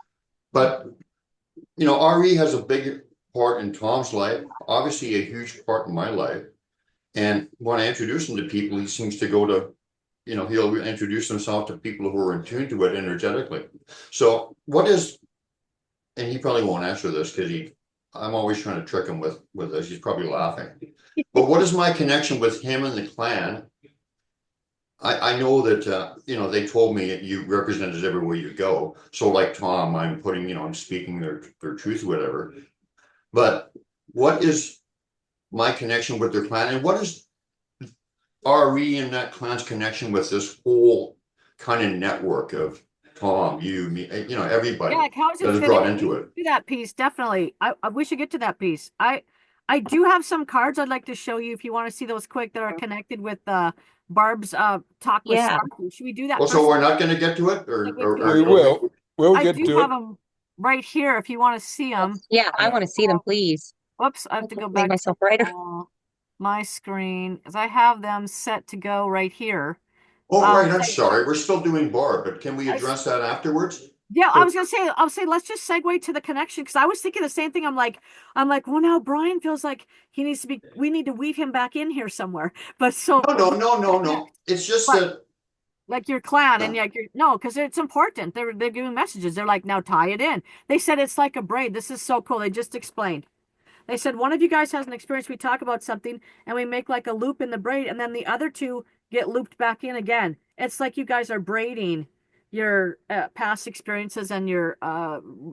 But RE has a big part in Tom's life, obviously a huge part in my life. And when I introduce him to people, he seems to go to, he'll introduce himself to people who are in tune to it energetically. So what is, and he probably won't answer this because I'm always trying to trick him with this. He's probably laughing. But what is my connection with him and the clan? I know that, they told me that you represent us everywhere you go. So like Thom, I'm putting, I'm speaking their truth, whatever. But what is my connection with their clan, and what is RE and that clan's connection with this whole kind of network of Thom, you, me, everybody yeah, like how does that it is fit brought in? into it? Do that piece, definitely. We should get to that piece. I do have some cards I'd like to show you if you want to see those quick that are connected with Barb's talk with Yeah. Sparky. Should we do that Well, so first? we're not going to get to it, or, Like or, with or We will. We'll I get do to have it. them right here if you want to see them. Yeah, I want to see them, please. Whoops, I have to go Make back myself to brighter. my screen because I have them set to go right here. Oh, right. I'm Like, sorry. We're still doing Barb, but can we I- address that afterwards? Yeah, I was gonna say, I'll say let's just segue to the connection because I was thinking the same thing. I'm like, well, now Brian feels like he needs to be. We need to weave him back in here somewhere. But so, No. It's just But- that. like your clan and like your no, because it's important. They're giving messages. They're like, now tie it in. They said it's like a braid. This is so cool. They just explained. They said one of you guys has an experience. We talk about something and we make like a loop in the braid, and then the other two get looped back in again. It's like you guys are braiding your past experiences and you're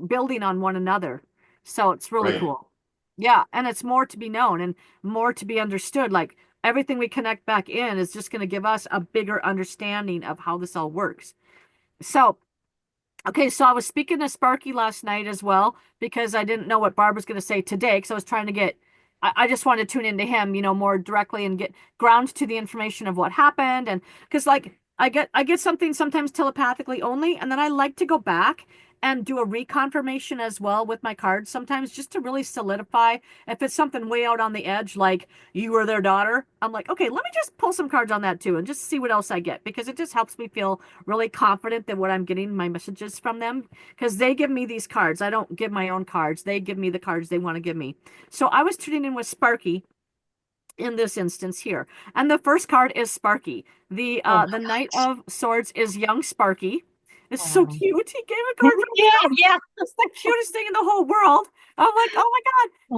building on one another. So it's really Right. cool. Yeah, and it's more to be known and more to be understood. Like everything we connect back in is just going to give us a bigger understanding of how this all works. So okay, so I was speaking to Sparky last night as well because I didn't know what Barb was going to say today because I was trying to get, I just wanted to tune into him, more directly and get ground to the information of what happened. And because like I get something sometimes telepathically only, and then I like to go back and do a reconfirmation as well with my cards sometimes just to really solidify if it's something way out on the edge, like you were their daughter. I'm like, okay, let me just pull some cards on that too and just see what else I get because it just helps me feel really confident that what I'm getting my messages from them because they give me these cards. I don't give my own cards. They give me the cards they want to give me. So I was tuning in with Sparky in this instance here. And the first card is Sparky. The Knight of Swords is young Sparky. It's so Wow. cute. He gave a card from Yeah. It's the cutest thing in the whole world. I'm like, oh my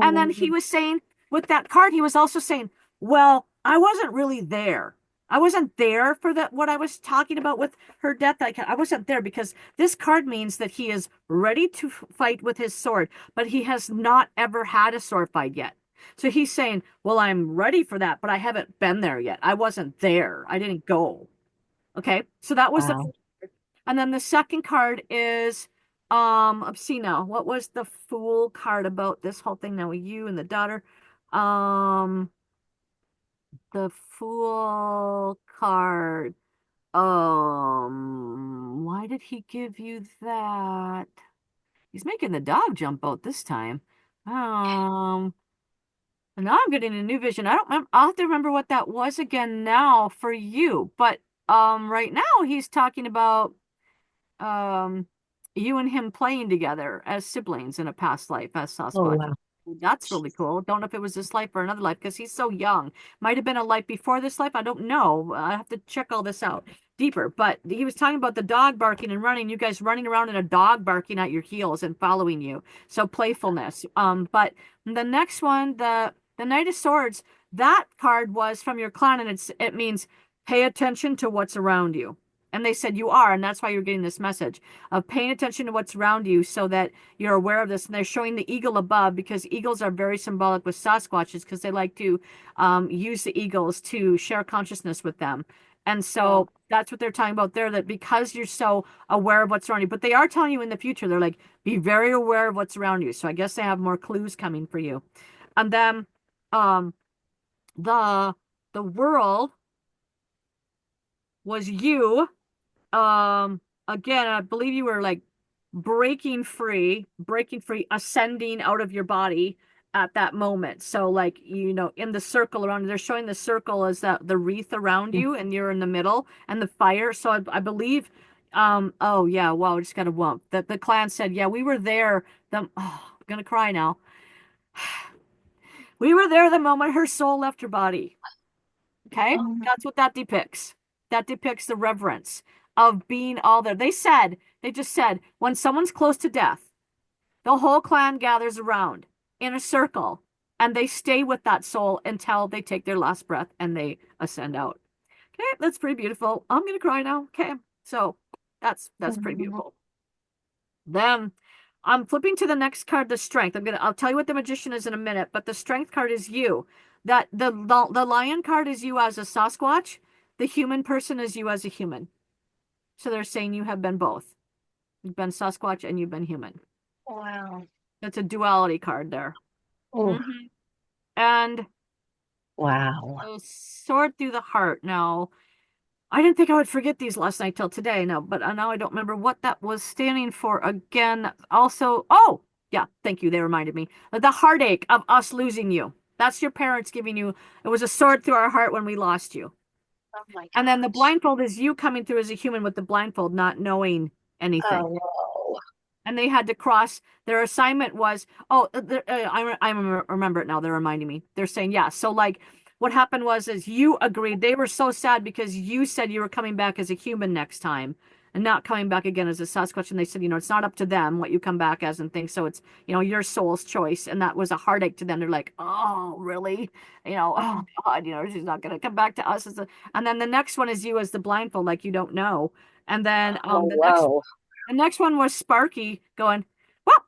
God. And then he was saying with that card, he was also saying, well, I wasn't really there. I wasn't there for what I was talking about with her death. I wasn't there because this card means that he is ready to fight with his sword, but he has not ever had a sword fight yet. So he's saying, well, I'm ready for that, but I haven't been there yet. I wasn't there. I didn't go. Okay. So that was Wow. and then the second card is, let's see now. What was the Fool card about this whole thing now with you and the daughter? The Fool card. Why did he give you that? He's making the dog jump out this time. And now I'm getting a new vision. I don't remember. I'll have to remember what that was again now for you. But right now he's talking about you and him playing together as siblings in a past life as Oh, Sasquatch. wow. That's really cool. Don't know if it was this life or another life because he's so young. Might have been a life before this life. I don't know. I have to check all this out deeper. But he was talking about the dog barking and running. You guys running around and a dog barking at your heels and following you. So playfulness. But the next one, the Knight of Swords, that card was from your clan, and it means pay attention to what's around you. And they said you are, and that's why you're getting this message of paying attention to what's around you so that you're aware of this. And they're showing the eagle above because eagles are very symbolic with Sasquatches because they like to use the eagles to share consciousness with them. And so that's what they're talking about there, that because you're so aware of what's around you, but they are telling you in the future, they're like, be very aware of what's around you. So I guess they have more clues coming for you. And then the world was you. Again, I believe you were like breaking free, ascending out of your body at that moment. So like, you know, in the circle around, they're showing the circle as that the wreath around you, and you're in the middle, and the fire. So I believe, oh yeah, wow, I just got a wump. That the clan said, yeah, we were there. I'm gonna cry now. We were there the moment her soul left her body. Okay, that's what that depicts. That depicts the reverence of being all there. They just said, when someone's close to death, the whole clan gathers around in a circle, and they stay with that soul until they take their last breath and they ascend out. Okay, that's pretty beautiful. I'm gonna cry now. Okay, so that's pretty beautiful. Then I'm flipping to the next card, the strength. I'll tell you what the magician is in a minute, but the strength card is you. That the lion card is you as a Sasquatch. The human person is you as a human. So they're saying you have been both. You've been Sasquatch and you've been human. Wow. That's a duality card there. Oh, And wow. so sword through the heart. Now, I didn't think I would forget these last night till today. No, but now I don't remember what that was standing for again. Also, oh, yeah, thank you. They reminded me. The heartache of us losing you. That's your parents giving you. It was a sword through our heart when we lost you. Oh my And then the gosh. blindfold is you coming through as a human with the blindfold, not knowing anything. Oh no. And they had to cross. Their assignment was, I remember it now. They're reminding me. They're saying, yeah. So like what happened is you agreed. They were so sad because you said you were coming back as a human next time and not coming back again as a Sasquatch. And they said, you know, it's not up to them what you come back as and things. So it's, you know, your soul's choice. And that was a heartache to them. They're like, oh, really? You know, oh God, you know, she's not going to come back to us. And then the next one is you as the blindfold, like you don't know. And then Whoa. the next one was Sparky going, well,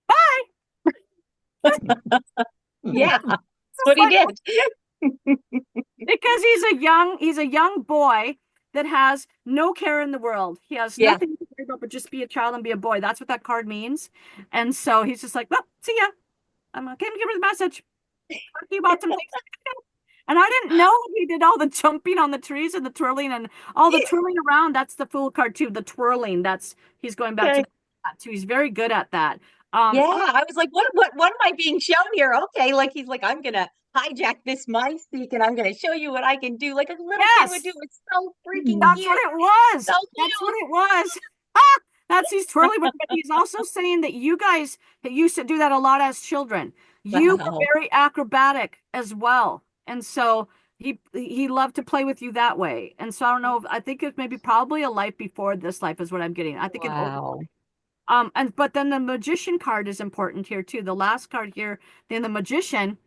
bye. Yeah, that's what he did. Because he's a young boy that has no care in the world. He has Yeah. nothing to worry about but just be a child and be a boy. That's what that card means. And so he's just like, well, see ya. I'm okay, give her the message. Talk to you about some things. And I didn't know he did all the jumping on the trees and the twirling and all the twirling around. That's the Fool card too. The twirling. He's going back to that too. He's very good at that. Yeah, I was like, what am I being shown here? Okay, like he's like, I'm gonna hijack this mind speak and I'm gonna show you what I can do, like a little kid would do. It's so freaking That's cute. what it was. So That's cute. what it was. He's twirling, but he's also saying that you guys that used to do that a lot as children. You were very acrobatic as well. And so he loved to play with you that way. And so I don't know, I think it's maybe probably a life before this life is what I'm getting. I think but then the magician card is important here too. The last card here, then the magician,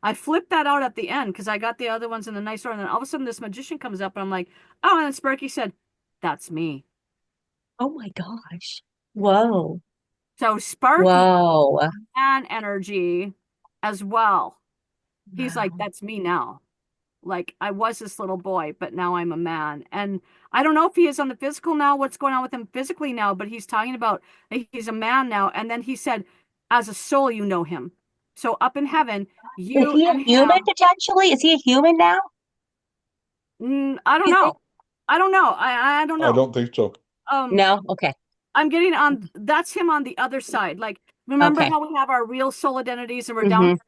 I flipped that out at the end because I got the other ones in the nice order. And then all of a sudden this magician comes up and I'm like, oh, and then Sparky said, that's me. Oh my gosh. Whoa. So Sparky Whoa. and energy as well. He's like, that's me now. Like I was this little boy, but now I'm a man. And I don't know if he is on the physical now, what's going on with him physically now, but he's talking about he's a man now. And then he said, as a soul, you know him. So up in heaven, you Is he a human potentially? Is he a human now? I don't know. I don't know. I don't know. I don't think so. No? Okay. I'm getting on, that's him on the other side. Like, remember how we have our real soul identities and we're down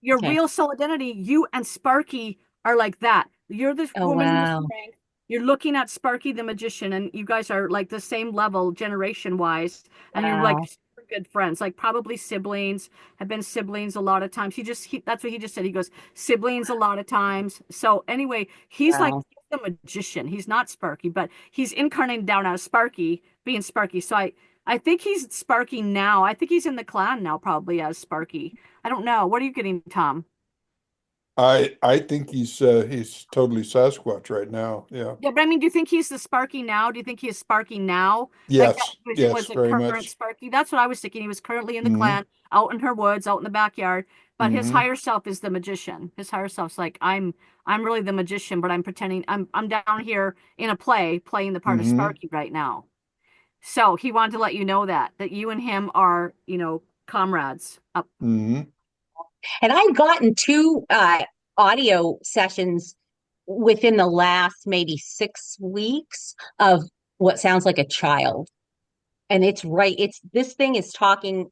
your real soul identity, you and Sparky are like that. You're this woman who's strength. You're looking at Sparky the magician, and you guys are like the same level generation wise, and you're like super good friends, like probably siblings, have been siblings a lot of times. That's what he just said. He goes, siblings a lot of times. So anyway, he's like the magician. He's not Sparky, but he's incarnated down as Sparky, being Sparky. So I think he's Sparky now. I think he's in the clan now, probably as Sparky. I don't know. What are you getting, Thom? I think he's totally Sasquatch right now. Yeah. Yeah, but I mean, do you think he's the Sparky now? Do you think he is Sparky now? Yes. Like yes, was very current much. Sparky. That's what I was thinking. He was currently in the clan, out in her woods, out in the backyard. but his Mhm. higher self is the magician. His higher self's like, I'm really the magician, but I'm pretending I'm down here in a play playing the part of Mhm. Sparky right now. So he wanted to let you know that you and him are, comrades up. Mhm. And I've gotten two audio sessions within the last maybe 6 weeks of what sounds like a child. And it's right. This thing is talking,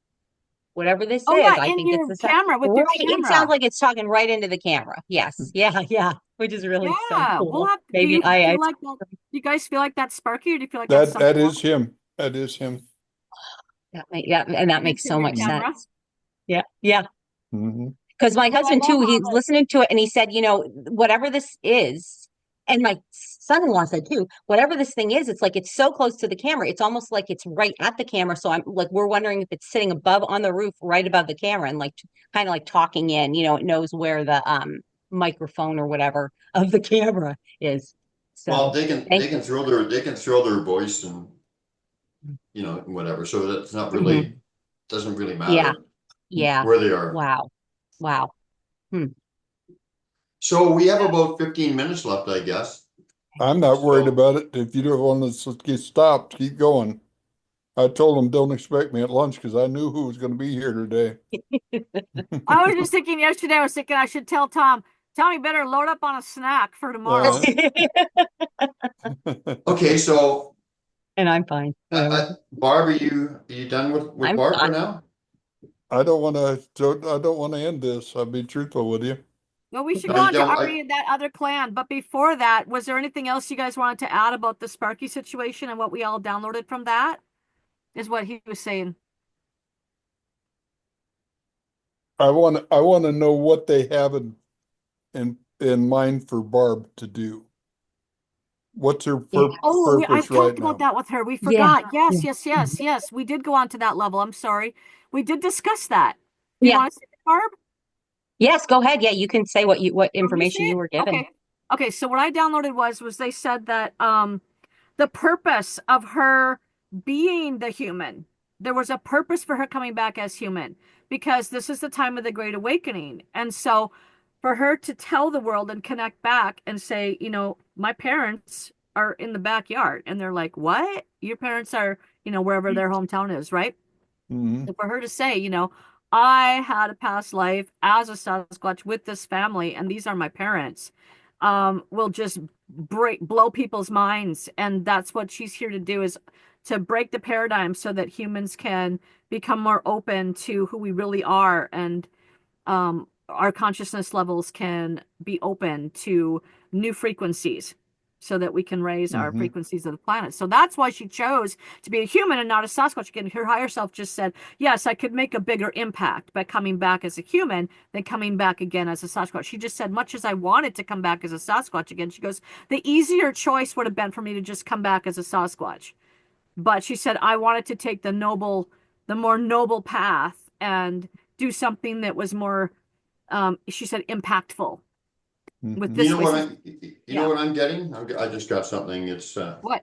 whatever this Oh is. yeah, I in think it's your the camera with right. your It sounds camera. like it's talking right into the camera. Yes. Yeah. Yeah. Which is really so Yeah, we'll cool. have. Do Maybe you I feel like that? Do you guys feel like that's Sparky, or do you feel like that's That something else? is him. That is him. yeah, and that makes It's in so your much camera. sense. Yeah. Yeah. Mhm. Because my Oh, I husband love too, how he's listening to it and he said, whatever this is, and my son-in-law said too, whatever this thing is, it's like it's so close to the camera. It's almost like it's right at the camera. So I'm like, we're wondering if it's sitting above on the roof, right above the camera, and like kind of like talking in, it knows where the microphone or whatever of the camera is. Well, So they can throw their voice and whatever. So that's not really Mhm. doesn't really Yeah. matter Yeah. where they are. Wow. Wow. So we have about 15 minutes left, I guess. I'm not worried So- about it. If you don't want to get stopped, keep going. I told him don't expect me at lunch because I knew who was going to be here today. I was just thinking yesterday. I was thinking I should tell Thom. Tom, you better load up on a snack for tomorrow. Okay, so And I'm fine. Whatever. Barb, are you done with I'm Barb for fine. now? I don't want to end this. I'll be truthful with you. Well, we should No, go you on to don't. Ari and that other clan. But before that, was there anything else you guys wanted to add about the Sparky situation and what we all downloaded from that? Is what he was saying. I want to know what they have in mind for Barb to do. What's her Yeah. Oh, I've purpose right talked about now? that with her. We Yeah. forgot. Yes, Yeah. yes. We did go on to that level. I'm sorry. We did discuss that. Do you Yeah. want to say it, Barb? Yes, go ahead. Yeah, you can say what Want me to say information you it? were given. Okay. Okay, so what I downloaded was they said that the purpose of her being the human, there was a purpose for her coming back as human because this is the time of the Great Awakening. And so for her to tell the world and connect back and say, my parents are in the backyard, and they're like, what? Your parents are, wherever their hometown is, right? Mhm. So for her to say, I had a past life as a Sasquatch with this family, and these are my parents, will just blow people's minds. And that's what she's here to do, is to break the paradigm so that humans can become more open to who we really are, and our consciousness levels can be open to new frequencies so that we can raise our Mhm. frequencies of the planet. So that's why she chose to be a human and not a Sasquatch. Again, her higher self just said, yes, I could make a bigger impact by coming back as a human than coming back again as a Sasquatch. She just said, much as I wanted to come back as a Sasquatch again, she goes, the easier choice would have been for me to just come back as a Sasquatch. But she said, I wanted to take the more noble path and do something that was more, she said, impactful with Mhm. this You know way. what So- I'm, you Yeah. know what I'm getting? I just got something. It's What?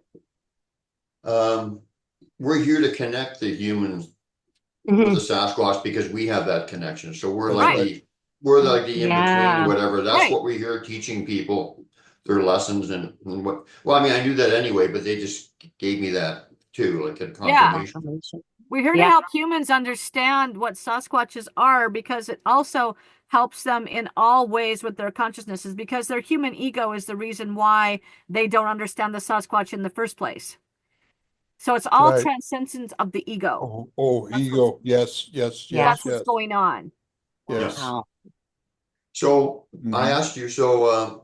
we're here to connect the humans with the Sasquatch because we have that connection. So we're That's like right. we're like the in Yeah. between, whatever. That's Right. what we're here teaching people their lessons and what. Well, I mean, I knew that anyway, but they just gave me that too, like a Yeah. confirmation. Confirmation. We're here to Yeah. help humans understand what Sasquatches are, because it also helps them in all ways with their consciousnesses, because their human ego is the reason why they don't understand the Sasquatch in the first place. So it's all Right. transcendence of the ego. Oh, ego. Yes, yes, Yeah. yes, That's what's yes, going on. yes. Wow. So I Mhm. asked you, so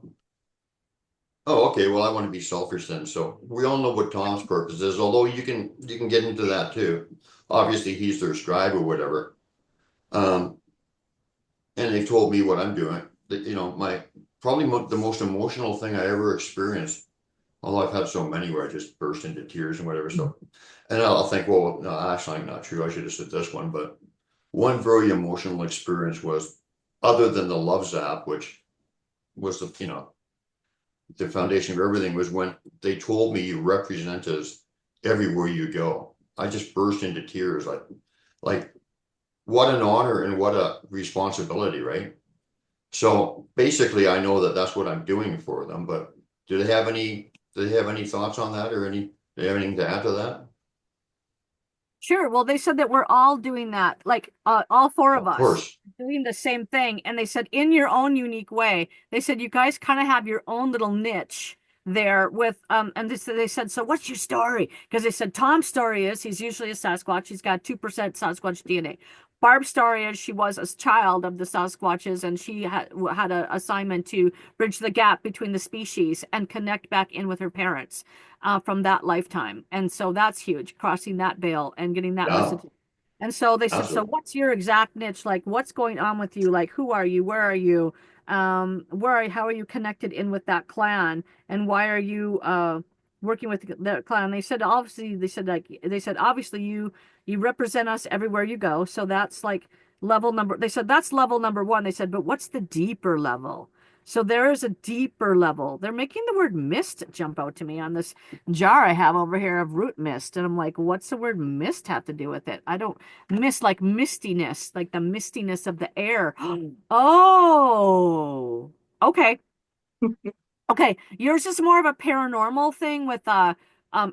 oh, okay, well, I want to be selfish then. So we all know what Tom's purpose is, although you can get into that too. Obviously, he's their scribe or whatever. And they've told me what I'm doing. That my probably the most emotional thing I ever experienced. Although I've had so many where I just burst into tears and whatever. So, and I'll think, well, no, actually, not true. I should have said this one, but one very emotional experience was, other than the love zap, which was the foundation of everything, was when they told me you represent us everywhere you go. I just burst into tears, like what an honor and what a responsibility, right? So basically, I know that that's what I'm doing for them, but do they have any thoughts on that or do they have anything to add to that? Sure. Well, they said that we're all doing that, like all four of Of us course. doing the same thing. And they said, in your own unique way, they said, you guys kind of have your own little niche there with, and they said, so what's your story? Because they said Tom's story is he's usually a Sasquatch. He's got 2% Sasquatch DNA. Barb's story is she was a child of the Sasquatches and she had an assignment to bridge the gap between the species and connect back in with her parents from that lifetime. And so that's huge, crossing that veil and getting that Yeah, message. And so they said, so absolutely. what's your exact niche? Like, what's going on with you? Like, who are you? Where are you? How are you connected in with that clan? And why are you working with the clan? They said, obviously, obviously you represent us everywhere you go. So that's like they said, that's level number one. They said, but what's the deeper level? So there is a deeper level. They're making the word mist jump out to me on this jar I have over here of root mist. And I'm like, what's the word mist have to do with it? I don't mist like mistiness, like the mistiness of the air. Oh, okay. Okay. Yours is more of a paranormal thing with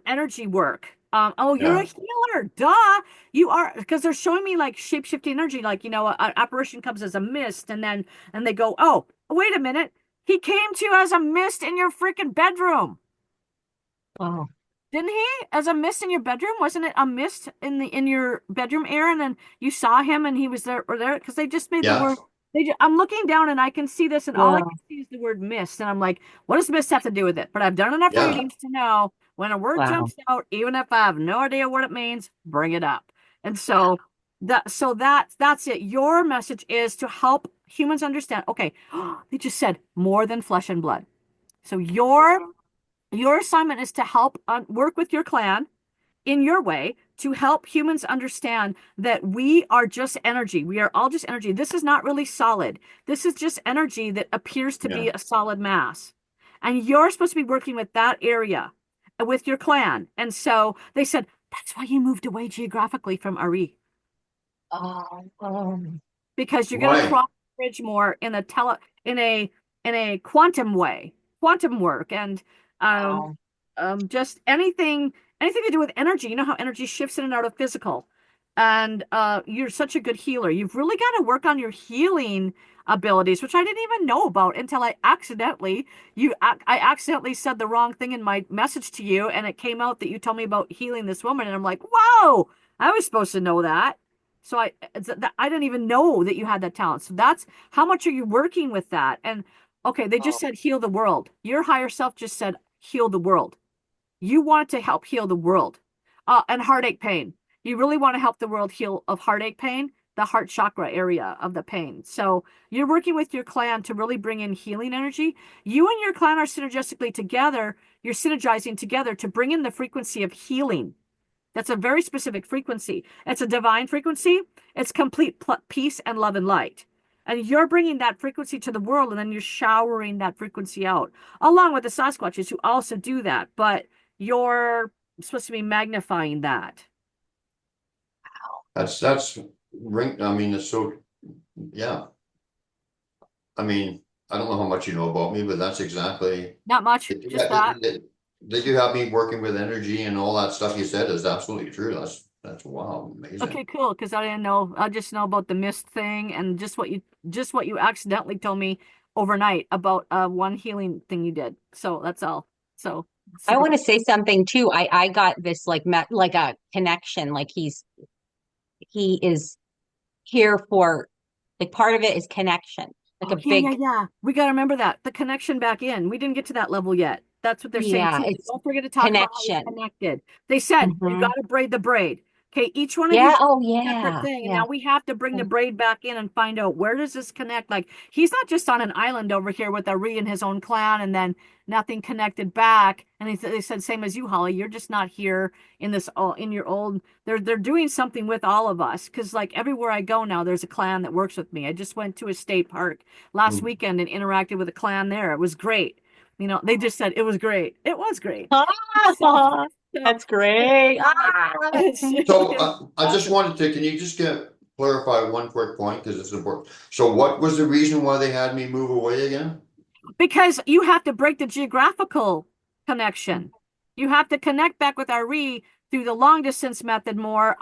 energy work. Oh, you're a Yeah, healer. Duh. You are because they're showing me like shape-shifting energy, like an apparition comes as a mist, and they go, oh, wait a minute. He came to you as a mist in your freaking bedroom. Wow. Didn't he? As a mist in your bedroom? Wasn't it a mist in your bedroom air? And then you saw him and he was there or there because they just made the yeah, word. I'm looking down and I can see this, and all I Yeah. can see is the word mist. And I'm like, what does mist have to do with it? But I've done enough yeah. readings to know when a word Wow. jumps out, even if I have no idea what it means, bring it up. And so that's it. Your message is to help humans understand. Okay, they just said more than flesh and blood. So your assignment is to help work with your clan in your way to help humans understand that we are just energy. We are all just energy. This is not really solid. This is just energy that appears to Yeah. be a solid mass. And you're supposed to be working with that area with your clan. And so they said, that's why you moved away geographically from Ari, Um, because you're going to Right. cross the bridge more in a quantum way, quantum work, and um wow. just anything to do with energy. You know how energy shifts in and out of physical, and you're such a good healer. You've really got to work on your healing abilities, which I didn't even know about until I accidentally said the wrong thing in my message to you, and it came out that you told me about healing this woman, and I'm like, whoa, I was supposed to know that. So I didn't even know that you had that talent. So that's how much are you working with that? And okay, they just said heal the world. Your higher self just said heal the world. You want to help heal the world. And heartache pain. You really want to help the world heal of heartache pain, the heart chakra area of the pain. So you're working with your clan to really bring in healing energy. You and your clan are synergistically together. You're synergizing together to bring in the frequency of healing. That's a very specific frequency. It's a divine frequency. It's complete peace and love and light. And you're bringing that frequency to the world, and then you're showering that frequency out, along with the Sasquatches who also do that. But you're supposed to be magnifying that. That's ring. I mean, it's so, yeah. I mean, I don't know how much you know about me, but that's exactly, Not much, just that. they do have me working with energy and all that stuff you said is absolutely true. That's wow, amazing. Okay, cool. Because I didn't know. I just know about the mist thing and just what you accidentally told me overnight about one healing thing you did. So that's all. So I super want to cool. say something too. I got this like a connection. Like he is here for like part of it is connection. Like Oh, a yeah, yeah, big yeah. We got to remember that. The connection back in. We didn't get to that level yet. That's what they're saying yeah, too. it's Don't forget to talk about how you're connection. connected. They said you Hmm. got to braid the braid. Okay, each one of you Yeah, did oh a separate yeah. thing, and Yeah. now we have to bring the braid back in and find out where does this connect. Like he's not just on an island over here with Ari and his own clan, and then nothing connected back. And they said same as you, Holly. You're just not here in this in your old. They're doing something with all of us because like everywhere I go now, there's a clan that works with me. I just went to a state park last Mm. weekend and interacted with a clan there. It was great. They just said it was great. It was great. So, Ah, so that's great. like, Ah. it's, So it's I just awesome. wanted to, can you just get clarify one quick point because it's important. So what was the reason why they had me move away again? Because you have to break the geographical connection. You have to connect back with Ari through the long distance method more.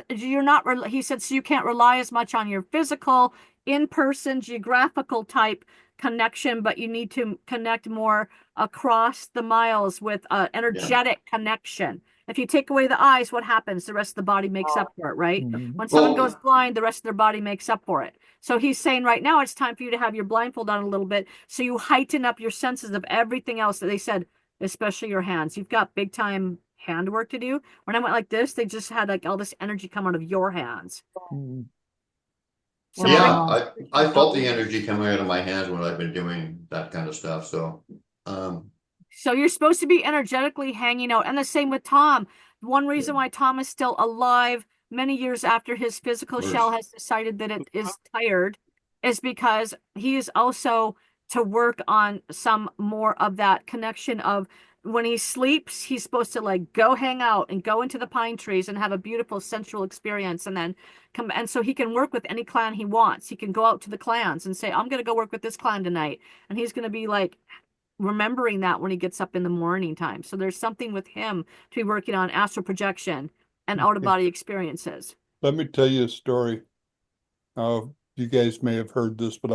He said, so you can't rely as much on your physical, in-person, geographical type connection, but you need to connect more across the miles with energetic connection. If you take away the eyes, what happens? The rest of the body makes up for it, right? Mhm. When someone Well- goes blind, the rest of their body makes up for it. So he's saying right now it's time for you to have your blindfold on a little bit so you heighten up your senses of everything else that they said, especially your hands. You've got big time hand work to do. When I went like this, they just had like all this energy come out of your hands. Mhm. So Yeah, I felt the energy coming out of my hands when I've been doing that kind of stuff. So, So you're supposed to be energetically hanging out. And the same with Thom. One reason why Thom is still alive many years after his physical shell has decided that it is tired is because he is also to work on some more of that connection of when he sleeps, he's supposed to like go hang out and go into the pine trees and have a beautiful sensual experience and then come. And so he can work with any clan he wants. He can go out to the clans and say, I'm going to go work with this clan tonight. And he's going to be like, remembering that when he gets up in the morning time. So there's something with him to be working on astral projection and out of body experiences. Let me tell you a story. You guys may have heard this, but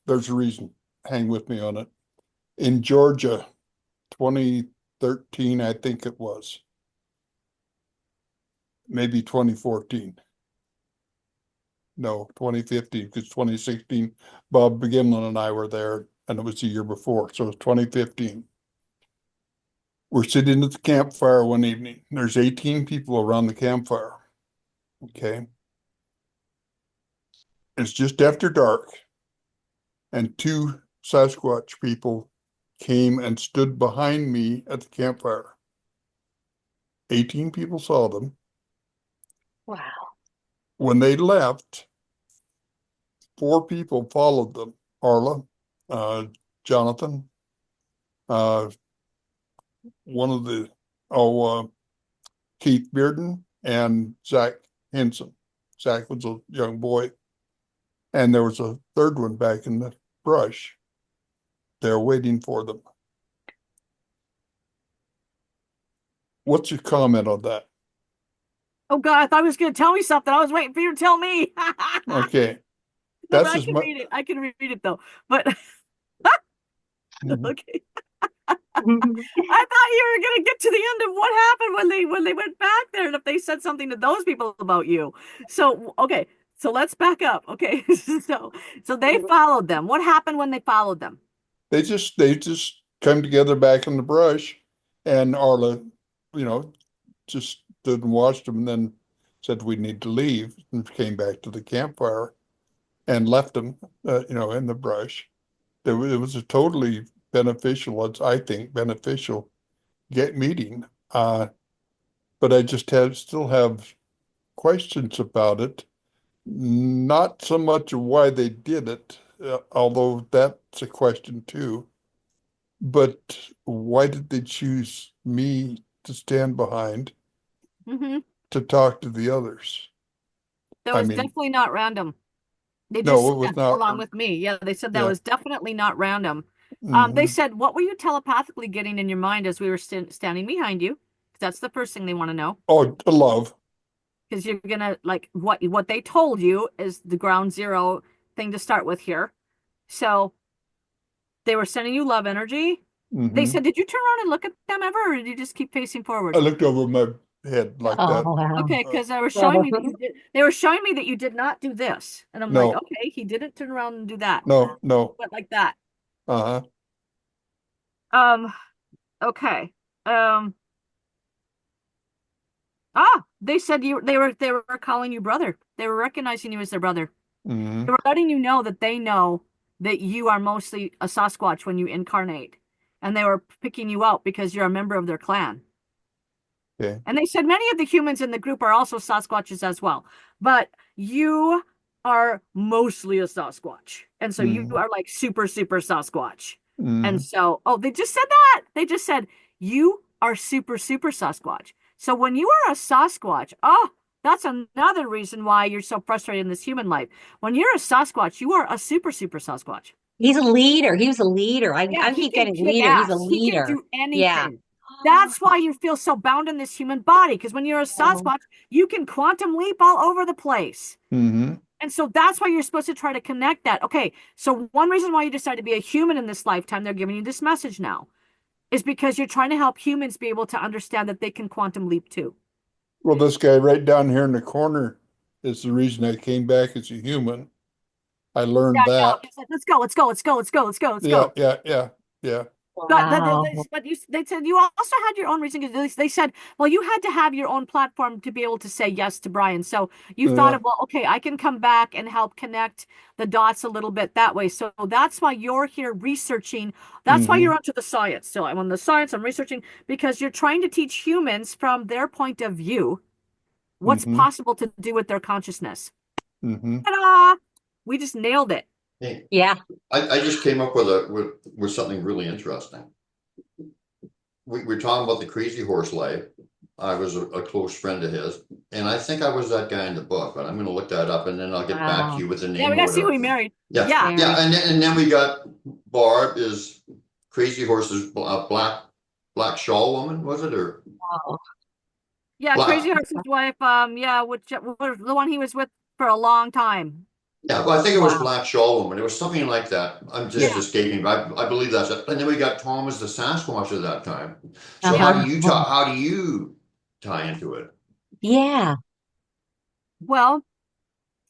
there's a reason. Hang with me on it. In Georgia, 2013, I think it was. Maybe 2014. No, 2015, because 2016, Bob Gimlin and I were there, and it was the year before, so it was 2015. We're sitting at the campfire one evening. There's 18 people around the campfire. Okay. It's just after dark, and two Sasquatch people came and stood behind me at the campfire. 18 people saw them. Wow. When they left, 4 people followed them. Arla, Jonathan, one of the, Keith Bearden, and Zach Henson. Zach was a young boy. And there was a third one back in the brush. They're waiting for them. What's your comment on that? Oh God, I thought he was going to tell me something. I was waiting for you to tell me. Okay. No, That's but I as can much. read it. I can read it though. But okay. I thought you were gonna get to the end of what happened when they went back there and if they said something to those people about you. So okay, so let's back up. Okay. So they followed them. What happened when they followed them? They just come together back in the brush, and Arla, just stood and watched them, and then said we need to leave, and came back to the campfire, and left them, in the brush. It was a totally beneficial, I think, beneficial meeting. But I just still have questions about it. Not so much of why they did it, although that's a question too. But why did they choose me to stand behind Mm-hmm. to talk to the others? That was definitely not random. They just No, it was said, not. along with me. Yeah, they said that Yeah. was definitely not random. They Mhm. said, what were you telepathically getting in your mind as we were standing behind you? 'Cause that's the first thing they want to know. Oh, love. Because you're gonna like what they told you is the ground zero thing to start with here. So they were sending you love energy. They Mhm. said, did you turn around and look at them ever, or did you just keep facing forward? I looked over my head like that. Oh, wow. Okay, because they were showing me that you did. They were showing me that you did not do this, and I'm like, No, okay, he didn't turn around and do that. no. Went like that. Uh-huh. Okay. They said they were calling you brother. They were recognizing you as their brother. Mhm. They were letting you know that they know that you are mostly a Sasquatch when you incarnate. And they were picking you out because you're a member of their clan. Okay. And they said many of the humans in the group are also Sasquatches as well. But you are mostly a Sasquatch. And so you Mhm. are like super, super Sasquatch. And Mhm. so, they just said that. They just said, you are super, super Sasquatch. So when you are a Sasquatch, That's another reason why you're so frustrated in this human life. When you're a Sasquatch, you are a super, super Sasquatch. He's a leader. He was a leader. Yeah, I he keep can getting kick leader. He's a ass. He can leader. do Yeah. anything. That's why you feel so bound in this human body. Because when you're a Oh. Sasquatch, you can quantum leap all over the place. Mm-hmm. And so that's why you're supposed to try to connect that. Okay, so one reason why you decided to be a human in this lifetime, they're giving you this message now, is because you're trying to help humans be able to understand that they can quantum leap too. Well, this guy right down here in the corner is the reason I came back as a human. I learned that. It's like, let's go, let's go, let's go, let's go, let's go, let's Yeah, go. yeah. Wow. But they said you also had your own reason. Because they said, well, you had to have your own platform to be able to say yes to Brian. So you thought of, well, okay, I can come back and help connect the dots a little bit that way. So that's why you're here researching. That's why you're onto the science. So I'm on the science. I'm researching because you're trying to teach humans from their point of view what's possible to do with their consciousness. Ta-da! We just nailed it. Hey, Yeah. I just came up with something really interesting. We're talking about the Crazy Horse life. I was a close friend of his, and I think I was that guy in the book, but I'm going to look that up, and then I'll get back to you with the name. Yeah, we or gotta see who whatever. he married. Yeah, Yeah. yeah, and then we got Barb is Crazy Horse's black shawl woman, was it, or Wow. Yeah, Black. Crazy Horse's wife. Yeah, which the one he was with for a long time. Yeah, well, I think it was Wow. Black Shawl Woman. It was something like that. I'm just escaping, but I believe that's it. And then we got Thom as the Sasquatch at that time. So how do you tie into it? Yeah. Well,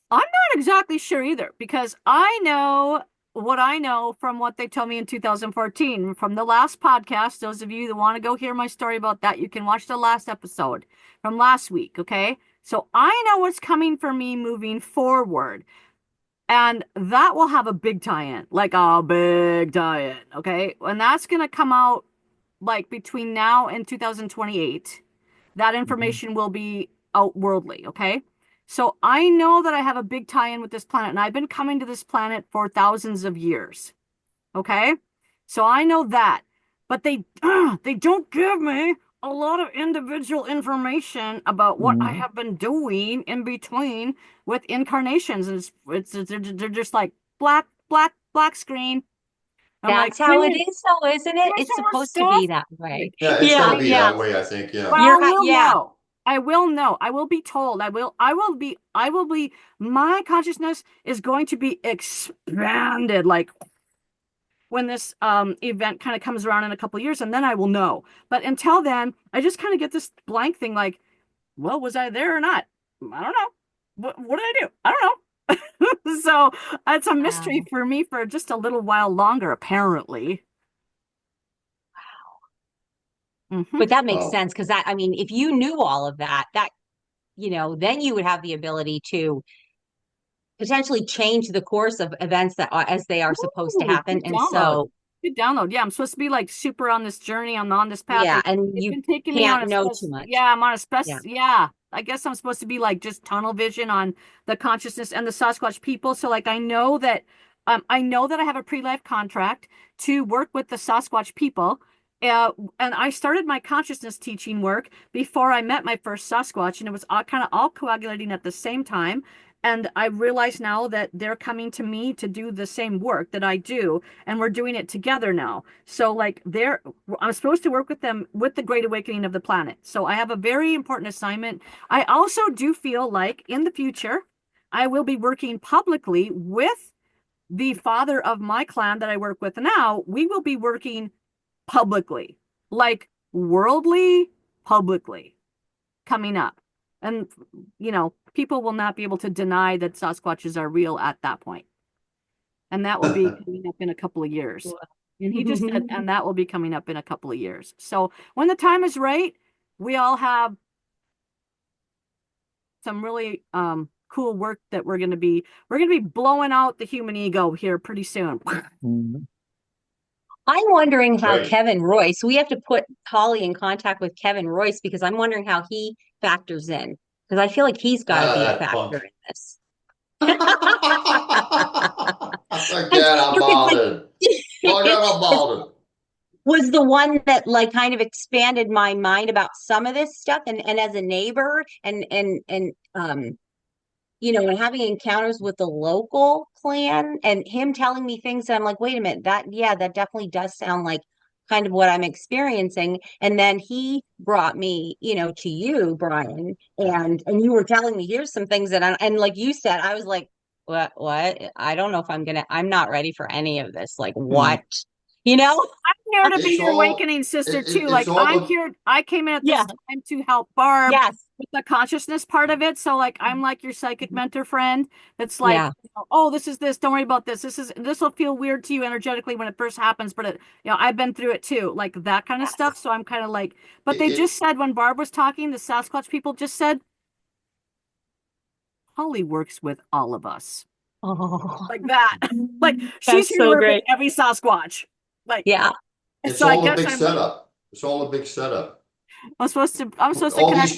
I'm not exactly sure either because I know what I know from what they told me in 2014 from the last podcast. Those of you that want to go hear my story about that, you can watch the last episode from last week. Okay. So I know what's coming for me moving forward. And that will have a big tie-in, like a big tie-in, okay? And that's going to come out like between now and 2028. That information will be outworldly, okay? So I know that I have a big tie-in with this planet, and I've been coming to this planet for thousands of years, okay? So I know that, but they don't give me a lot of individual information about what I have been doing in between with incarnations, and they're just like black screen. I'm That's like, how it "Dude, is, though, isn't it? there's It's so much supposed to stuff." be that way. Yeah, it's Yeah, gonna be yeah. that way, I think. Yeah. But You're I will yeah. know. I will know. I will be told. I will be, my consciousness is going to be expanded like when this event kind of comes around in a couple of years, and then I will know. But until then, I just kind of get this blank thing like, well, was I there or not? I don't know. What did I do? I don't know. So it's a mystery for me for just a little while longer, apparently. But that makes Wow. sense because I mean, if you knew all of that, then you would have the ability to potentially change the course of events that are as they are supposed to happen. And so, good download. Yeah, I'm supposed to be like super on this journey. I'm on this path. yeah, It's and you been taking me on can't a know too much. Yeah, I'm on a Yeah. yeah. I guess I'm supposed to be like just tunnel vision on the consciousness and the Sasquatch people. So like I know that I have a pre-life contract to work with the Sasquatch people. And I started my consciousness teaching work before I met my first Sasquatch, and it was kind of all coagulating at the same time. And I realize now that they're coming to me to do the same work that I do, and we're doing it together now. So like I'm supposed to work with them with the Great Awakening of the planet. So I have a very important assignment. I also do feel like in the future, I will be working publicly with the father of my clan that I work with now. We will be working publicly, like worldly, publicly coming up. And, people will not be able to deny that Sasquatches are real at that point. And that will be coming up in a couple of years. And he just said, and that will be coming up in a couple of years. So when the time is right, we all have some really cool work that we're going to be blowing out the human ego here pretty soon. I'm wondering how Right. Kevin Royce, we have to put Holly in contact with Kevin Royce because I'm wondering how he factors in. Because I feel like he's got to be a that factor punk. in this. Forget about it. Forget about it. was the one that like kind of expanded my mind about some of this stuff. And as a neighbor and you know, and having encounters with the local clan and him telling me things that I'm like, wait a minute, that definitely does sound like kind of what I'm experiencing. And then he brought me, you know, to you, Brian, and you were telling me here's some things that and like you said, I was like, what? I don't know if I'm not ready for any of this. Like what? You know? I'm here to be It's your all- awakening sister too. it's Like all I'm the- here. I came in at this Yeah. time to help Barb Yes. with the consciousness part of it. So like I'm like your psychic mentor friend. That's like, Yeah. you know, oh, this is this. Don't worry about this. This will feel weird to you energetically when it first happens, but it, you know, I've been through it too, like that kind of stuff. So I'm kind of like, but they just said when Barb was talking, the Sasquatch people just said, Holly works with all of us. Oh, Like that. Like she's here to so work great. with every Sasquatch. Like Yeah. It's so I all a guess big I'm setup. It's all a big setup. I'm supposed to All connect these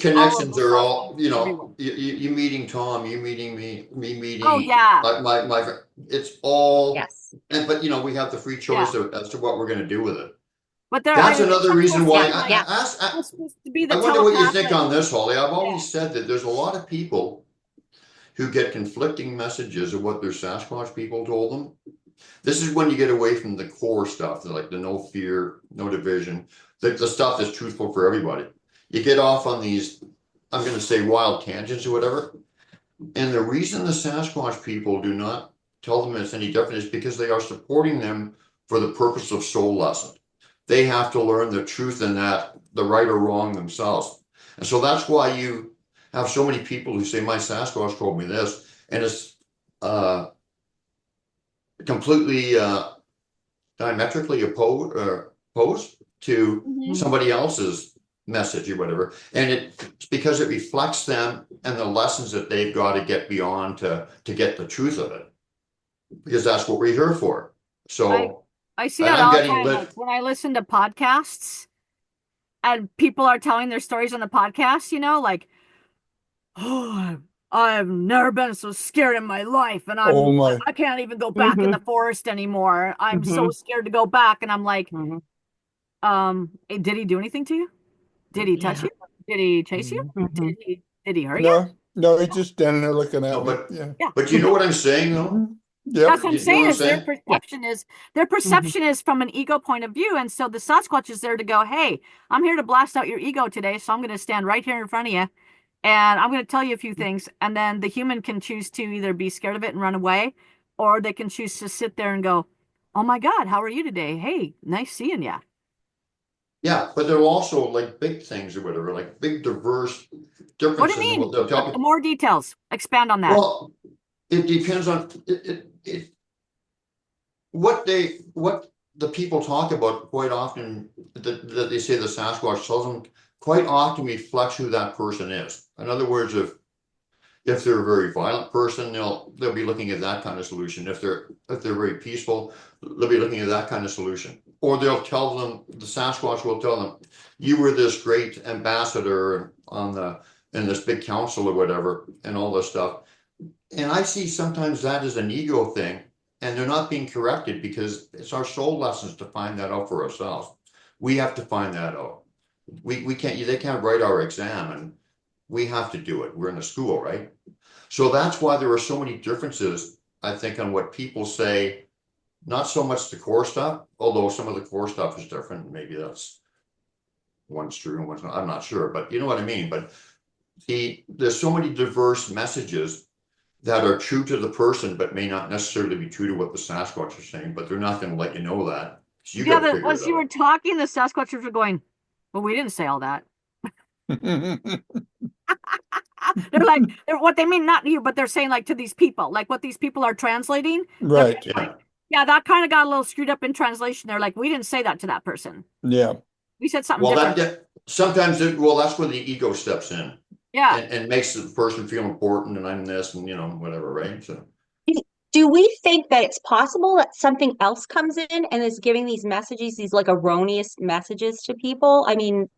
with all of connections the are Sasquatch all, you everyone. know, you meeting Thom, you meeting me meeting. Oh yeah. My it's all. Yes. But you know, we have the free choice as to what we're going to do with it. But there That's I another I'm reason supposed why to, like, I'm supposed to be the I wonder what you think telepathic. on this, Holly. I've always said that there's a lot of people who get conflicting messages of what their Sasquatch people told them. This is when you get away from the core stuff, like the no fear, no division, the stuff that's truthful for everybody. You get off on these, I'm going to say wild tangents or whatever. And the reason the Sasquatch people do not tell them it's any different is because they are supporting them for the purpose of soul lesson. They have to learn the truth in that, the right or wrong themselves. And so that's why you have so many people who say, my Sasquatch told me this, and it's completely diametrically opposed to somebody else's message or whatever. And it's because it reflects them and the lessons that they've got to get beyond to get the truth of it. Because that's what we're here for. So I see and that I'm all the getting time. lit. Like when I listen to podcasts and people are telling their stories on the podcast, you know, like, oh, I've never been so scared in my life, and Oh my. I can't even go back in the forest anymore. I'm so scared to go back, and I'm like, did he do anything to you? Did he touch you? Did he chase you? Did he hurt you? No, he's just standing there looking at No, me. but Yeah. but you know what I'm saying though? Yep. That's what I'm You know what saying I'm is their saying? perception is from an ego point of view. And so the Sasquatch is there to go, hey, I'm here to blast out your ego today. So I'm going to stand right here in front of you and I'm going to tell you a few things. And then the human can choose to either be scared of it and run away, or they can choose to sit there and go, oh my God, how are you today? Hey, nice seeing you. Yeah, but there are also like big things or whatever, like big diverse differences. What do you in mean? what they'll tell you. More details. Expand on that. Well, it depends on what the people talk about quite often that they say the Sasquatch tells them quite often reflects who that person is. In other words, if they're a very violent person, they'll be looking at that kind of solution. If they're very peaceful, they'll be looking at that kind of solution. Or they'll tell them, the Sasquatch will tell them, you were this great ambassador in this big council or whatever, and all this stuff. And I see sometimes that as an ego thing, and they're not being corrected because it's our soul lessons to find that out for ourselves. We have to find that out. We can't, they can't write our exam, and we have to do it. We're in a school, right? So that's why there are so many differences, I think, on what people say, not so much the core stuff, although some of the core stuff is different. Maybe that's one's true and one's not, I'm not sure, but you know what I mean? But there's so many diverse messages that are true to the person, but may not necessarily be true to what the Sasquatch are saying, but they're not going to let you know that. So you got to figure as it you out. were talking, the Sasquatchers were going, well, we didn't say all that. They're like, what they mean, not you, but they're saying like to these people, like what these people are translating. Right. Yeah. That kind of got a little screwed up in translation. They're like, we didn't say that to that person. Yeah. We said something Well, different. sometimes that's when the ego steps in. Yeah. And makes the person feel important, and I'm this, and whatever, right? So Do we think that it's possible that something else comes in and is giving these messages, these like erroneous messages to people? I mean,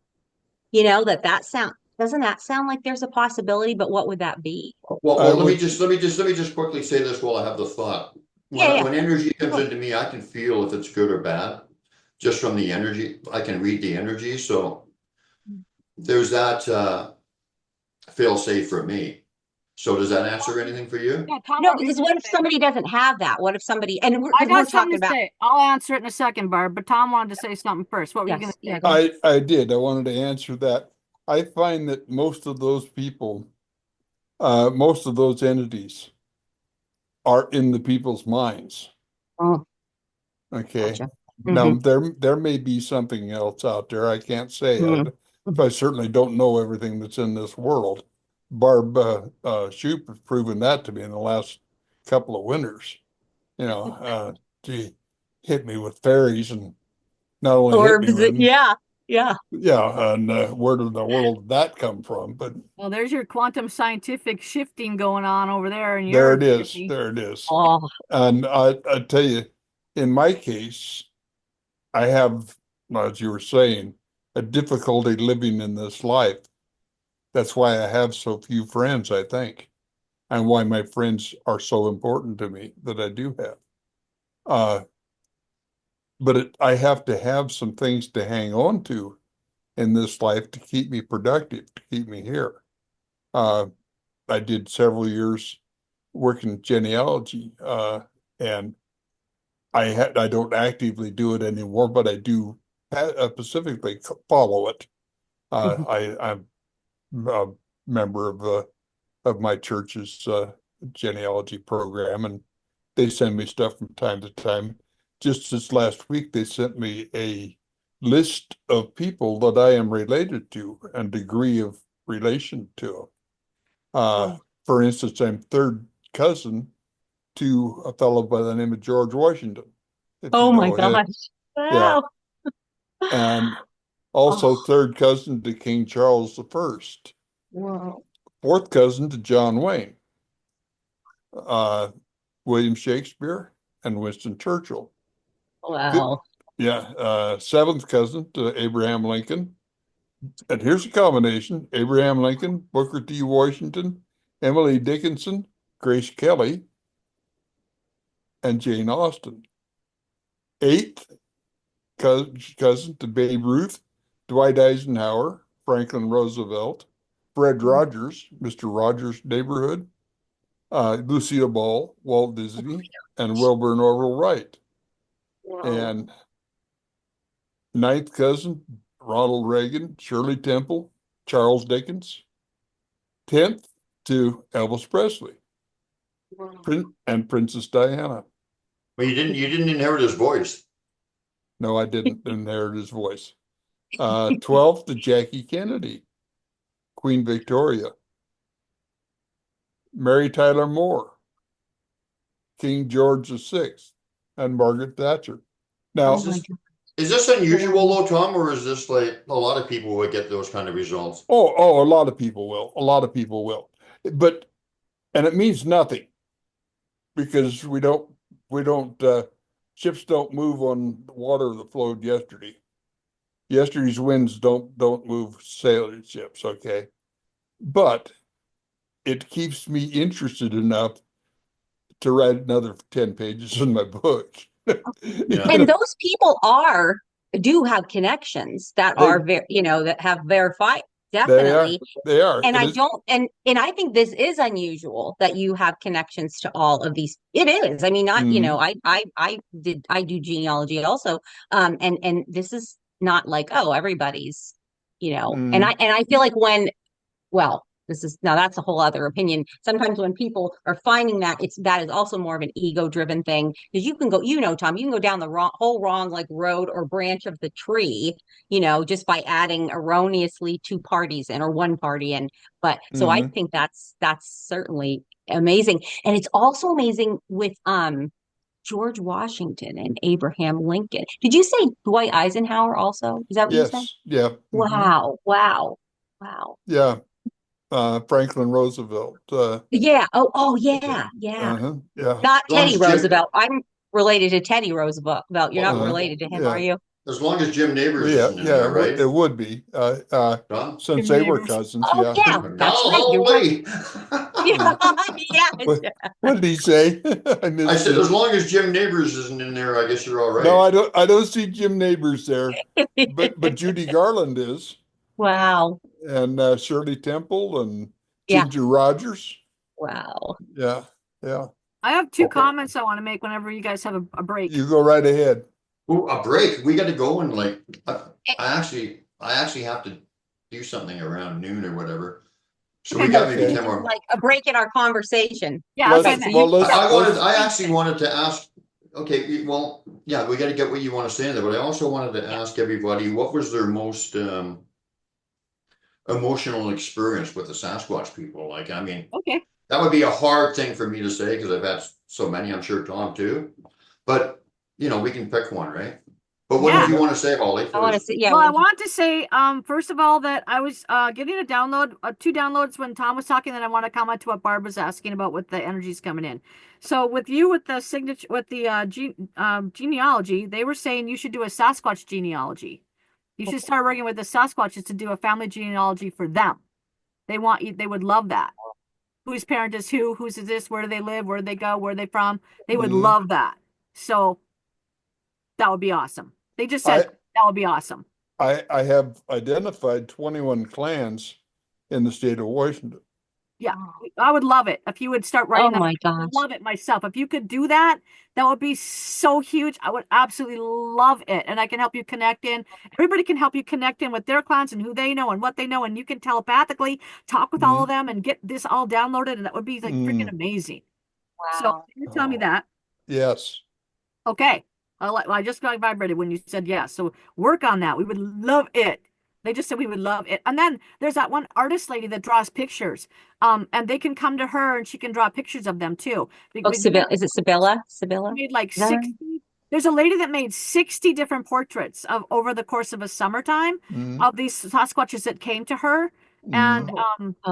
doesn't that sound like there's a possibility, but what would that be? well, let me just quickly say this while I have the thought. When energy comes into me, I can feel if it's good or bad. just from the energy, I can read the energy, so there's that fail safe for me. So does that answer anything for you? Yeah, Thom, No, what were you because gonna what if say? somebody doesn't have that? What if somebody, and I because got we're something talking to about, say. I'll answer it in a second, Barb, but Thom wanted to say something first. What were you gonna yes, say? yeah, go ahead. I did. I wanted to answer that. I find that most of those people, most of those entities are in the people's minds. Oh, Okay. gotcha. Now Hmm. there may be something else out there. I can't say. Hmm. I certainly don't know everything that's in this world. Barb Shoup has proven that to me in the last couple of winters. You know, she hit me with fairies, and not only hit me Orbs, with them, yeah, yeah. yeah, and where did the world did that come from? But Well, there's your quantum scientific shifting going on over there in there your it is. city. There it is. Oh, And I tell you, in my case, I have, as you were saying, a difficulty living in this life. That's why I have so few friends, I think, and why my friends are so important to me that I do have. Uh, but I have to have some things to hang on to in this life to keep me productive, to keep me here. Uh, I did several years working genealogy, and I don't actively do it anymore, but I do specifically follow it. mhm. I'm a member of my church's genealogy program, and they send me stuff from time to time. Just this last week, they sent me a list of people that I am related to and degree of relation to. Oh, For instance, I'm third cousin to a fellow by the name of George Washington, if you oh my know him. gosh. Yeah, Wow. and also Oh, third cousin to King Charles I, wow. fourth cousin to John Wayne, uh, William Shakespeare, and Winston Churchill. Wow. Yeah, seventh cousin to Abraham Lincoln. And here's a combination: Abraham Lincoln, Booker T. Washington, Emily Dickinson, Grace Kelly, and Jane Austen. Eighth cousin to Babe Ruth, Dwight Eisenhower, Franklin Roosevelt, Fred Rogers, Mr. Rogers' Neighborhood, Lucille Ball, Walt Disney, and Wilbur Norval Wright. Wow. And ninth cousin, Ronald Reagan, Shirley Temple, Charles Dickens. 10th to Elvis Presley, Wow. and Princess Diana. Well, you didn't inherit his voice. No, I didn't inherit his voice. 12th to Jackie Kennedy, Queen Victoria, Mary Tyler Moore, King George VI, and Margaret Thatcher. Oh Now, Is my this God. is this unusual though, Tom, or is this like a lot of people would get those kind of results? a lot of people will. A lot of people will. But, and it means nothing because ships don't move on water that flowed yesterday. Yesterday's winds don't move sailing ships, okay? But it keeps me interested enough to write another 10 pages in my book. You Yeah. And know, those people do have connections that they are very, that have verified, they are definitely. they are. And It I is don't, and I think this is unusual that you have connections to all of these. It is. I mean, not, mm, I do genealogy also. And this is not like, oh, everybody's, and mm, I feel like well, this is now that's a whole other opinion. Sometimes when people are finding that is also more of an ego driven thing because you can go, Tom, you can go down the wrong like road or branch of the tree, just by adding erroneously two parties in or one party in. But so I mm. think that's certainly amazing. And it's also amazing with George Washington and Abraham Lincoln. Did you say Dwight Eisenhower also? Is that what you said? Yes, yeah, Wow, wow, wow. yeah. Franklin Roosevelt. Yeah. Oh, Yeah, yeah, yeah. yeah. Not As long Teddy as Jim, Roosevelt. I'm related to Teddy Roosevelt. You're not well, related to him, are Yeah, you? as long as Jim well, Neighbors yeah, isn't in yeah. there, right? It would be Tom? since Give they were neighbors. cousins. Oh, Yeah, yeah. No, That's right. You're right. holy. Yeah. What, what did he say? I I missed said, it. as long as Jim Neighbors isn't in there, I guess you're all right. No, I don't see Jim Neighbors there, but Judy Garland is, Wow. and Shirley Temple and Yeah. Ginger Rogers. Wow. Yeah, yeah. I have two Okay. comments I want to make whenever you guys have a break. You go right ahead. Ooh, a break. We got to go and like, I actually have to do something around noon or whatever. So we Okay. got maybe Okay. 10 more. Like a break in our conversation. Yeah, that's what I Let's, meant. well, let's, I actually wanted to ask, okay, well, yeah, we got to get what you want to say in there, but I also wanted to ask everybody, what was their most emotional experience with the Sasquatch people? Like, I mean, Okay. that would be a hard thing for me to say because I've had so many, I'm sure Thom too. But, you know, we can pick one, right? But what Yeah. did you want to say, Holly? I want to First? see. Yeah. Well, I want to say, first of all, that I was getting a download, two downloads when Thom was talking. Then I want to comment to what Barb was asking about with the energies coming in. So with you, with the signature, with the genealogy, they were saying you should do a Sasquatch genealogy. You should start working with the Sasquatches to do a family genealogy for them. They want you. They would love that. Whose parent is who? Whose is this? Where do they live? Where do they go? Where are they from? They would love that. So that would be awesome. They just said that would be awesome. I have identified 21 clans in the state of Washington. Yeah, I would love it if you would start writing Oh them. my I gosh. love it myself. If you could do that, that would be so huge. I would absolutely love it. And I can help you connect in. Everybody can help you connect in with their clans and who they know and what they know. And you can telepathically talk with all of them and get this all downloaded. And that would be like freaking amazing. So Wow. you tell me that. Yes. Okay. I just got vibrated when you said yes. So work on that. We would love it. They just said we would love it. And then there's that one artist lady that draws pictures. And they can come to her and she can draw pictures of them too. Oh, Sibylla. Is it Sibylla? Sibylla? Made like Is that right? 60. There's a lady that made 60 different portraits of over the course of a summertime of these Sasquatches that came to her. And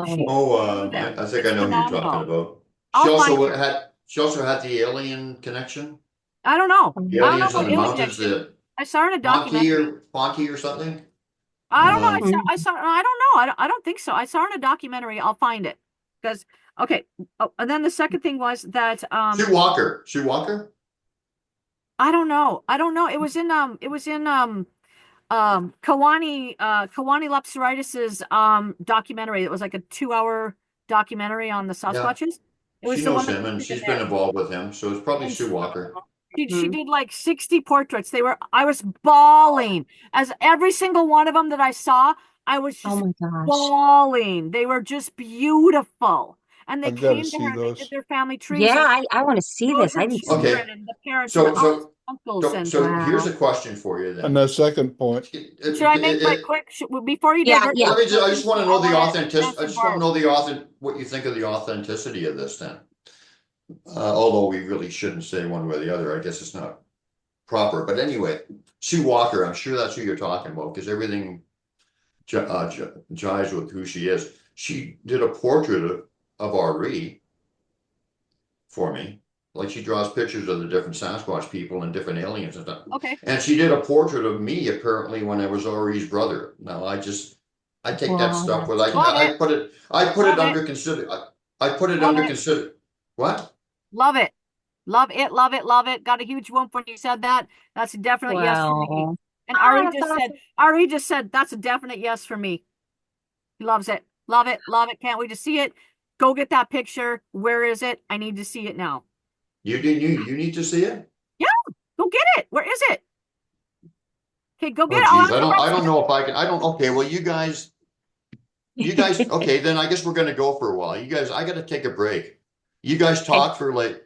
she Oh, drew them. I think It's I know who you're talking phenomenal. about. I'll find it. She also had the alien connection. I don't know. The I don't know aliens on about the alien mountains, connection. the I saw her in a documentary. Fonky or something. I don't know. I Um, saw. I don't know. I don't think so. I saw her in a documentary. I'll find it because okay. Oh, and then the second thing was that Sue Walker. Sue Walker. I don't know. I don't know. It was in Kawani Lapsaritis's documentary. It was like a 2-hour documentary on the Sasquatches. It was She the knows one him and that she's there. been involved with him, so it's probably Sue Walker. She did like 60 portraits. I was bawling as every single one of them that I saw. I was Oh just my gosh. bawling. They were just beautiful. And they I've got to came to see her and they those. did their family trees. Yeah, I want to see and this. her I didn't see children Okay. and the parents So and the aunts, uncles and So here's Wow. a question for you then. And the second point, should I make my quick before you Yeah, divert? yeah. I just want to know the authenticity. answer I just want to Barb. know what you think of the authenticity of this then. Although we really shouldn't say one way or the other, I guess it's not proper. But anyway, Sue Walker, I'm sure that's who you're talking about because everything jives with who she is. She did a portrait of RE for me. Like she draws pictures of the different Sasquatch people and different aliens and stuff. Okay. And she did a portrait of me apparently when I was RE's brother. Now I take that Wow, stuff with Love I put it Love under consider. I put it Love under it. consider. What? Love it. Love it. Love it. Love it. Got a huge whoop when you said that. That's a definite yes for me. wow. And That's Ari just said that's a definite yes for me. He loves it. Love it. Love it. Can't wait to see it. Go get that picture. Where is it? I need to see it now. You need to see it? Yeah, go get it. Where is it? Okay, go Oh get it. geez, I don't know if I can. Okay, well you guys okay, then I guess we're gonna go for a while. You guys, I gotta take a break. You guys talk for like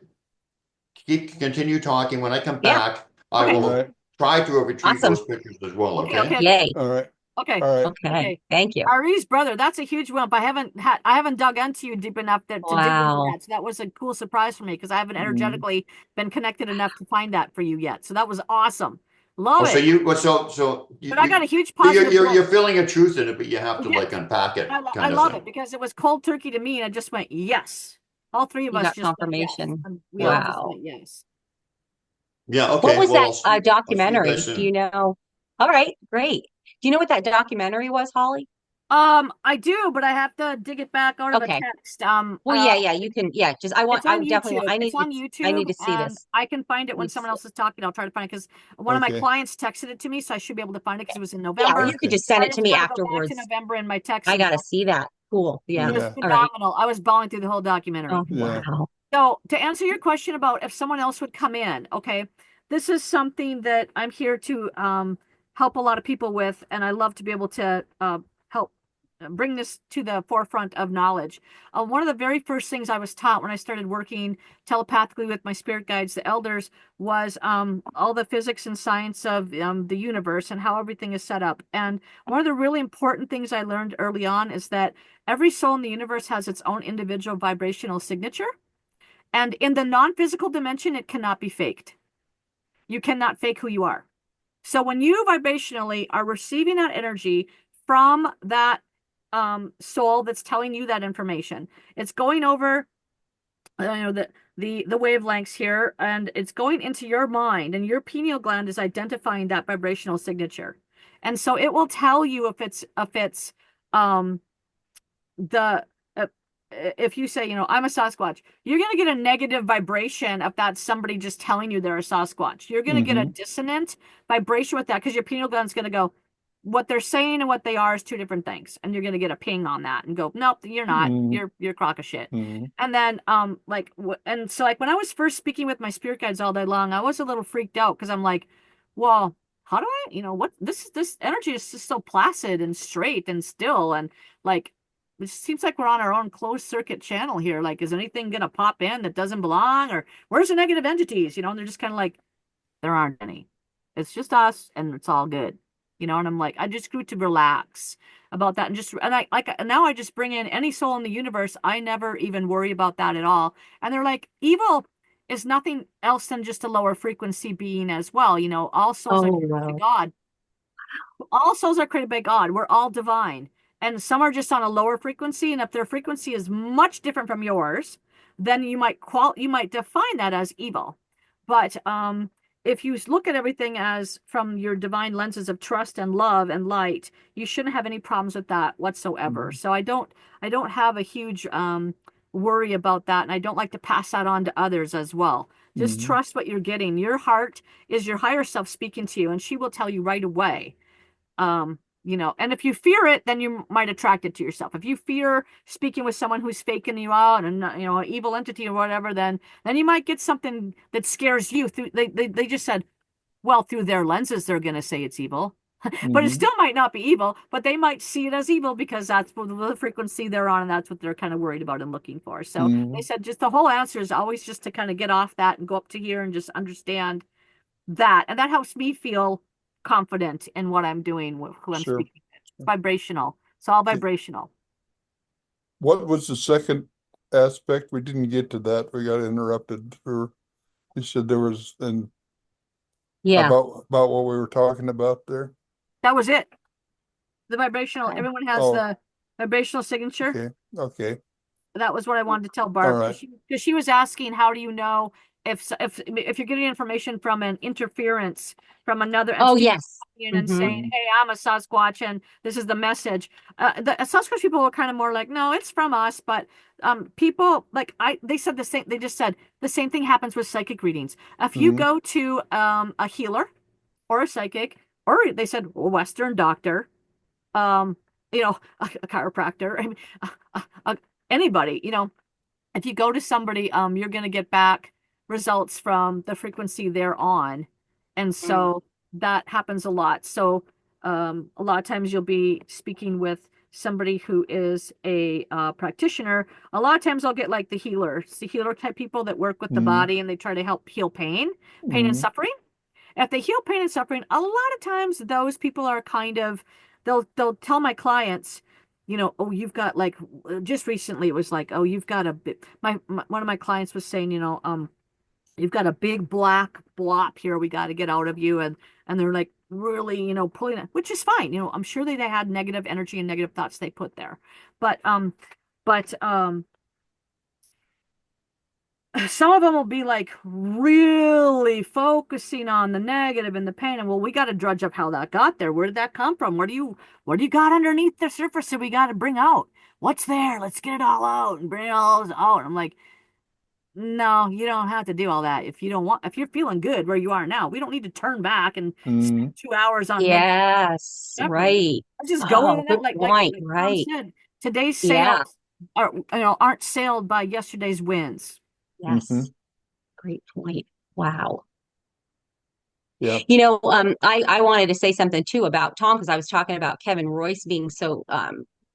continue talking. When I come back, I Okay. will all right, try to retrieve Awesome. those pictures as well, Okay, okay? okay. Yay. all right, Okay. all right. Okay. Okay. Thank you. Ari's brother, that's a huge wimp. I haven't dug into you deep enough to dig into Wow. that. So that was a cool surprise for me because I haven't energetically been connected enough to find that for you yet. So that was awesome. Love Oh, it. so But I got a huge positive. you're feeling a truth in it, but you have to Yes. like unpack it. I kind of love thing. it because it was cold turkey to me, and I just went yes. All three of You us got just went yes. confirmation. And we all just Wow. went yes. Yeah, okay. What was well, that documentary? guys Do soon. you know? All right, great. Do you know what that documentary was, Holly? I do, but I have to dig it back out of the Okay. text. Well, yeah, you can, just, It's I on definitely, YouTube. It's on I need YouTube, to see and this. I can find it when Need to someone see else is talking. I'll try to find it because one of my Okay. clients texted it to me, so I should be able to find it because it was in Yeah, or November. you could Okay. just send I it to just me got to go back to afterwards. November in my text I and gotta see that. Cool. Yeah. it was Yeah. All right. phenomenal. I was bawling through the whole documentary. Oh, Yeah. wow. So to answer your question about if someone else would come in, okay, this is something that I'm here to help a lot of people with, and I love to be able to help bring this to the forefront of knowledge. One of the very first things I was taught when I started working telepathically with my spirit guides, the elders, was all the physics and science of the universe and how everything is set up. And one of the really important things I learned early on is that every soul in the universe has its own individual vibrational signature. And in the non-physical dimension, it cannot be faked. You cannot fake who you are. So when you vibrationally are receiving that energy from that soul that's telling you that information, it's going over the wavelengths here, and it's going into your mind, and your pineal gland is identifying that vibrational signature. And so it will tell you if it's um the if you say, I'm a Sasquatch, you're going to get a negative vibration if that's somebody just telling you they're a Sasquatch. You're going to get a dissonant vibration with that because your pineal gland's going to go, what they're saying and what they are is two different things. And you're going to get a ping on that and go, nope, you're not. You're a crock of shit. And then, and so like when I was first speaking with my spirit guides all day long, I was a little freaked out because I'm like, well, how do I, what this energy is just so placid and straight and still. And like, it seems like we're on our own closed circuit channel here. Like, is anything going to pop in that doesn't belong? Or where's the negative entities? And they're just kind of like, there aren't any. It's just us and it's all good. And I'm like, I just grew to relax about that. And now I just bring in any soul in the universe. I never even worry about that at all. And they're like, evil is nothing else than just a lower frequency being as well. All souls are Oh, created by wow. God. All souls are created by God. We're all divine. And some are just on a lower frequency. And if their frequency is much different from yours, then you might define that as evil. But if you look at everything as from your divine lenses of trust and love and light, you shouldn't have any problems with that whatsoever. So I don't have a huge worry about that. And I don't like to pass that on to others as well. Just trust what you're getting. Your heart is your higher self speaking to you, and she will tell you right away. And if you fear it, then you might attract it to yourself. If you fear speaking with someone who's faking you out and an evil entity or whatever, then you might get something that scares you. They just said, well, through their lenses, they're going to say it's evil, but it still might not be evil. But they might see it as evil because that's the frequency they're on, and that's what they're kind of worried about and looking for. So they said, just the whole answer is always just to kind of get off that and go up to here and just understand that, and that helps me feel confident in what I'm doing with who I'm Sure. speaking with. It's vibrational. It's all vibrational. What was the second aspect? We didn't get to that. We got interrupted. You said there was Yeah. about what we were talking about there. That was it. The vibrational. Everyone has the vibrational signature. Okay. That was what I wanted to tell Barb. All right. Because she was asking, how do you know if you're getting information from an interference from another entity? Oh, yes. And saying, hey, I'm a Sasquatch and this is the message. The Sasquatch people were kind of more like, no, it's from us. But people they said the same. They just said the same thing happens with psychic readings. If you go to a healer or a psychic, or they said a Western doctor, a chiropractor, I mean, anybody, if you go to somebody, you're going to get back results from the frequency they're on. And so that happens a lot. So a lot of times you'll be speaking with somebody who is a practitioner. A lot of times I'll get like the healer type people that work with the body, and they try to help heal pain and suffering. If they heal pain and suffering, a lot of times those people are kind of, they'll tell my clients, oh, you've got like, just recently it was like, oh, you've got a bit, one of my clients was saying, you've got a big black blop here we got to get out of you. And they're like really, pulling it, which is fine. I'm sure they had negative energy and negative thoughts they put there. But some of them will be like really focusing on the negative and the pain. And well, we got to drudge up how that got there. Where did that come from? What do you got underneath the surface that we got to bring out? What's there? Let's get it all out and bring it all out. I'm like, no, you don't have to do all that. If you don't want, if you're feeling good where you are now, we don't need to turn back and Mm, spend 2 hours on negative Yes, effort. right. I just go in Oh, and good out point. like Thom Right. said. Today's Yeah. sales aren't sailed by yesterday's wins. hmm Yes. Great point. Wow. Yeah. I wanted to say something too about Thom because I was talking about Kevin Royce being so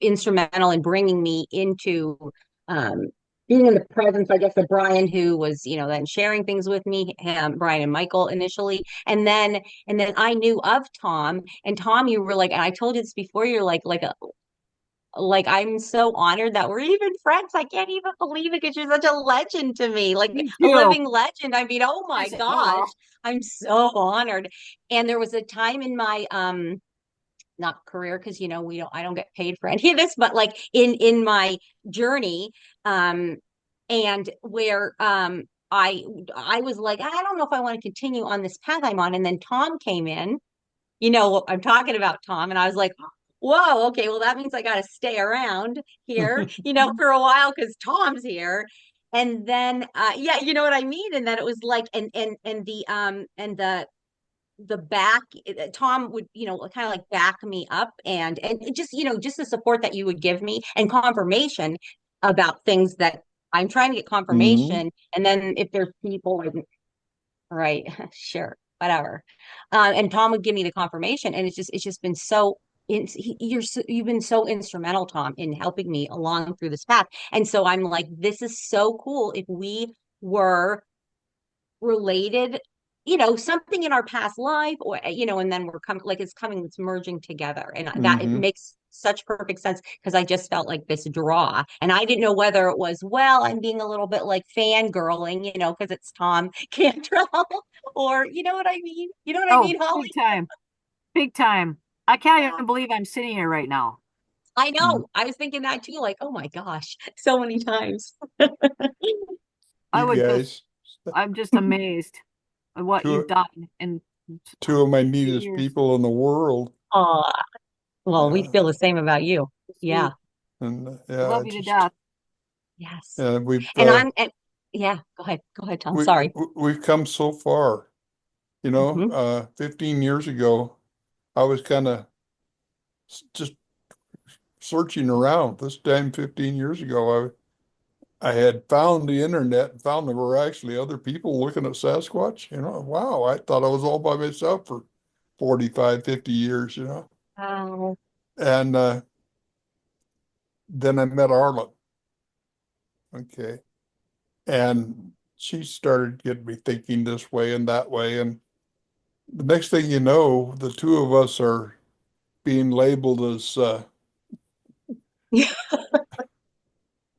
instrumental in bringing me into um, being in the presence, I guess, of Brian, who was, then sharing things with me, Brian and Michael initially, and then I knew of Thom, and Thom, you were like, and I told you this before, you're like I'm so honored that we're even friends. I can't even believe it because you're such a legend to me, like Me a too. living legend. I mean, oh my Yes, oh, gosh, I'm so honored. And there was a time in my not career because I don't get paid for any of this, but like in my journey, um, and where I was like, I don't know if I want to continue on this path I'm on. And then Thom came in, I'm talking about Thom, and I was like, whoa, okay, well, that means I got to stay around here, for a while because Thom's here. And then, yeah, you know what I mean? And then it was like, and the back, Thom would, kind of like back me up and just, just the support that you would give me and confirmation about things that I'm trying to get hmm confirmation. And then if there's people like, right, sure, whatever. And Thom would give me the confirmation, and it's just been so. You've been so instrumental, Thom, in helping me along through this path. And so I'm like, this is so cool if we were related, something in our past life, or and then we're coming, like it's merging together, and that it hmm makes such perfect sense because I just felt like this draw, and I didn't know whether it was, well, I'm being a little bit like fangirling, because it's Thom Cantrell, or you know what I mean? You know what I oh, mean, Holly? big time, big time. I can't even believe I'm sitting here right now. I know. I was thinking that too, like, oh my gosh, so many times. I You would just, guys, I'm just amazed at what you've two done in two of my few neatest years. people in the world. Oh, well, we Uh, feel the same about you. Yeah. Sweet. and I yeah, I love you to just death. Yes. we've And yeah, go ahead, Thom. Sorry. we've come so far. Hmm. 15 years ago, I was kind of just searching around. This time, 15 years ago, I had found the internet and found there were actually other people looking at Sasquatch. Wow, I thought I was all by myself for 45, 50 years. Wow. And then I met Arlen. Okay. And she started getting me thinking this way and that way. And the next thing you know, the two of us are being labeled as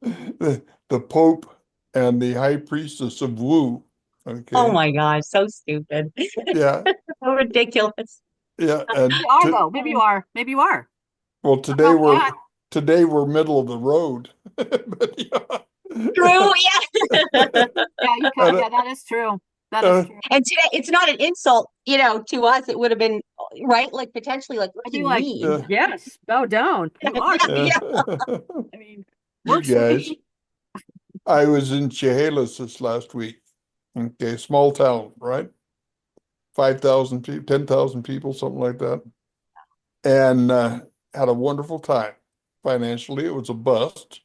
the Pope and the High Priestess of Wu. Oh Okay. my gosh, so stupid. Yeah. So ridiculous. Yeah. You are though. Maybe you are. Maybe you are. Well, How about that? today we're middle of the road. But yeah. True, yeah. Yeah, you can. And, Yeah, that is true. That is uh, true. And today, it's not an insult, to us. It would have been right, like potentially, like, what I'd do be you like, mean? uh, yes, bow down. You are. Yeah, uh, yeah. I mean, you works for guys, me. I was in Chehalis this last week. Okay, small town, right? 5,000 people, 10,000 people, something like that. And had a wonderful time. Financially, it was a bust.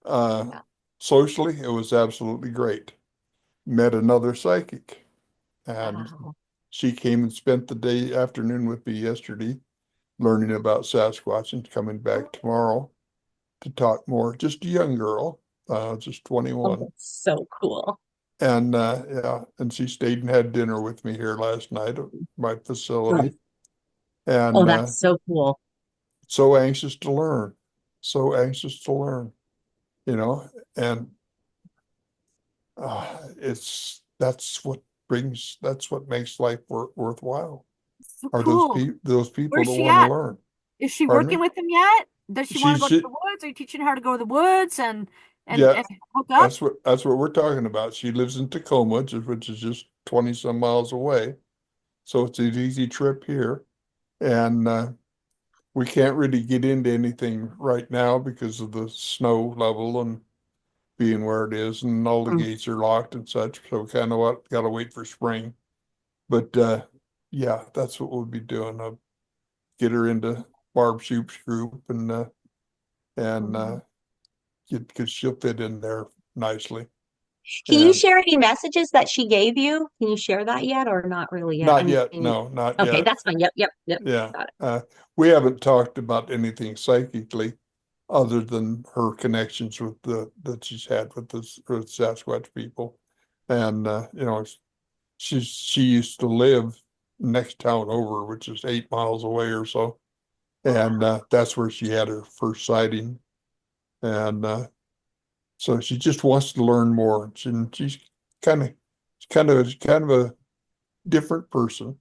Uh, Socially, it was absolutely great. Met another psychic, and Wow. she came and spent the day afternoon with me yesterday, learning about Sasquatch and coming back tomorrow to talk more. Just a young girl, just Oh, 21. that's so cool. And yeah, and she stayed and had dinner with me here last night at my Right. facility. Oh, And that's so cool. so anxious to learn, so anxious to learn, you know, and it's that's what makes life worthwhile. So Are cool. those people Where's that she want to at? learn? Is she Pardon working me? with him yet? Does she want to go to She's the woods? Are you teaching her how to go to the woods? And Yeah, and hook up? that's what we're talking about. She lives in Tacoma, which is just 20 some miles away. So it's an easy trip here. And we can't really get into anything right now because of the snow level and being where it is, and all the Mm. gates are locked and such. So we kind of got to wait for spring. But yeah, that's what we'll be doing. I'll get her into Barb Soup's group and because she'll fit in there nicely. Can you And share any messages that she gave you? Can you share that yet or not really yet? I not mean, yet, no, not okay, yet. that's fine. Yep, yep, yep. Yeah. Got it. We haven't talked about anything psychically other than her connections with that she's had with with Sasquatch people. And she used to live next town over, which is 8 miles away or so. And that's where she had her first sighting. And so she just wants to learn more. She's kind of a different person,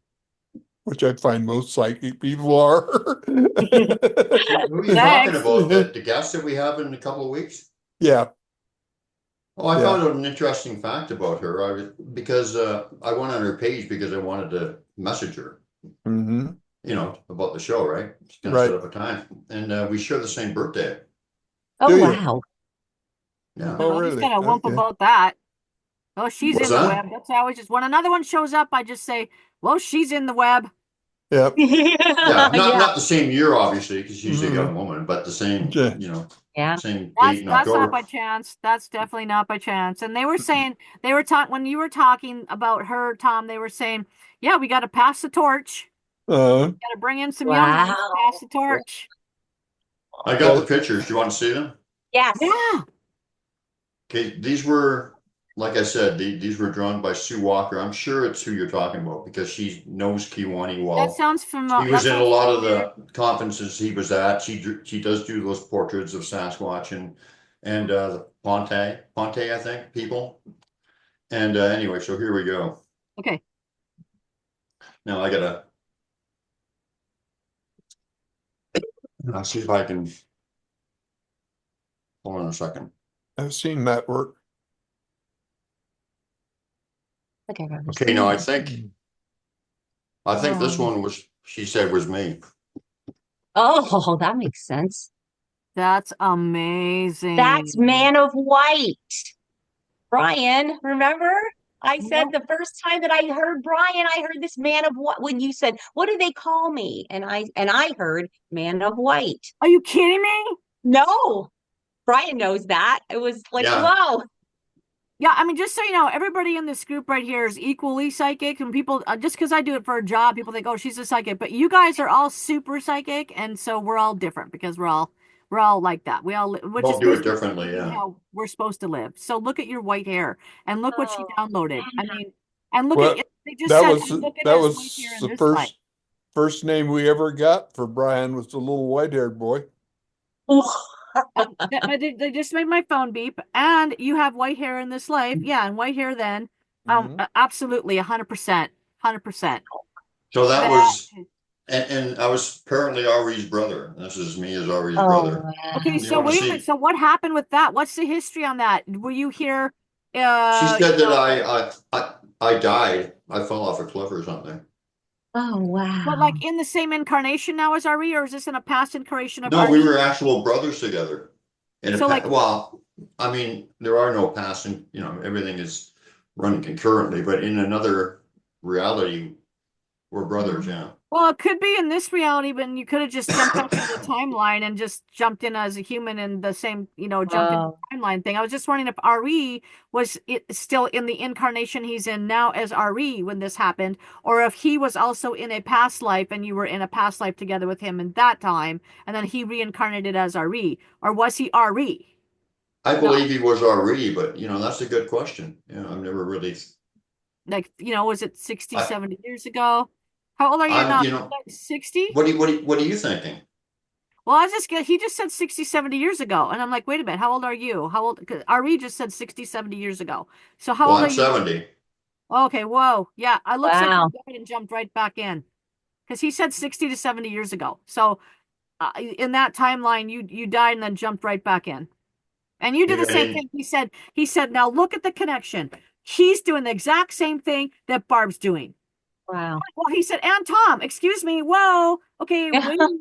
which I find most psychic people are. Who are you talking Thanks. about? The guest that we have in a couple of weeks? Yeah, Oh, I yeah. found out an interesting fact about her. Because I went on her page because I wanted to message her, Hmm. about the show, right? Just gonna Right. set up a time, and we share the same birthday. Oh, Do you? wow. Yeah. Oh, I just really? got a whump Okay. about that. Oh, she's What's in the that? web. That's how I always just when another one shows up, I just say, well, she's in the web. Yep. Yeah, not Yeah, not the same year, obviously, because she's a Hmm. young woman, but the same, Okay. yeah. same date That's in that's not October. by chance. That's definitely not by chance. And they were saying they were talking when you were talking about her, Thom. They were saying, yeah, we got to pass the torch. Uh, Got to bring in some young ones. Wow. Pass the torch. I got the well, pictures. Do you want to see them? Yes. Yeah, Okay, these were, like I said, these were drawn by Sue Walker. I'm sure it's who you're talking about because she knows Kiwani that well. sounds familiar. He That was in a sounds lot of familiar. the conferences he was at. She does do those portraits of Sasquatch and the Ponte, I think, people. And anyway, so here we go. Okay. Now I'll see if I can, hold on a second. I've seen that work. Okay, Okay, now I think this Um, one she said was me. oh, that makes sense. That's That's amazing. Man of White. Brian, remember? I said No, the first time that I heard Brian, I heard this Man of What when you said, "What do they call me?" And I heard Man of White. are you kidding me? No, Brian knows that. It was like, Yeah, whoa. Yeah, I mean, just so you know, everybody in this group right here is equally psychic, and people just because I do it for a job, people think, "Oh, she's a psychic," but you guys are all super psychic, and so we're all different because we're all like that. Which we'll is do it basically differently. living Yeah. how we're supposed to live. So look at your white hair and look what she Oh, downloaded. I mean, and look at Well, it. They just said, and look at that his white hair was in the this life. first name we ever got for Brian was the little white-haired boy. They just made my phone beep, and you have white hair in this life, yeah, and white hair then. Mhm. Absolutely, 100%, 100%. So that That was, and I was apparently Ari's brother. This is me as Ari's oh, brother. Okay, wow. You so want to wait a minute. see? So what happened with that? What's the history on that? Were you here? She Uh, said you that know, I died. I fell off a cliff or something. Oh, but wow. like in the same incarnation now as RE, or is this in a past incarnation of No, we RE? were actual brothers together. So like, Well, I mean, there are no passing. Everything is running concurrently. But in another reality, we're brothers. Yeah. well, it could be in this reality, but you could have just jumped up to the timeline and just jumped in as a human in the same, jumped in the Oh, timeline thing. I was just wondering if RE was still in the incarnation he's in now as RE when this happened, or if he was also in a past life and you were in a past life together with him in that time, and then he reincarnated as RE, or was he RE? I No, believe he was Ari, but that's a good question. I've never really. like, was it 60, I 70 years ago? How old are you I'm now? you know 60? what are you thinking? Well, he just said 60, 70 years ago. And I'm like, wait a minute, how old are you? How old? Because RE just said 60, 70 years ago. So how Well, old are I'm you now? 70. Okay, whoa. Yeah, it looks like you wow. died and jumped right back in. Because he said 60 to 70 years ago. So in that timeline, you died and then jumped right back in. And you did the Yeah, same thing. He said, now look at the connection. He's doing the exact same thing that Barb's doing. Wow. Well, he said, and Thom, excuse me. Whoa. Okay, wait a minute.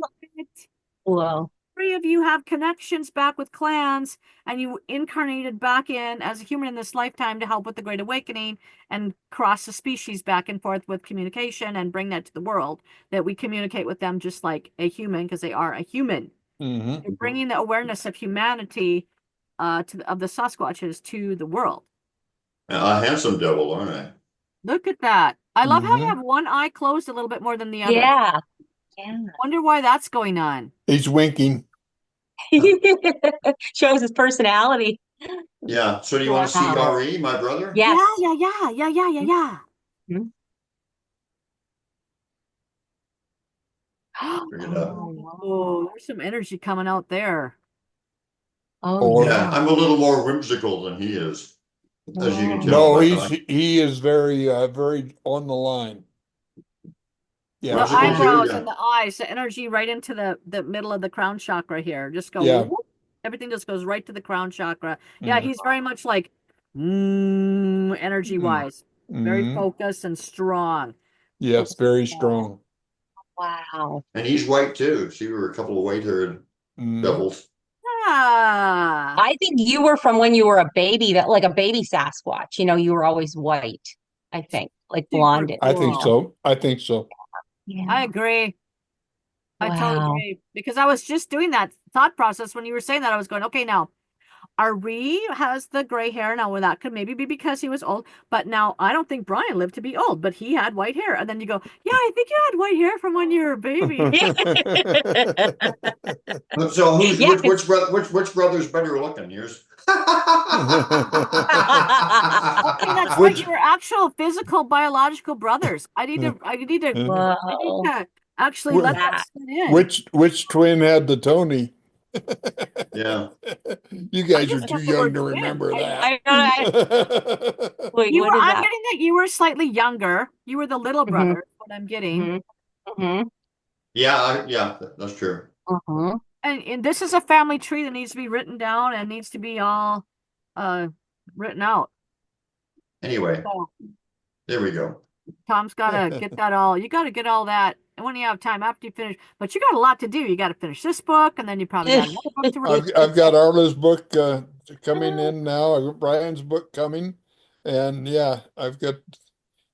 Whoa. 3 of you have connections back with clans, and you incarnated back in as a human in this lifetime to help with the Great Awakening and cross the species back and forth with communication and bring that to the world, that we communicate with them just like a human, because they are a human. Mm-hmm. You're bringing the awareness of humanity of the Sasquatches to the world. a handsome devil, aren't I? Look at that. I love how you Mhm. have one eye closed a little bit more than the other. Yeah. Yeah. Wonder why that's going on. He's winking. Shows his personality. Yeah. So do you want to see Wow. RE, my brother? Yes. Yeah. Mhm. Bring it up. Oh, there's some energy coming out there. Oh, Or- Yeah, yeah. I'm a little more whimsical than he is, as you can tell. No, by he is very very on the line. Yeah, The Whimsical too, eyebrows yeah. and the eyes, the energy right into the middle of the crown chakra here. Just go, Yeah. whoop. Everything just goes right to the crown chakra. Yeah, Mhm. he's very much like energy wise. Very Mhm. focused and strong. Yes, very strong. Wow. And he's white too. See, we were a couple of white-haired Mhm. devils. Ah. I think you were from when you were a baby, that like a baby Sasquatch. You know, you were always white. I think, like Super blonde. I think cool. so. I think so. Yeah. I agree. I totally Wow. agree. Because I was just doing that thought process when you were saying that. I was going, okay, now Ari has the gray hair. Now, well, that could maybe be because he was old, but now I don't think Brian lived to be old, but he had white hair. And then you go, yeah, I think you had white hair from when you were a baby. So who's Yeah. which brother's better looking? Yours? Okay, that's right. You were actual physical biological brothers. I need to Whoa. actually let that sit in. Which twin had the Tony? Yeah. You guys are just too got the young word to twin. remember I don't know. that. Wait, You what were, is I'm that? getting that you were slightly younger. You were the little Mhm. brother, is what I'm getting. Yeah, that's true. And this is a family tree that needs to be written down and needs to be all written out. Anyway, So there we go. Tom's gotta get that all. You gotta get all that, and when you have time after you finish. But you got a lot to do. You got to finish this book, and then you probably got another book to read. I've got Arla's book coming in now. I've got Brian's book coming, and yeah,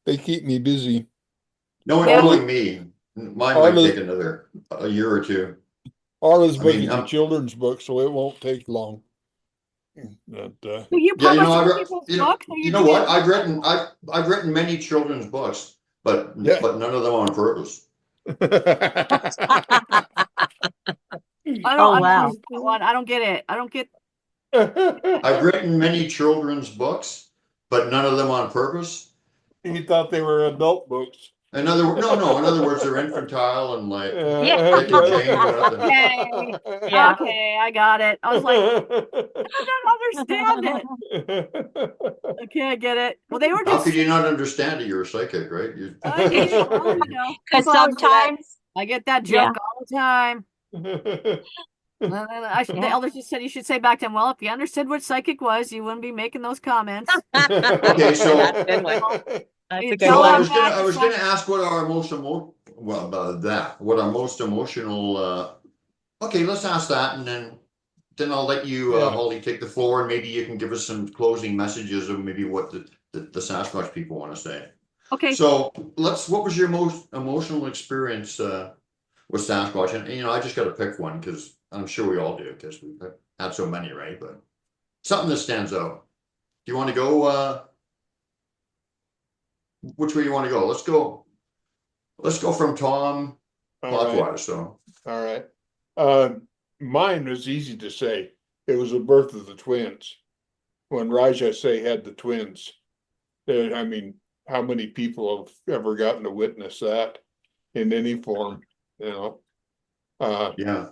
they keep me busy. No, Yeah. including me. Mine might take a year or two. Arla's I book mean, is a children's book, so it won't take long. But, So you yeah, publish other people's books? Or you know what? I've written many children's books, but Yeah. none of them on purpose. I Oh, don't wow. understand that one. I don't get it. I don't get. I've written many children's books, but none of them on purpose. He thought they were adult books. In other words, they're infantile and like Yeah. Dick and Jane. Okay. Yeah. Okay, I got it. I was like, I don't understand it. Okay, I get it. Well, they were How just. could you not understand it? You're a psychic, right? I get it. Well, you know, Because people ask me that. sometimes, I get that Yeah. joke all the time. The elders just said you should say back to him, well, if you understood what psychic was, you wouldn't be making those comments. Okay, so That's a good one. That's a You good tell So I them one. was gonna that I was to gonna ask what our most emotional okay, let's ask that and then I'll let you Yeah. Holly take the floor and maybe you can give us some closing messages of maybe what the Sasquatch people want to say. Okay. So what was your most emotional experience with Sasquatch? And you know, I just gotta pick one because I'm sure we all do because we've had so many, right? But something that stands out. Do you want to go which way you want to go? Let's go from Thom All right. clockwise. So All right. Mine was easy to say. It was the birth of the twins. When Rajah Say had the twins. I mean, how many people have ever gotten to witness that in any form, you know? yeah.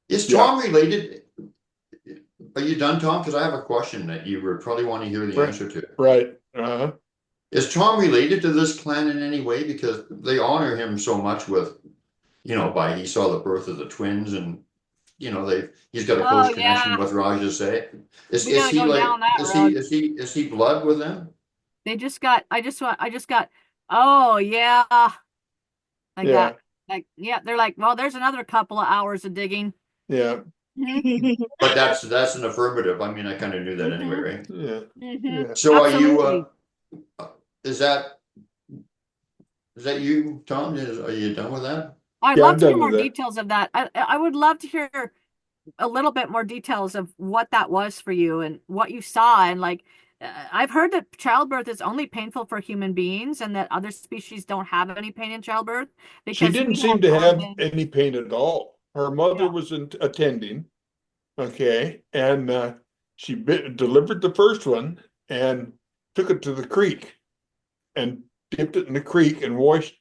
Is Yeah. Thom related? Are you done, Thom? Because I have a question that you would probably want to hear the Right. answer to. Right. Is Thom related to this clan in any way? Because they honor him so much with, you know, by he saw the birth of the twins and he's got a Oh, close connection yeah. with Raja's say. We gotta go down that road. Is he blood with them? I just got, oh, yeah. Like Yeah. that. Like, yeah, they're like, well, there's another couple of hours of digging. Yeah. Mhm. But that's an affirmative. I mean, I kind of knew that anyway, right? Yeah. Mhm. Yeah. So Absolutely. is that you, Tom? Are you done with that? I'd Yeah, love I'm to hear done more with that. details of that. I would love to hear a little bit more details of what that was for you and what you saw. And like, I've heard that childbirth is only painful for human beings and that other species don't have any pain in childbirth She because didn't we seem have to have been, any pain at all. Her mother yeah. was attending, okay, and she delivered the first one and took it to the creek and dipped it in the creek and washed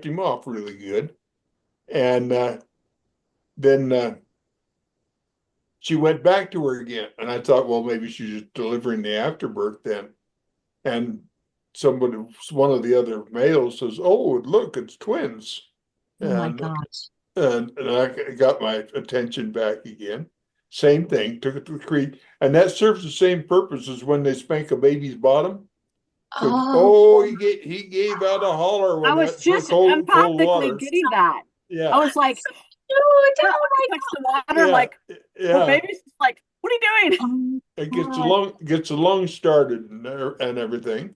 him off really good. And then she went back to her again, and I thought, well, maybe she's just delivering the afterbirth then. And one of the other males says, "Oh, look, it's twins." Oh my And gosh. and I got my attention back again. Same thing, took it to the creek, and that serves the same purpose as when they spank a baby's bottom. Because Oh, he gave out a holler I when was that took just full empathically water. getting that. I Yeah, was like, cute. "Huh," Oh when he touched the water, yeah, like, the yeah. baby's just like, what are you doing? my It God. gets the lung started and everything,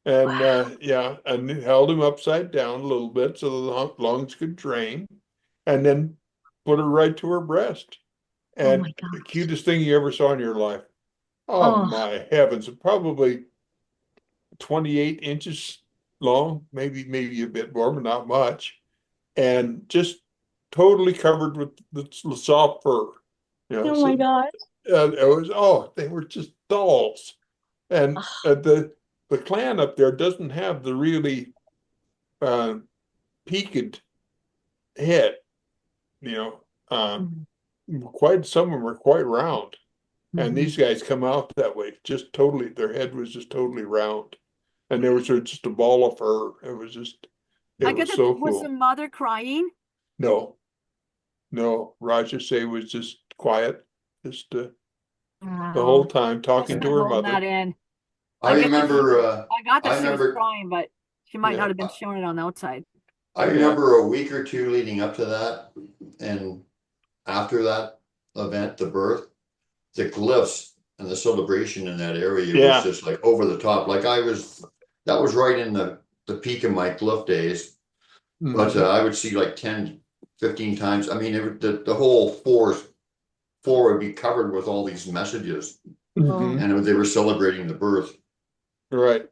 and Wow. yeah, and it held him upside down a little bit so the lungs could drain, and then put her right to her breast. Oh my And the gosh. cutest thing you ever saw in your life. Oh Oh, my heavens, probably 28 inches long, maybe a bit more, but not much. And just totally covered with the soft fur. oh my So God. they were just dolls. And the clan up there doesn't have the really uh, peaked head, you know. Mhm. Quite some of them are quite round. And Mhm. these guys come out that way, just totally, their head was just totally round. And there was just a ball of fur. It I get was that. so Was the cool. mother crying? No, no, Raja say was just quiet, just the whole Wow. time Just talking to not her holding that mother. in. I I get that she was, remember, I got that I she was remember, crying, but she might not Yeah, have been showing it on the outside. I yeah, remember a week or two leading up to that, and after that event, the birth, the glyphs and the celebration in that area was yeah. just like over the top. That was right in the peak of my glyph days. But Mhm. I would see like 10, 15 times. I mean, the whole floor would be covered with all these messages, Oh. Mhm. and they were celebrating the birth. Right.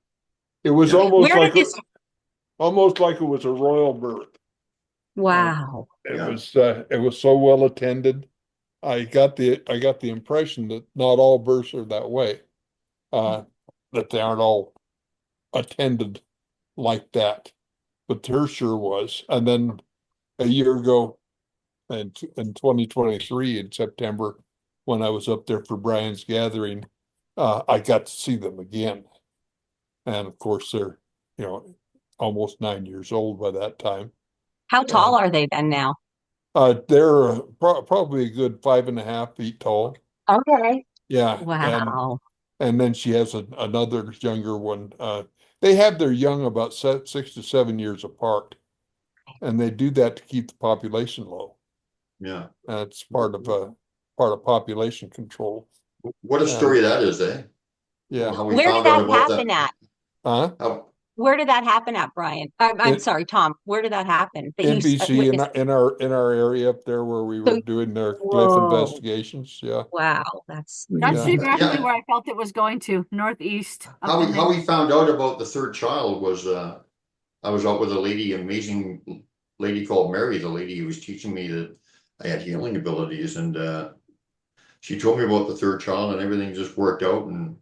It was Yeah. almost Where did like this? it was a royal birth. Wow. Yeah. It was so well attended. I got the impression that not all births are that way. Uh, that they aren't all attended like that. But hers sure was. And then a year ago in 2023 in September, when I was up there for Brian's gathering, I got to see them again. And of course they're, you know, almost 9 years old by that time. How tall And are they then now? they're probably a good 5.5 feet tall. Okay. Yeah, Wow. and then she has another younger one. They have their young about 6 to 7 years apart, and they do that to keep the population low. Yeah. It's part of population control. What a And story that is, eh? yeah, How we Where did found out that about happen that. at? huh? How, Where did that happen at, Brian? I'm It, sorry, Tom. Where did that happen? That you NBC witnessed? in our area up there where we were So, doing their glyph whoa. investigations. Yeah, Wow. That's That's yeah, amazing. exactly yeah, where I felt it was going to, northeast up in how there. we found out about the third child was I was out with a lady, amazing lady called Mary, the lady who was teaching me that I had healing abilities, and she told me about the third child, and everything just worked out, and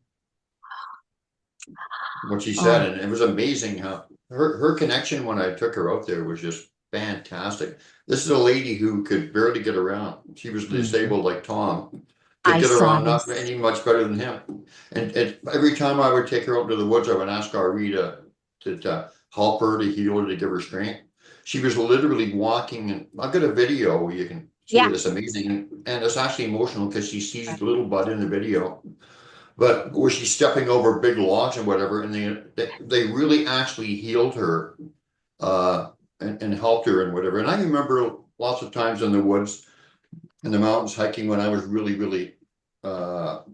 what she said, Oh, and it was amazing how her connection when I took her out there was just fantastic. This is a lady who could barely get around. She was mhm, disabled like Tom, could I get saw around not this. any much better than him. And every time I would take her out to the woods, I would ask Ari to help her, to heal her, to give her strength. She was literally walking, and I've got a video you can see Yeah. this amazing, and it's actually emotional because she sees the little bud in the video, but where she's stepping over big logs and whatever, and they really actually healed her, and helped her and whatever. And I remember lots of times in the woods, in the mountains hiking when I was really, really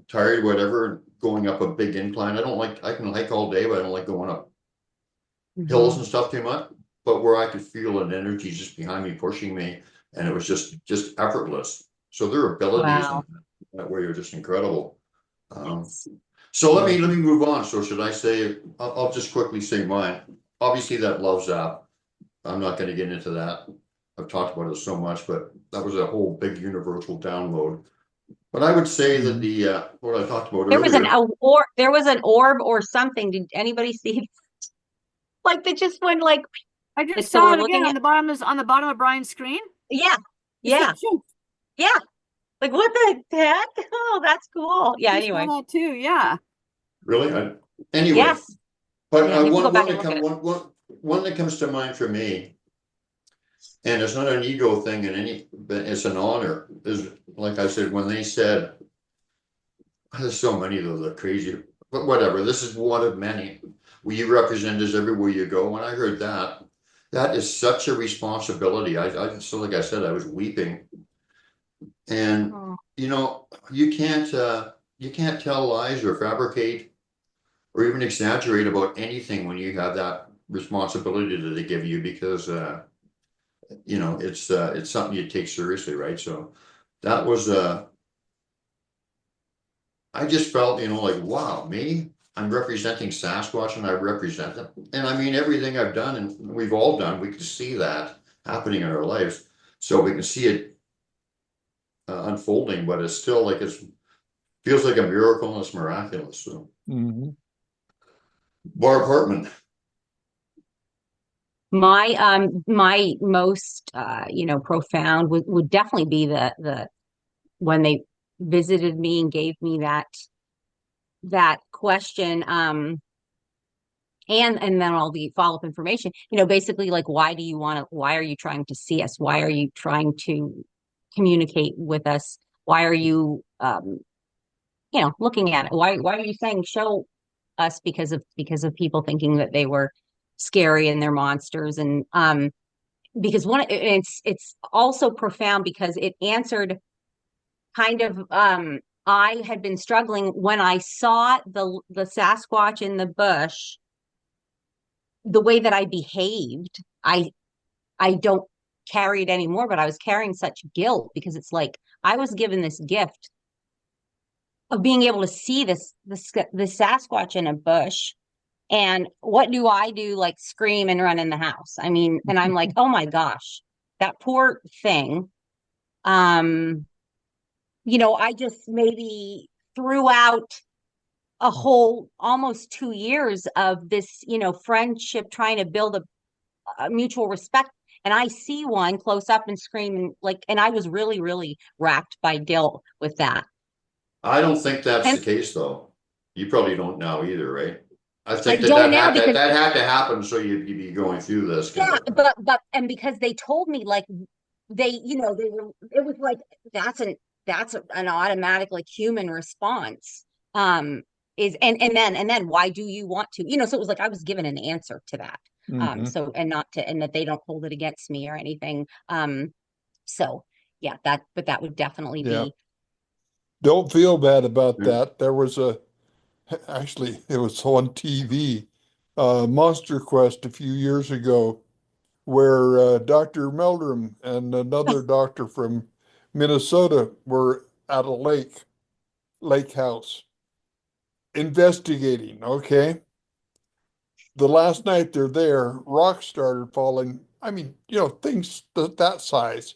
tired, whatever, going up a big incline. I can hike all day, but I don't like going up hills and stuff too much. But where I could feel an energy just behind me pushing me, and it was just effortless. So their abilities Wow. in that way are just incredible. Yes. So let me move on. So should I say? I'll just quickly say mine. Obviously, that Loves app. I'm not going to get into that. I've talked about it so much, but that was a whole big universal download. But I would say that the what I talked about There was an earlier. there was an orb or something. Did anybody see? Like that just went like. I And just so saw we're it again looking on the bottom of Brian's screen. Yeah. It's Yeah. like, phew, Yeah. Like what the heck? Oh, that's cool. Yeah. I saw Anyway. that too. Yeah. Really? Anyway, Yes. but Yeah. You can go one back one and that look at it. one that comes to mind for me, and it's not an ego thing in any, but it's an honor. Is like I said when they said, there's so many of those are crazy, but whatever. This is one of many. We represent us everywhere you go. When I heard that, that is such a responsibility. So like I said, I was weeping, and Oh. you can't tell lies or fabricate or even exaggerate about anything when you have that responsibility that they give you, because it's something you take seriously, right? So that was I just felt, like, wow, me, I'm representing Sasquatch and I represent them. And I mean, everything I've done and we've all done, we can see that happening in our lives. So we can see it unfolding, but it's still like feels like a miracle and it's miraculous. So Barb Hartman. My most profound would definitely be the when they visited me and gave me that question, and then all the follow-up information, basically like why are you trying to see us? Why are you trying to communicate with us? Why are you looking at it? Why are you saying show us? Because of people thinking that they were scary and they're monsters. And because it's also profound because it answered kind of I had been struggling when I saw the Sasquatch in the bush, the way that I behaved. I don't carry it anymore, but I was carrying such guilt because it's like I was given this gift of being able to see the Sasquatch in a bush. And what do I do? Like scream and run in the house. I mean, and I'm like, oh my gosh, that poor thing. I just maybe threw out a whole almost 2 years of this, friendship, trying to build a mutual respect. And I see one close up and scream and I was really, really racked by guilt with that. I don't think that's And the case though. You probably don't now either, right? I I think don't now because that had to happen so you'd be going through this kind yeah, of. but and because they told me like they were, it was like an automatic like human response. Is and then why do you want to? So it was like I was given an answer to that. So and that they don't hold it against me or anything. So yeah, that would definitely be. Don't feel bad about that. There was actually, it was on TV, Monster Quest a few years ago, where Dr. Meldrum and another doctor from Minnesota were at a lake house, investigating. Okay. The last night they're there, rocks started falling. I mean, things that size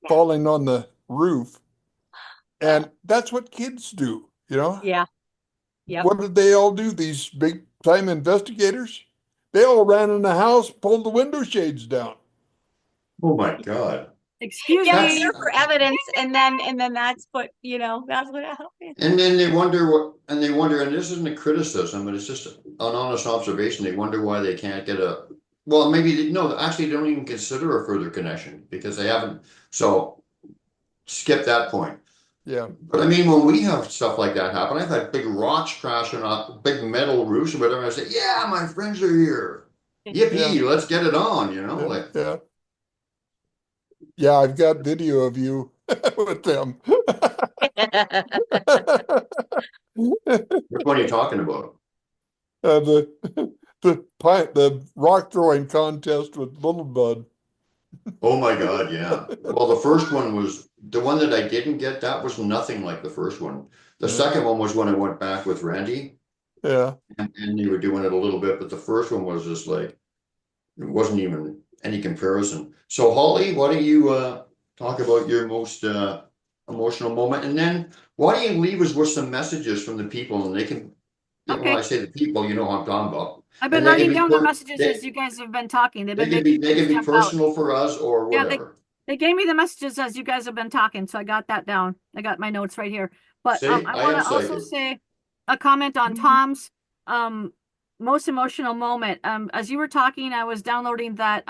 falling on the roof. And that's what kids do. Yeah. Yep. What did they all do? These big time investigators? They all ran in the house, pulled the window shades down. Oh my God. Excuse Yeah, me. there for evidence, and then that's what happened. And then they wonder, and this isn't a criticism, but it's just an honest observation. They wonder why they can't get no, actually they don't even consider a further connection because they haven't. So skip that point. Yeah. But I mean, when we have stuff like that happen, I've had big rocks crashing off, big metal roofs or whatever. And I say, yeah, my friends are here. Yippee, Yeah. let's get it on, you know? Yeah. Like, Yeah. Yeah, I've got video of you with them. which one are you talking about? The rock throwing contest with Little Bud. Oh my God, yeah. Well, the first one was the one that I didn't get. That was nothing like the first one. The Yeah. second one was when I went back with Randy, Yeah. and they were doing it a little bit, but the first one was just like it wasn't even any comparison. So Holly, why don't you talk about your most emotional moment, and then why don't you leave us with some messages from the people, and they can. When Okay. I say the people, you know who I'm talking about. I've been And they can writing be down the messages they, as you guys have been talking. They've they been can be making they can be things jump out. personal for us or Yeah, whatever. They gave me the messages as you guys have been talking, so I got that down. I got my notes right here. But See, I I want am to also psychic. say a comment on Tom's most emotional moment. As you were talking, I was downloading that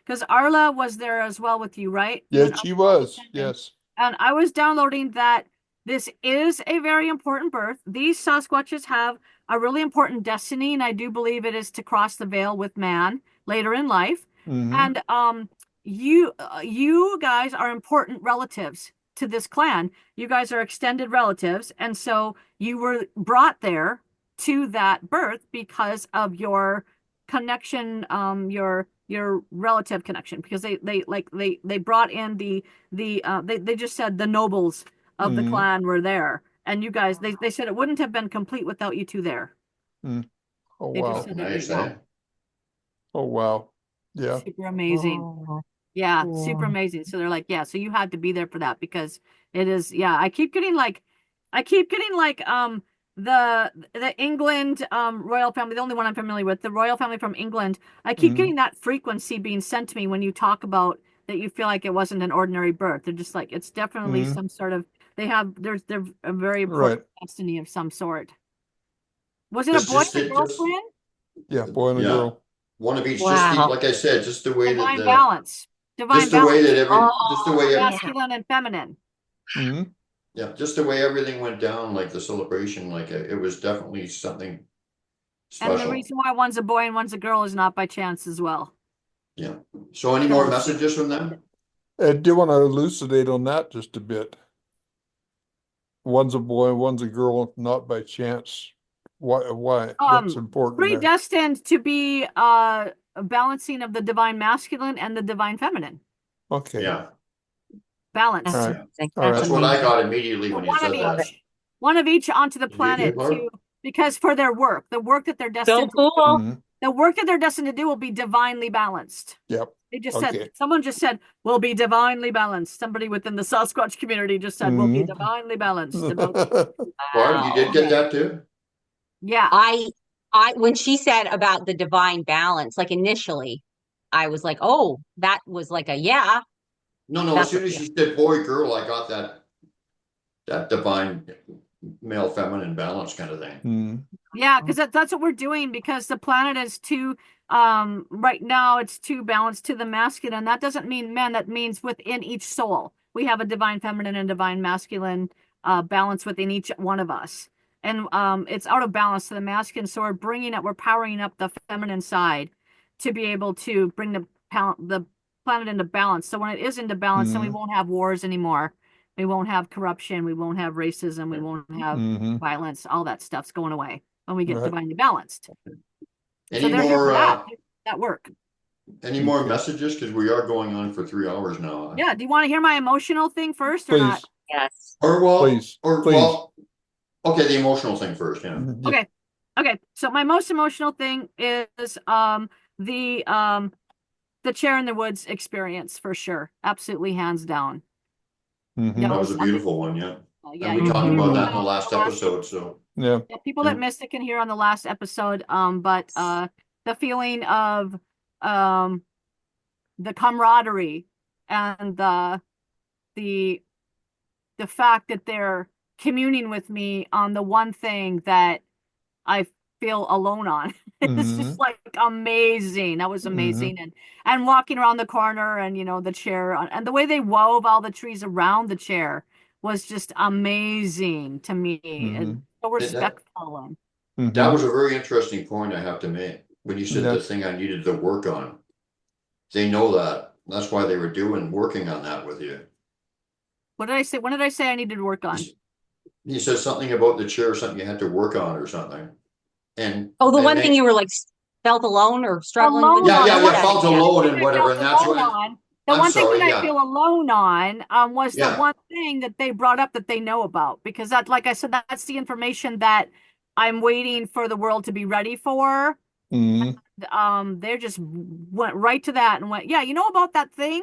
because Arla was there as well with you, right? You and Yes, she Arla was. attended. Yes. And I was downloading that this is a very important birth. These Sasquatches have a really important destiny, and I do believe it is to cross the veil with man later in life. Mhm. And you guys are important relatives to this clan. You guys are extended relatives, and so you were brought there to that birth because of your connection, your relative connection, because they brought in they just said the nobles of the Mhm. clan were there, and you guys they said it wouldn't have been complete without you two there. Oh, They just wow. said that Nice, yeah, eh? Oh, wow. Yeah. super amazing. Oh, Yeah, cool. super amazing. So they're like, yeah, so you had to be there for that because it is, yeah, I keep getting like the England royal family, the only one I'm familiar with, the royal family from England. I keep Mhm. getting that frequency being sent to me when you talk about that you feel like it wasn't an ordinary birth. They're just like it's definitely Mhm. some sort of they're a very important Right. destiny of some sort. Was it a Just boy just and a it girl just twin? Yeah, boy and a yeah. girl. One of each, just Wow. like I said, just the way that Divine balance. Divine just the way balance. that just the Oh, way yeah. Masculine and feminine. Mhm. yeah, just the way everything went down, like the celebration, like it was definitely something And the special. reason why one's a boy and one's a girl is not by chance as well. Yeah. So any more Because messages from them? Do you want to elucidate on that just a bit? One's a boy, one's a girl, not by chance. Why? What's important there? predestined to be a balancing of the divine masculine and the divine feminine. Okay. Yeah. Balance. All That's right. amazing. All That's That's right. what I amazing. got immediately when you One of said that. each. One of each onto the Did you get planet Barb? to because for their work, the work that they're So destined to cool. Mhm. the work that they're destined to do will be divinely balanced. Yep. They just Okay. said, someone just said, will be divinely balanced. Somebody within the Sasquatch community just said, will be Mhm. divinely balanced. Barb, you did Wow. get that too? Yeah. I when she said about the divine balance, like initially, I was like, oh, that was like a yeah. No, no, as That's soon as yeah. you said boy, girl, I got that divine male feminine balance kind of thing. Mhm. Yeah, because that's what we're doing because the planet is too right now it's too balanced to the masculine. That doesn't mean men, that means within each soul. We have a divine feminine and divine masculine balance within each one of us. And it's out of balance to the masculine, so we're powering up the feminine side to be able to bring the planet into balance. So when it is into balance, then we Mhm. won't have wars anymore. We won't have corruption, we won't have racism, we won't have Mhm. violence, all that stuff's going away when we get Right. divinely balanced. So Any they're here for more that work. any more Okay. messages? Because we are going on for 3 hours now. Yeah. Do you want to hear my emotional thing first or not? Please. Yes. Please. Okay, the emotional thing first, yeah. Mhm. Yeah. Okay. Okay. So my most emotional thing is the chair in the woods experience for sure. Absolutely hands down. Mhm. That was a beautiful one, yeah. Yeah, And we you talked can hear about it that in the on last episode, so Yeah. people that missed it can hear on the last episode. But the feeling of the camaraderie and the fact that they're communing with me on the one thing that I feel alone on. It's just Mhm. like amazing. That was amazing. And walking around the corner and the chair and the way they wove all the trees around the chair was just amazing to me and so And that respectful. that was Mhm. a very interesting point I have to make when you said the Yes. thing I needed to work on. They know that. That's why they were working on that with you. What did I say? What did I say I needed to work on? You said something about the chair, something you had to work on or something. And Oh, the and one thing they, you were like felt alone or struggling with, Alone is yeah, that on. yeah, what you yeah, One said? felt thing, Yeah. alone thing and I whatever. felt And that's alone what on. The I'm one thing that sorry, I yeah. feel alone on was the Yeah. one thing that they brought up that they know about, because that, like I said, that's the information that I'm waiting for the world to be ready for. Mhm. They just went right to that and went, yeah, you know about that thing?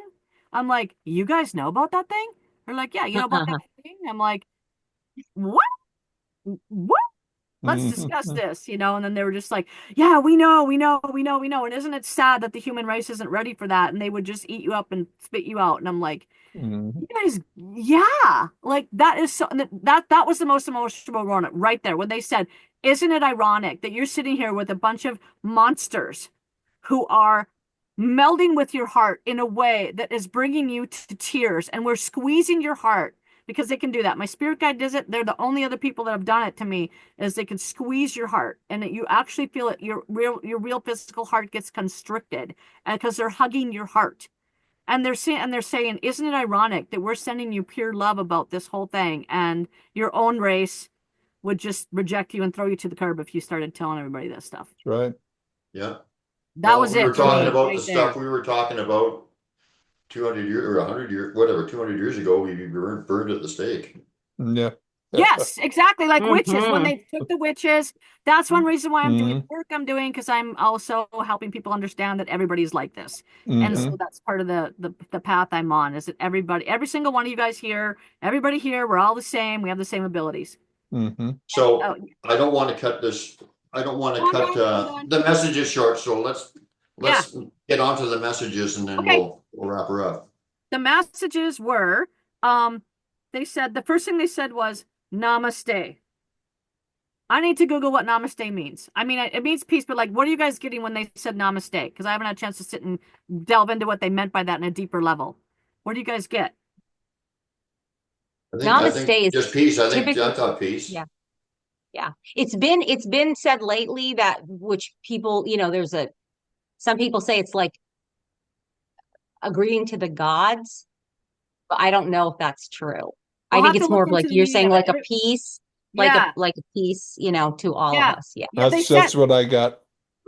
I'm like, you guys know about that thing? They're like, yeah, you know about that thing? I'm like, what? What? Let's discuss Mhm. this, and then they were just like, yeah, we know, we know, we know, we know. And isn't it sad that the human race isn't ready for that? And they would just eat you up and spit you out. And I'm like, Mhm. you guys, yeah, like that is so that was the most emotional one right there when they said, isn't it ironic that you're sitting here with a bunch of monsters who are melding with your heart in a way that is bringing you to tears, and we're squeezing your heart because they can do that. My spirit guide does it. They're the only other people that have done it to me, is they can squeeze your heart and that you actually feel it. Your real physical heart gets constricted, and because they're hugging your heart. And they're saying, isn't it ironic that we're sending you pure love about this whole thing, and your own race would just reject you and throw you to the curb if you started telling everybody this stuff? That's right. Yeah. That Well, was we were it for talking me about the right there. stuff we were talking about 200 years or 100 years, whatever, 200 years ago, we were burned at the stake. Yeah. Yes, exactly. Like witches, when Hmm. they took the witches, that's one reason why I'm doing the Mhm. work I'm doing, because I'm also helping people understand that everybody's like this. And so Mhm. that's part of the path I'm on, is that every single one of you guys here, everybody here, we're all the same. We have the same abilities. Mhm. So Oh, I don't want to cut this. I don't want to I'm cut done. I'm done. the messages short. So Yeah. let's get on to the messages and then Okay. we'll wrap her up. The messages were, they said the first thing they said was namaste. I need to Google what namaste means. I mean, it means peace, but like, what are you guys getting when they said namaste? Because I haven't had a chance to sit and delve into what they meant by that in a deeper level. What do you guys get? I think Namaste is just peace. I typically, thought peace. yeah, yeah. It's been said lately that, which people, some people say it's like agreeing to the gods, but I don't know if that's true. I We'll think have to it's look more of like into the you're meaning saying, of it. like a peace, Yeah, like a peace, to all of yeah, us. Yeah. yeah. They That's said, what I got.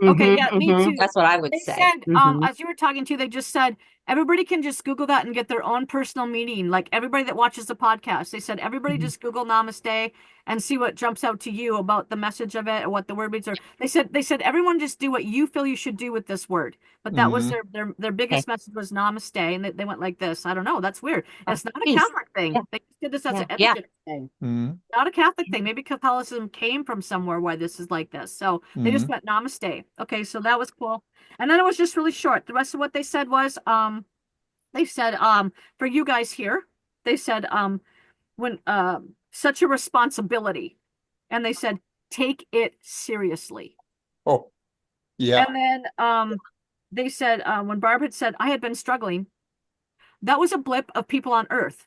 okay, Hmm. yeah, me Hmm. too. That's what I would They say. said, Hmm. as you were talking to, they just said everybody can just Google that and get their own personal meaning. Like everybody that watches the podcast, they said everybody Hmm. just Google Namaste and see what jumps out to you about the message of it or what the word means. Or they said everyone just do what you feel you should do with this word. But that was Mhm. their Okay. biggest message was Namaste, and they went like this. I don't know. That's weird. It's not a Peace. Catholic thing. Yeah. They just did this as Yeah. an Yeah. etiquette thing, Mhm. not a Catholic thing. Maybe Catholicism came from somewhere why this is like this. So they just Mhm. went namaste. Okay, so that was cool. And then it was just really short. The rest of what they said was, they said, for you guys here, they said, when such a responsibility. And they said, take it seriously. Oh, yeah. And then they said, when Barb had said, I had been struggling, that was a blip of people on Earth.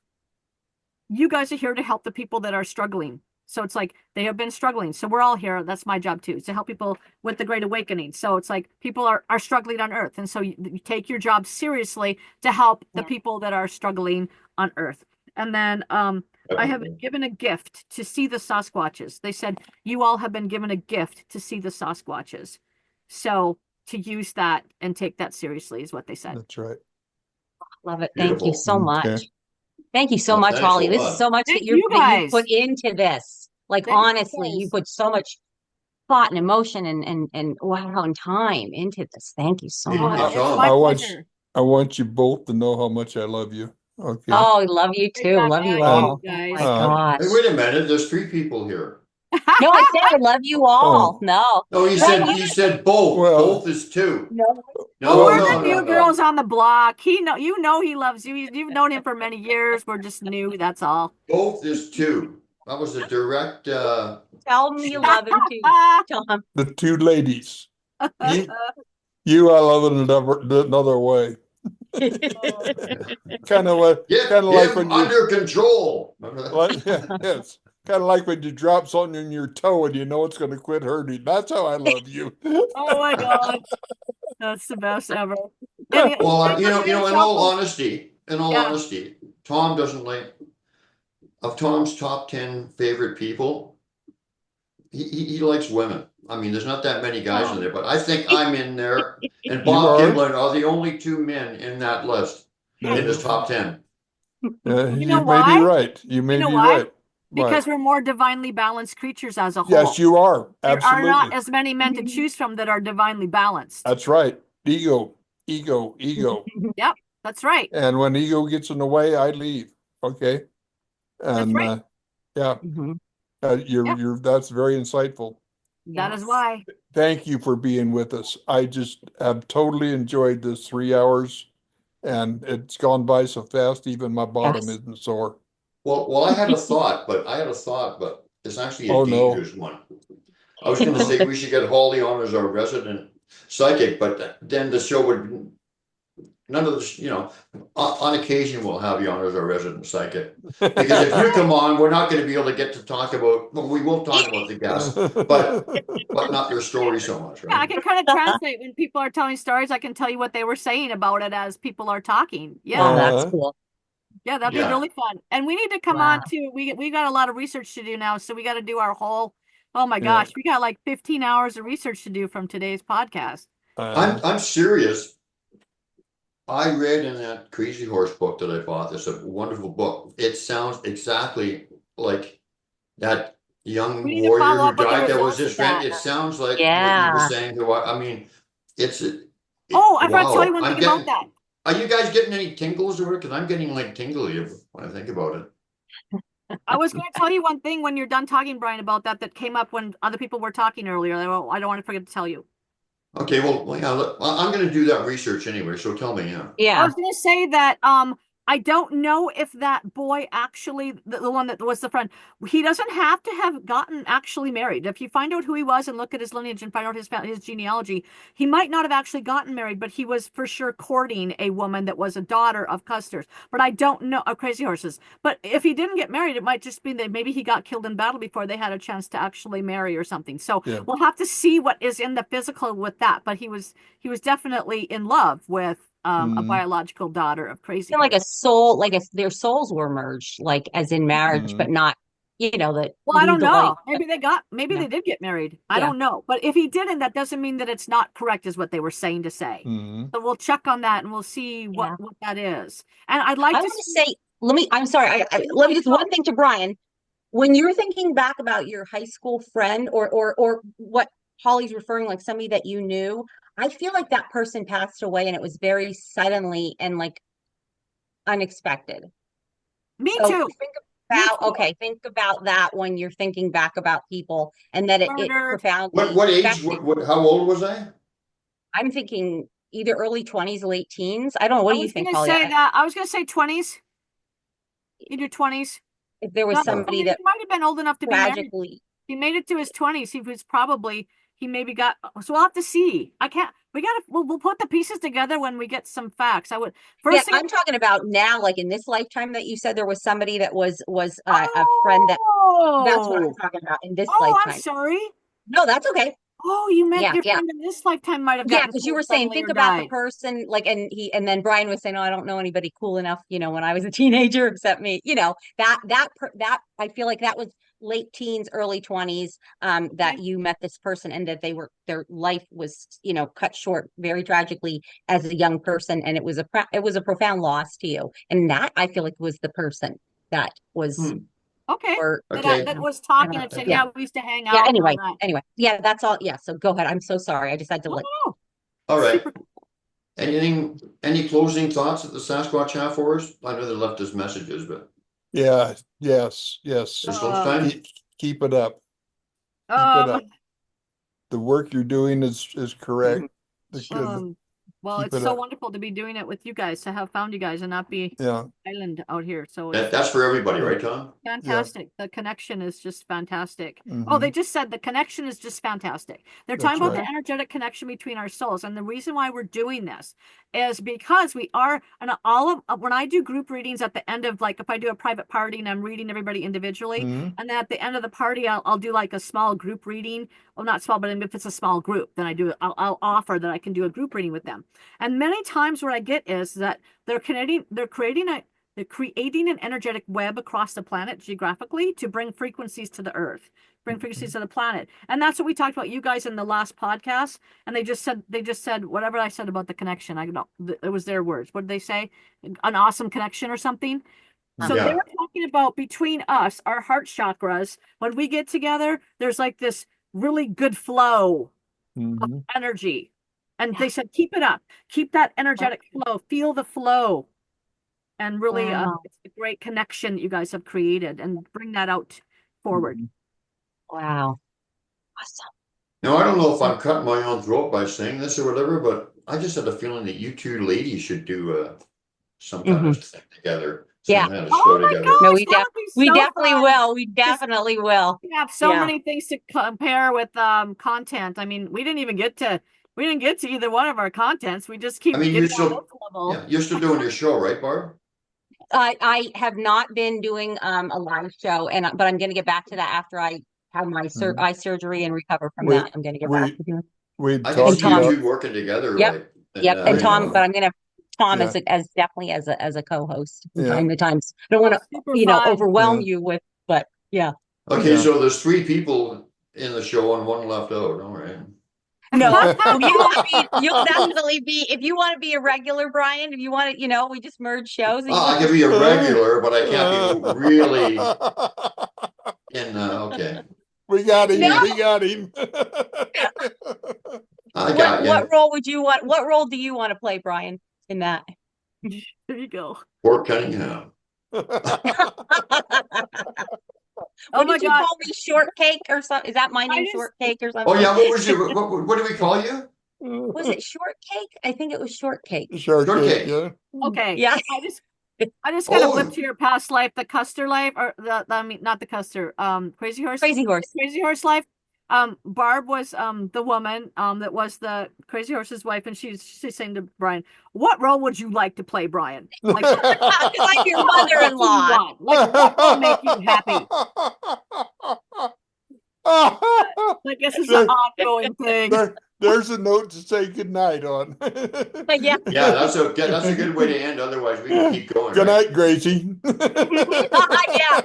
You guys are here to help the people that are struggling. So it's like they have been struggling. So we're all here. That's my job too, to help people with the Great Awakening. So it's like people are struggling on Earth. And so you take your job seriously to help the Yeah. people that are struggling on Earth. And then I have been given a gift to see the Sasquatches. They said, you all have been given a gift to see the Sasquatches. So to use that and take that seriously is what they said. That's right. Love it. Thank you Beautiful. so Okay. much. Thank you so Well, much, thanks a Holly. This is lot. so much Thank that you you guys. put into this. Like, Thank you honestly, you guys. put so much thought and emotion and wow, and time into this. Thank you so Hey, Oh, much. hey, it's Thom. my I want pleasure. I want you both to know how much I love you. Okay. Oh, I love you Right too. back Love you at you And all. Oh guys. my uh Hey, gosh. wait a minute. There's 3 people here. No, I said I love you all. oh No. No, But you said both. well Both is 2. no. Well, No, we're well the no, no, new no. girls on the block. He knows he loves you. You've known him for many years. We're just new. That's all. Both is 2. That was a direct, Tell them you love him too, Tom. The two ladies. You I love it another way. Kind of like, get kind of like him when you, under control. Remember that? like, yeah, yes, kind of like when you drop something in your toe and you know it's going to quit hurting. That's how I love you. Oh my God. That's the best ever. And Well, in all Yeah. honesty, Thom doesn't like, of Tom's top 10 favorite people, he likes women. I mean, there's not that many guys in there, but I think I'm in there, and You Bob are? Gimlin are the only two men in that list, in his top 10. You You know may be why? right. You may know be why? right. Because Right. we're more divinely balanced creatures as a whole. Yes, you are. There are not Absolutely. as many men to choose from that are divinely balanced. That's right. Ego, ego, ego. Yep, that's right. And when ego gets in the way, I leave. Okay. And right. yeah, Mhm. you're that's very insightful. That is Yes. why. Thank you for being with us. I just have totally enjoyed this 3 hours, and it's gone by so fast, even my bottom Yes. isn't sore. Well, I had a thought, but it's actually a Oh, no. dangerous one. I was going to say we should get Holly on as our resident psychic, but then the show would, none of this, on occasion we'll have you on as our resident psychic. Because if you come on, we're not going to be able to get to talk about, well, we will talk about the guests, but not their story so much, Yeah, I right? can kind of translate when people are telling stories. I can tell you what they were saying about it as people are talking. Yeah, Oh, that's cool. yeah, that'd be Yeah. really fun. And we need to come Wow. on too. We got a lot of research to do now, so we got to do our whole. Oh my Yeah. gosh, we got like 15 hours of research to do from today's podcast. I'm serious. I read in that Crazy Horse book that I bought, it's a wonderful book. It sounds exactly like that young We need to warrior follow who up with the died that was results his of friend. that. It sounds like what you Yeah. were saying. I mean, Oh, I forgot to tell wow. you one I'm thing getting, about that. are you guys getting any tingles or? Because I'm getting like tingly when I think about it. I was going to tell you one thing when you're done talking, Brian, about that came up when other people were talking earlier. I don't want to forget to tell you. Okay, well, yeah, I'm going to do that research anyway. So tell me, yeah. I Yeah. was going to say that I don't know if that boy actually, the one that was the friend, he doesn't have to have gotten actually married. If you find out who he was and look at his lineage and find out his genealogy, he might not have actually gotten married, but he was for sure courting a woman that was a daughter of Custer's. But I don't know, of Crazy Horses. But if he didn't get married, it might just be that maybe he got killed in battle before they had a chance to actually marry or something. So Yeah. we'll have to see what is in the physical with that. But he was definitely in love with a biological daughter of Crazy Feel like a Horse. soul, their souls were merged, like as in marriage, but not, that Well, I don't legally. know. Maybe Yeah. they did get married. I Yeah. don't know. But if he didn't, that doesn't mean that it's not correct, is what they were saying to say. So we'll check on that and we'll see Yeah. what that is. And I'd like I to want to see. say, I'm sorry, let me just one thing to Brian. When you're thinking back about your high school friend or what Holly's referring, like somebody that you knew, I feel like that person passed away and it was very suddenly and like unexpected. Me So too. think about that when you're thinking back about people and that it Murdered. profoundly What age? affected. How old was I? I'm thinking either early 20s, late teens. I don't know. What do you think, Holly? I was gonna say 20s. In your 20s. If there was No, somebody he that might have been old enough to be married. tragically, He made it to his 20s. He maybe got, so we'll have to see. We'll put the pieces together when we get some facts. I'm talking about now, like in this lifetime that you said there was somebody that was a friend that's what I'm talking about in this lifetime. I'm sorry. No, that's okay. Oh, you meant Yeah, your yeah. friend in this lifetime might have Yeah, gotten because you killed were saying, suddenly think or about the died. person, like, and then Brian was saying, oh, I don't know anybody cool enough, when I was a teenager except me, that I feel like that was late teens, early 20s, that you met this person and that their life was, cut short very tragically as a young person. And it was a profound loss to you. And that I feel like was the person that was, Okay. Okay. That was talking and said, Yeah. we used to hang out. Yeah. and all that. Anyway. Yeah, that's all. Yeah. So go ahead. I'm so sorry. I just had to No. All right. Super. Any closing thoughts that the Sasquatch have for us? I know they left us messages, but Yeah. Yes. Yes. it's lunchtime. Keep it up. Keep it Um, up. The work you're doing is correct. The good. Well, Keep it's it so up. wonderful to be doing it with you guys, to have found you guys and not be Yeah. island out here. So it's That's for everybody, right, Tom? fantastic. The connection is just fantastic. Oh, they just said the connection is just fantastic. They're talking That's about the energetic connection between our souls. And the reason why we're doing this is because we are, and when I do group readings at the end of, like, if I do a private party and I'm reading everybody individually, and then at the end of the party, I'll do like a small group reading. Well, not small, but if it's a small group, then I'll offer that I can do a group reading with them. And many times what I get is that they're creating an energetic web across the planet geographically to bring frequencies to the earth, bring frequencies to the planet. And that's what we talked about, you guys, in the last podcast. And they just said whatever I said about the connection. I don't know, it was their words. What did they say? An awesome connection or something. So Yeah. they were talking about between us, our heart chakras, when we get together, there's like this really good flow of energy. And they said, keep it up, keep that energetic flow, feel the flow. And really, it's a great connection that you guys have created, and bring that out forward. Wow. Awesome. Now, I don't know if I'm cutting my own throat by saying this or whatever, but I just had a feeling that you two ladies should do some kind of thing together. Yeah. Some kind of show together. No, Gosh, that would be we so definitely fun. will. We definitely will. We have so Yeah. many things to compare with content. I mean, we didn't get to either one of our contents. We just keep I mean, getting you're still, on this level. yeah, you're still doing your show, right, Barb? I have not been doing a live show, but I'm going to get back to that after I have my eye surgery and recover from that. I'm going to get back to doing. We I talked can see you about, two working together. Yep. Like, Yep. And Thom, you know. but I'm going to Thom Yeah. as definitely as a co-host from Yeah. time to time. I don't want Super to fun. overwhelm Yeah. you with, but yeah. Okay, Yeah. so there's 3 people in the show and 1 left out. All right. No, well, you'll definitely be, if you want to be a regular, Brian, if you want to, we just merge shows. I can be a regular, but I can't be really in. Okay, We got him. No. We got him. I got What you. role would you want? What role do you want to play, Brian, in that? There you go. Fort Cunningham. Oh my Did you God. call me Shortcake or something? Is that my name, Shortcake or something? Oh yeah, what was your what do we call you? Was it Shortcake? I think it was Shortcake. Shortcake, yeah. Okay. Yeah. I just kind of Oh. lived to your past life, the Custer life, or I mean, not the Custer, Crazy Horse. Crazy Horse. Crazy Horse life. Barb was the woman that was the Crazy Horse's wife, and she's saying to Brian, "What role would you like to play, Brian? Like, Like your mother-in-law. Like, what will make you happy? I guess it's an ongoing thing." There's a note to say goodnight on. Yeah. Yeah, that's a good way to end. Otherwise, we can keep going. Good right? night, Gracie. Yeah.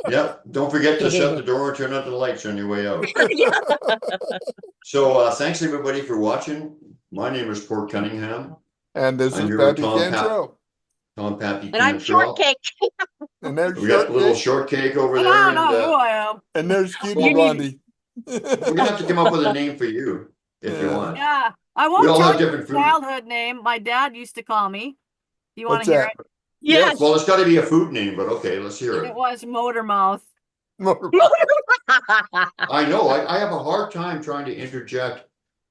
Yep. Don't forget to shut the door and turn out the lights on your way out. Yeah. So thanks everybody for watching. My name is Port Cunningham. And this I'm is here with Pappy Thom, Cantrell. Thom, Pappy, And I'm Cantrell. Shortcake. And there's We got a little Shortcake. shortcake over I there, don't know who I am. And there's Cutie You Blondie. we're gonna have to come up with a name for you if you Yeah. want. Yeah, I won't We all tell have you different the food. childhood name my dad used to call me. Do you want What's to hear that? it? Yes. Well, it's got to be a food name, but okay, let's hear It it. was Motor Mouth. I know. I have a hard time trying to interject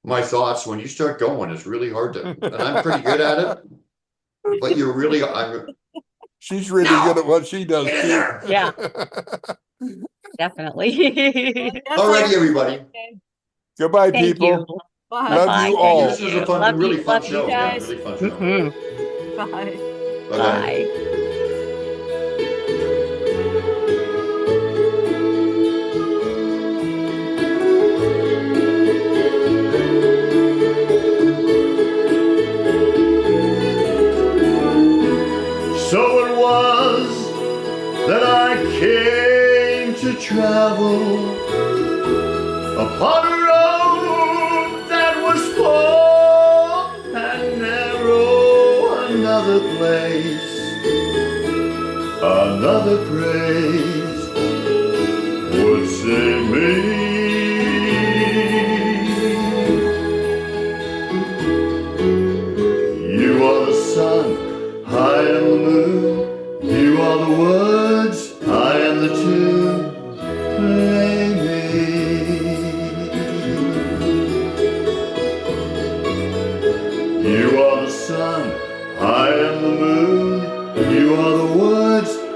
my thoughts when you start going. It's really hard to, and I'm pretty good at it. But you're really, She's really good at what she does Get in too. there. Yeah. Definitely. Yes, Alrighty, I- everybody. Goodbye, Thank people. you. Bye. Love Bye-bye. you all. This is a fun, Love you, really fun love you show. Yeah, guys. really fun show. Mhm. Bye. Bye-bye. Bye. So it was that I came to travel upon a road that was full and narrow. Another place, another praise would save me. You are the sun, I am the moon. You are the words, I am the tune. Play me. sun, I am the moon, you are the words,